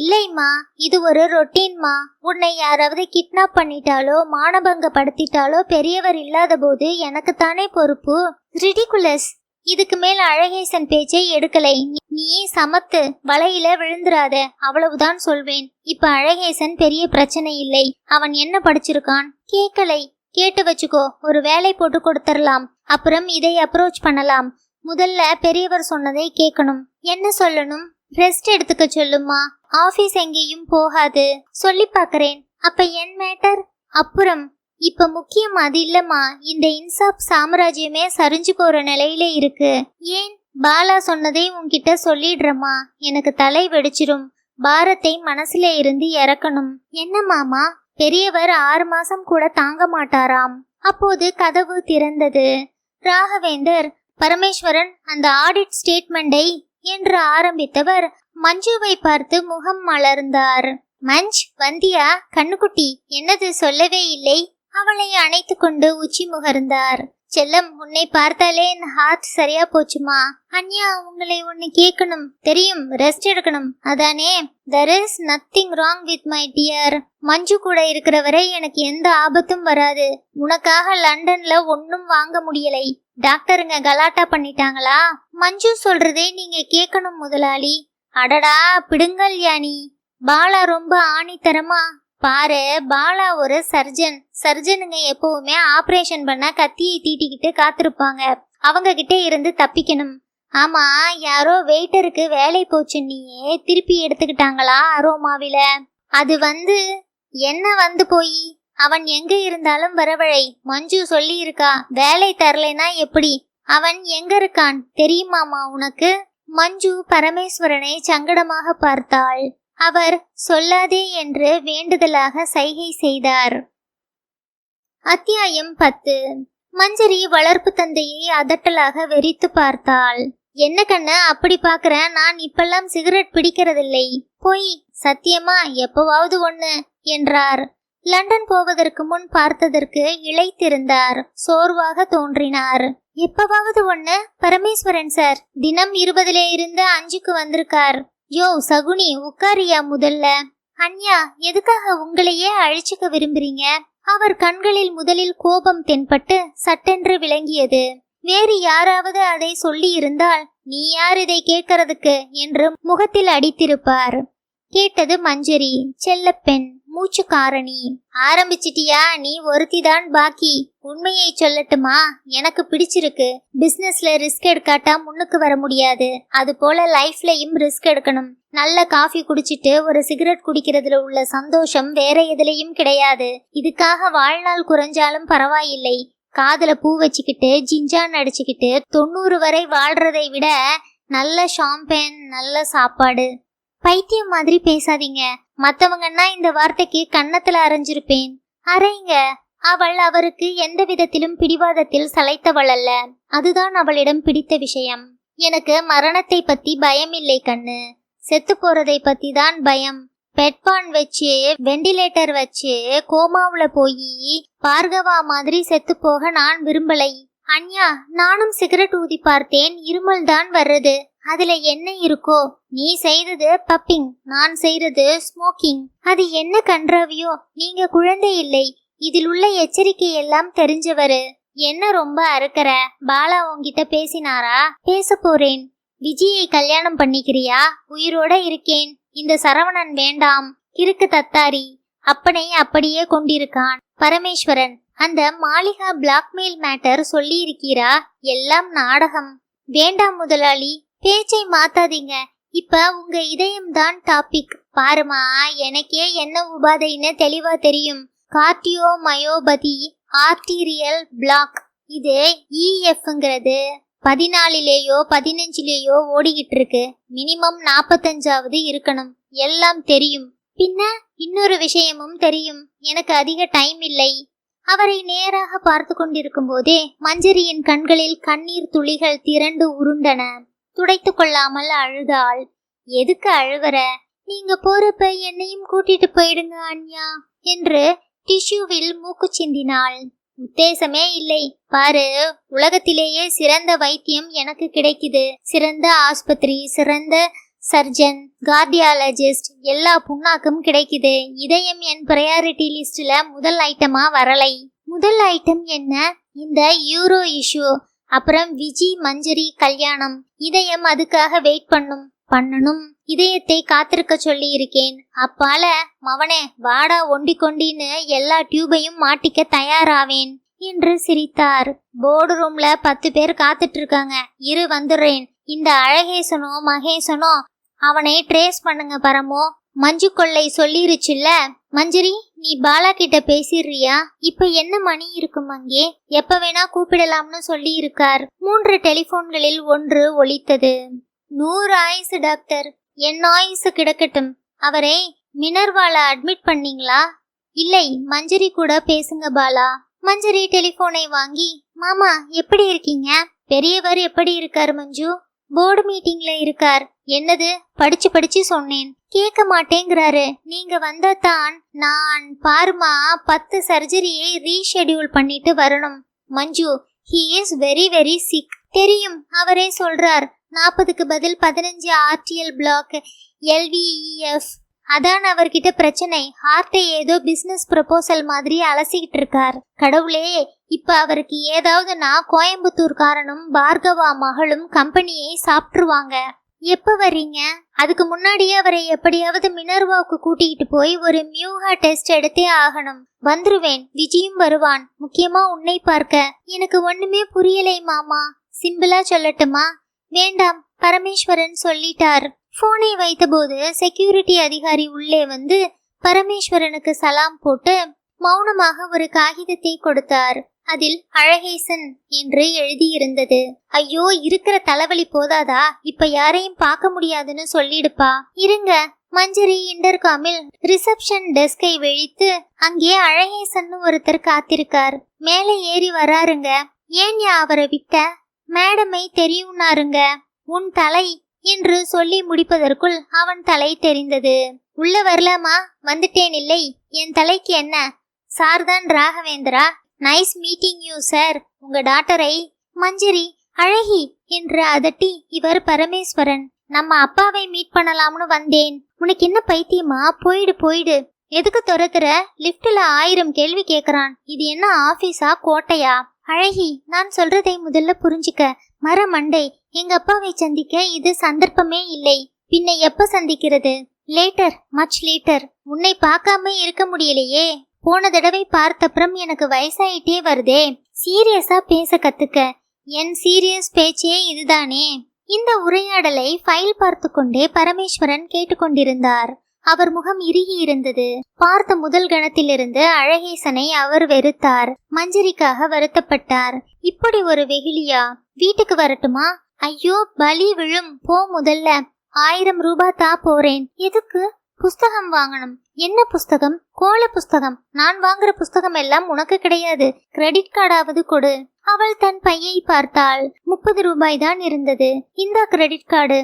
இல்லைம்மா. இது ஒரு ரொட்டீன்மா. உன்னை யாராவது கிட்னாப் பண்ணிட்டாலோ மானபங்கப்படுத்திட்டாலோ பெரியவர் இல்லாத போது எனக்கு தானே பொறுப்பு. ரிடிகுலஸ். இதுக்கு மேல அழகேசன் பேச்சை எடுக்கலை. நீ சமத்து, வலையில விழுந்துராத, அவ்வளவுதான் சொல்வேன். இப்ப அழகேசன் பெரிய பிரச்சனை இல்லை. அவன் என்ன படிச்சிருக்கான்? கேட்கலை. கேட்டு வச்சுக்கோ, ஒரு வேலை போட்டு கொடுத்துடலாம். அப்புறம் இதை அப்ரோச் பண்ணலாம். முதல்ல பெரியவர் சொன்னதை கேட்கணும். என்ன சொல்லணும்? ரெஸ்ட் எடுத்துக்க சொல்லுமா. ஆபீஸ் எங்கேயும் போகாது. சொல்லி பாக்குறேன். அப்ப என் மேட்டர்? அப்புறம் இப்ப முக்கியம் அது இல்லம்மா. இந்த இன்சாப் சாம்ராஜ்யமே சரிஞ்சு போற நிலையில இருக்கு. ஏன்? பாலா சொன்னதை உன்கிட்ட சொல்லிடுறமா. எனக்கு தலை வெடிச்சிரும். பாரத்தை மனசுல இருந்து இறக்கணும். என்ன மாமா? பெரியவர் 6 மாசம் கூட தாங்க மாட்டாராம். அப்போது கதவு திறந்தது. ராகவேந்தர், பரமேஸ்வரன் அந்த ஆடிட் ஸ்டேட்மெண்டை என்று ஆரம்பித்தவர் மஞ்சுவை பார்த்து முகம் மலர்ந்தார். மஞ்ச், வந்தியா? கண்ணுக்குட்டி, என்னது சொல்லவே இல்லை? அவளை அணைத்து கொண்டு உச்சி முகர்ந்தார். செல்லம், உன்னை பார்த்தாலே என் ஹார்ட் சரியா போச்சுமா. அன்யா, உங்களை ஒன்னு கேட்கணும். தெரியும், ரெஸ்ட் எடுக்கணும் அதானே? there is nothing wrong with my dear. மஞ்சு கூட இருக்கிற வரை எனக்கு எந்த ஆபத்தும் வராது. உனக்காக லண்டன்ல ஒன்னும் வாங்க முடியலை. டாக்டருங்க கலாட்டா பண்ணிட்டாங்களா? மஞ்சு சொல்றதே நீங்க கேட்கணும் முதலாளி. அடடா பிடுங்கல் யானி. பாலா ரொம்ப ஆணித்தரமா பாரு. பாலா ஒரு சர்ஜன். சர்ஜனுங்க எப்பவுமே ஆபரேஷன் பண்ண கத்தியை தீட்டிக்கிட்டு காத்திருப்பாங்க. அவங்க கிட்ட இருந்து தப்பிக்கணும். ஆமா, யாரோ வெயிட்டருக்கு வேலை போச்சு, நீயே திருப்பி எடுத்துக்கிட்டாங்களா அரோமாவில? அது என்ன போய் அவன் எங்க இருந்தாலும் வரவழை. மஞ்சு சொல்லி இருக்கா, வேலை தரலைனா எப்படி? அவன் எங்க இருக்கான் தெரியுமாமா உனக்கு? மஞ்சு பரமேஸ்வரனை சங்கடமாக பார்த்தாள். அவர் சொல்லாதே என்று வேண்டுதலாக சைகை செய்தார். அத்தியாயம் 10. மஞ்சரி வளர்ப்பு தந்தையை அதட்டலாக வெறித்து பார்த்தாள். என்ன கண்ணு அப்படி பாக்குற? நான் இப்பெல்லாம் சிகரெட் பிடிக்கிறதில்லை. பொய். சத்தியமா? எப்பவாவது ஒண்ணு என்றார். லண்டன் போவதற்கு முன் பார்த்ததற்கு இளைத்திருந்தார். சோர்வாக தோன்றினார். எப்பவாவது ஒண்ணு? பரமேஸ்வரன் சார் தினம் 20 இருந்து 5க்கு வந்திருக்கார். யோ சகுனி, உட்காரியா முதல்ல. அன்யா, எதுக்காக உங்களையே அழிச்சுக்க விரும்புறீங்க? அவர் கண்களில் முதலில் கோபம் தென்பட்டு சட்டென்று விளங்கியது. வேறு யாராவது அதை சொல்லி இருந்தால் நீ யார் இதை கேட்கறதுக்கு என்று முகத்தில் அடித்திருப்பார். கேட்டது மஞ்சரி, செல்லப்பெண், மூச்சுக்காரணி. ஆரம்பிச்சிட்டியா? நீ ஒருத்திதான் பாக்கி. உண்மையை சொல்லட்டுமா? எனக்கு பிடிச்சிருக்கு. பிசினஸ்ல ரிஸ்க் எடுக்காட்டா முன்னுக்கு வர முடியாது. அது போல லைஃப்லயும் ரிஸ்க் எடுக்கணும். நல்ல காஃபி குடிச்சிட்டு ஒரு சிகரெட் குடிக்கிறதுல உள்ள சந்தோஷம் வேற எதுலயும் கிடையாது. இதுக்காக வாழ்நாள் குறைஞ்சாலும் பரவாயில்லை. காதுல பூ வச்சுக்கிட்டு ஜிஞ்சான் அடிச்சுக்கிட்டு 90 வரை வாழ்றதை விட நல்ல ஷாம்பேன், நல்ல சாப்பாடு. பைத்தியம் மாதிரி பேசாதீங்க. மத்தவங்கன்னா இந்த வார்த்தைக்கு கன்னத்துல அரைஞ்சிருப்பேன். அரைங்க. அவள் அவருக்கு எந்த விதத்திலும் பிடிவாதத்தில் சளைத்தவள் அல்ல. அதுதான் அவளிடம் பிடித்த விஷயம். எனக்கு மரணத்தை பத்தி பயம் இல்லை கண்ணு. செத்து போறதை பத்தி தான் பயம். பெட்பான் வச்சு, வெண்டிலேட்டர் வச்சு, கோமாவுல போய் பார்கவா மாதிரி செத்து போக நான் விரும்பலை. அன்யா, நானும் சிகரெட் ஊதி பார்த்தேன். இருமல் தான் வர்றது. அதுல என்ன இருக்கோ? நீ செய்தது பப்பிங், நான் செய்தது ஸ்மோக்கிங். அது என்ன கன்றாவியோ? நீங்க குழந்தை இல்லை. இதில் உள்ள எச்சரிக்கை எல்லாம் தெரிஞ்சவரு. என்ன ரொம்ப அறுக்கற? பாலா உன்கிட்ட பேசினாரா? பேச போறேன். விஜயை கல்யாணம் பண்ணிக்கிறியா? உயிரோட இருக்கேன். இந்த சரவணன் வேண்டாம். கிறுக்கு தத்தாரி. அப்பனை அப்படியே கொண்டிருக்கான். பரமேஸ்வரன், அந்த மாளிகா பிளாக்மெயில் மேட்டர் சொல்லி இருக்கீரா? எல்லாம் நாடகம். வேண்டாம் முதலாளி, பேச்சை மாத்தாதீங்க. இப்ப உங்க இதயம்தான் டாபிக். பாருமா, எனக்கே என்ன உபாதைன்னு தெளிவா தெரியும். Cardiomyopathy arterial block. இது EFங்கிறது 14லேயோ 15லேயோ ஓடிக்கிட்டு இருக்கு. மினிமம் 45வது இருக்கணும். எல்லாம் தெரியும். பின்ன இன்னொரு விஷயமும் தெரியும். எனக்கு அதிக டைம் இல்லை. அவரை நேராக பார்த்து கொண்டிருக்கும் போதே மஞ்சரியின் கண்களில் கண்ணீர் துளிகள் திரண்டு உருண்டன. துடைத்து கொள்ளாமல் அழுதாள். எதுக்கு அழுவற? நீங்க போறப்ப என்னையும் கூட்டிட்டு போயிடுங்க அன்யா என்று டிஷ்யூவில் மூக்கு சிந்தினாள். உத்தேசமே இல்லை. பாரு, உலகத்திலேயே சிறந்த வைத்தியம் எனக்கு கிடைக்குது. சிறந்த ஆஸ்பத்திரி, சிறந்த சர்ஜன், கார்டியாலஜிஸ்ட், எல்லா புண்ணாக்கும் கிடைக்குது. இதயம் என் பிரையாரிட்டி லிஸ்ட்ல முதல் ஐட்டமா வரலை. முதல் ஐட்டம் என்ன? இந்த யூரோ இஷ்யூ. அப்புறம் விஜி மஞ்சரி கல்யாணம். இதயம் அதுக்காக வெயிட் பண்ணணும். இதயத்தை காத்திருக்க சொல்லி இருக்கேன். அப்பால மவனே வாடா ஒண்டி கொண்டின்னு எல்லா டியூபையும் மாட்டிக்க தயாராவேன் என்று சிரித்தார். போர்டு ரூம்ல 10 பேர் காத்துட்டு இருக்காங்க. இரு வந்துடுறேன். இந்த அழகேசனோ மகேசனோ அவனை ட்ரேஸ் பண்ணுங்க பரமோ. மஞ்சு கொள்ளை சொல்லிருச்சுல்ல. மஞ்சரி நீ பாலா கிட்ட பேசிடுறியா? இப்ப என்ன மணி இருக்கும் அங்கே? எப்ப வேணா கூப்பிடலாம்னு சொல்லி இருக்கார். 3 டெலிபோன்களில் ஒன்று ஒலித்தது. 100 ஆயுசு டாக்டர். என் ஆயுசு கிடக்கட்டும். அவரை மினர்வால அட்மிட் பண்ணீங்களா? இல்லை, மஞ்சரி கூட பேசுங்க பாலா. மஞ்சரி டெலிபோனை வாங்கி, மாமா எப்படி இருக்கீங்க? பெரியவர் எப்படி இருக்காரு மஞ்சு? போர்டு மீட்டிங்ல இருக்கார். என்னது? படிச்சு சொன்னேன். கேட்க மாட்டேங்கிறாரு. நீங்க வந்தாதான் நான் பாருமா 10 சர்ஜரியை ரீஷெடியூல் பண்ணிட்டு வரணும். மஞ்சு, he is very very sick. தெரியும், அவரே சொல்றார். 40க்கு பதில் 15 ஆர்டிஎல் பிளாக், LVEF. அதான் அவர்கிட்ட பிரச்சனை. ஹார்ட்டை ஏதோ பிசினஸ் ப்ரொபோசல் மாதிரி அலசிக்கிட்டு இருக்கார். கடவுளே, இப்ப அவருக்கு ஏதாவதுனா கோயம்புத்தூர்காரனும் பார்கவா மகளும் கம்பெனியை சாப்பிட்டுருவாங்க. எப்ப வர்றீங்க? அதுக்கு முன்னாடியே அவரை எப்படியாவது மினர்வாவுக்கு கூட்டிகிட்டு போய் ஒரு மியூஹா டெஸ்ட் எடுத்தே ஆகணும். வந்துருவேன். விஜயும் வருவான். முக்கியமா உன்னை பார்க்க. எனக்கு ஒண்ணுமே புரியலை மாமா. சிம்பிளா சொல்லட்டுமா? வேண்டாம், பரமேஸ்வரன் சொல்லிட்டார். போனை வைத்தபோது செக்யூரிட்டி அதிகாரி உள்ளே வந்து பரமேஸ்வரனுக்கு சலாம் போட்டு மௌனமாக ஒரு காகிதத்தை கொடுத்தார். அதில் அழகேசன் என்று எழுதியிருந்தது. ஐயோ, இருக்கிற தலைவலி போதாதா? இப்ப யாரையும் பார்க்க முடியாதுன்னு சொல்லிடுப்பா. இருங்க. மஞ்சரி இன்டர்காமில் ரிசப்ஷன் டெஸ்கை வெளித்து அங்கே அழகேசன் ஒருத்தர் காத்திருக்கார். மேலே ஏறி வராருங்க. ஏன்யா அவரை விட்ட? மேடமை தெரியும்னாருங்க. உன் தலை என்று சொல்லி முடிப்பதற்குள் அவன் தலை தெரிந்தது. உள்ள வரலாமா? வந்துட்டேன். இல்லை, என் தலைக்கு என்ன? சார்தான் Raghavendra. Nice meeting you sir. உங்க டாக்டரை. மஞ்சரி அழகி என்று அதட்டி, இவர் பரமேஸ்வரன். நம்ம அப்பாவை மீட் பண்ணலாம்னு வந்தேன். உனக்கு என்ன பைத்தியமா? போயிடு. எதுக்கு துரத்துற? லிப்ட்ல 1000 கேள்வி கேக்குறான். இது என்ன ஆபீஸா கோட்டையா? அழகி, நான் சொல்றதை முதல்ல புரிஞ்சுக்க. மரமண்டை, எங்க அப்பாவை சந்திக்க இது சந்தர்ப்பமே இல்லை. பின்ன எப்ப சந்திக்கிறது? Later, much later. உன்னை பார்க்காம இருக்க முடியலையே. போன தடவை பார்த்தப்புறம் எனக்கு வயசாயிட்டே வருதே. சீரியஸா பேச கத்துக்க. என் சீரியஸ் பேச்சே இதுதானே. இந்த உரையாடலை ஃபைல் பார்த்து கொண்டே பரமேஸ்வரன் கேட்டுக்கொண்டிருந்தார். அவர் முகம் இறுகி இருந்தது. பார்த்த முதல் கணத்திலிருந்து அழகேசனை அவர் வெறுத்தார். மஞ்சரிக்காக வருத்தப்பட்டார். இப்படி ஒரு வெகுளியா? வீட்டுக்கு வரட்டுமா? ஐயோ, பலி விழும். போ முதல்ல. 1000 ரூபாய் தா போறேன். எதுக்கு? புஸ்தகம் வாங்கணும். என்ன புஸ்தகம்? கோல புஸ்தகம். நான் வாங்குற புஸ்தகம் எல்லாம் உனக்கு கிடையாது. கிரெடிட் கார்டாவது கொடு. அவள் தன் பையை பார்த்தாள். 30 ரூபாய் தான் இருந்தது. இந்த கிரெடிட் கார்டு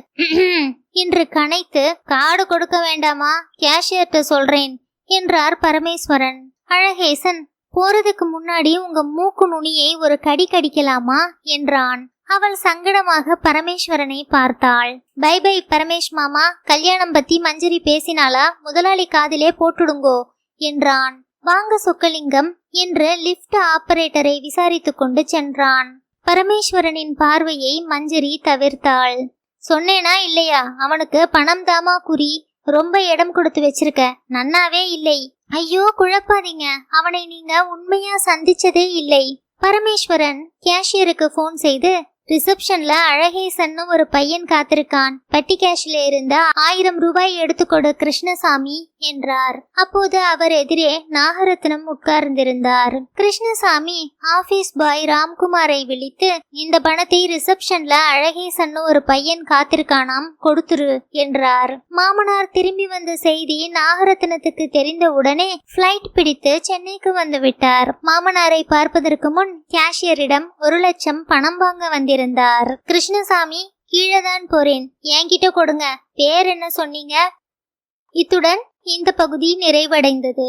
என்று கனைத்து, கார்டு கொடுக்க வேண்டாமா, கேஷியர்ட்ட சொல்றேன் என்றார் பரமேஸ்வரன். அழகேசன், போறதுக்கு முன்னாடி உங்க மூக்கு நுனியை ஒரு கடி கடிக்கலாமா என்றான். அவள் சங்கடமாக பரமேஸ்வரனை பார்த்தாள். பை பை பரமேஷ் மாமா. கல்யாணம் பத்தி மஞ்சரி பேசினாளா? முதலாளி காதிலே போட்டுடுங்கோ என்றான். வாங்க சொக்கலிங்கம் என்று லிப்ட் ஆபரேட்டரை விசாரித்து கொண்டு சென்றான். பரமேஸ்வரனின் பார்வையை மஞ்சரி தவிர்த்தாள். சொன்னேனா இல்லையா? அவனுக்கு பணம் தாமா குறி. ரொம்ப இடம் கொடுத்து வச்சிருக்க. நன்னாவே இல்லை. ஐயோ, குழப்பாதீங்க. அவனை நீங்க உண்மையா சந்திச்சதே இல்லை. பரமேஸ்வரன் கேஷியருக்கு போன் செய்து, ரிசப்ஷன்ல அழகேசன் ஒரு பையன் காத்திருக்கான். பட்டி கேஷ்ல இருந்த 1000 ரூபாய் எடுத்துக்கொடு கிருஷ்ணசாமி என்றார். அப்போது அவர் எதிரே நாகரத்னம் உட்கார்ந்திருந்தார். கிருஷ்ணசாமி ஆபீஸ் பாய் ராம்குமாரை விழித்து, இந்த பணத்தை ரிசப்ஷன்ல அழகேசன் ஒரு பையன் காத்திருக்கானாம், கொடுத்துரு என்றார். மாமனார் திரும்பி வந்த செய்தி நாகரத்னத்துக்கு தெரிந்த உடனே பிளைட் பிடித்து சென்னைக்கு வந்து விட்டார். மாமனாரை பார்ப்பதற்கு முன் கேஷியரிடம் 1 லட்சம் பணம் வாங்க வந்திருந்தார். கிருஷ்ணசாமி, கீழேதான் போறேன், என்கிட்ட கொடுங்க. பேர் என்ன சொன்னீங்க? இத்துடன் இந்த பகுதி நிறைவடைந்தது.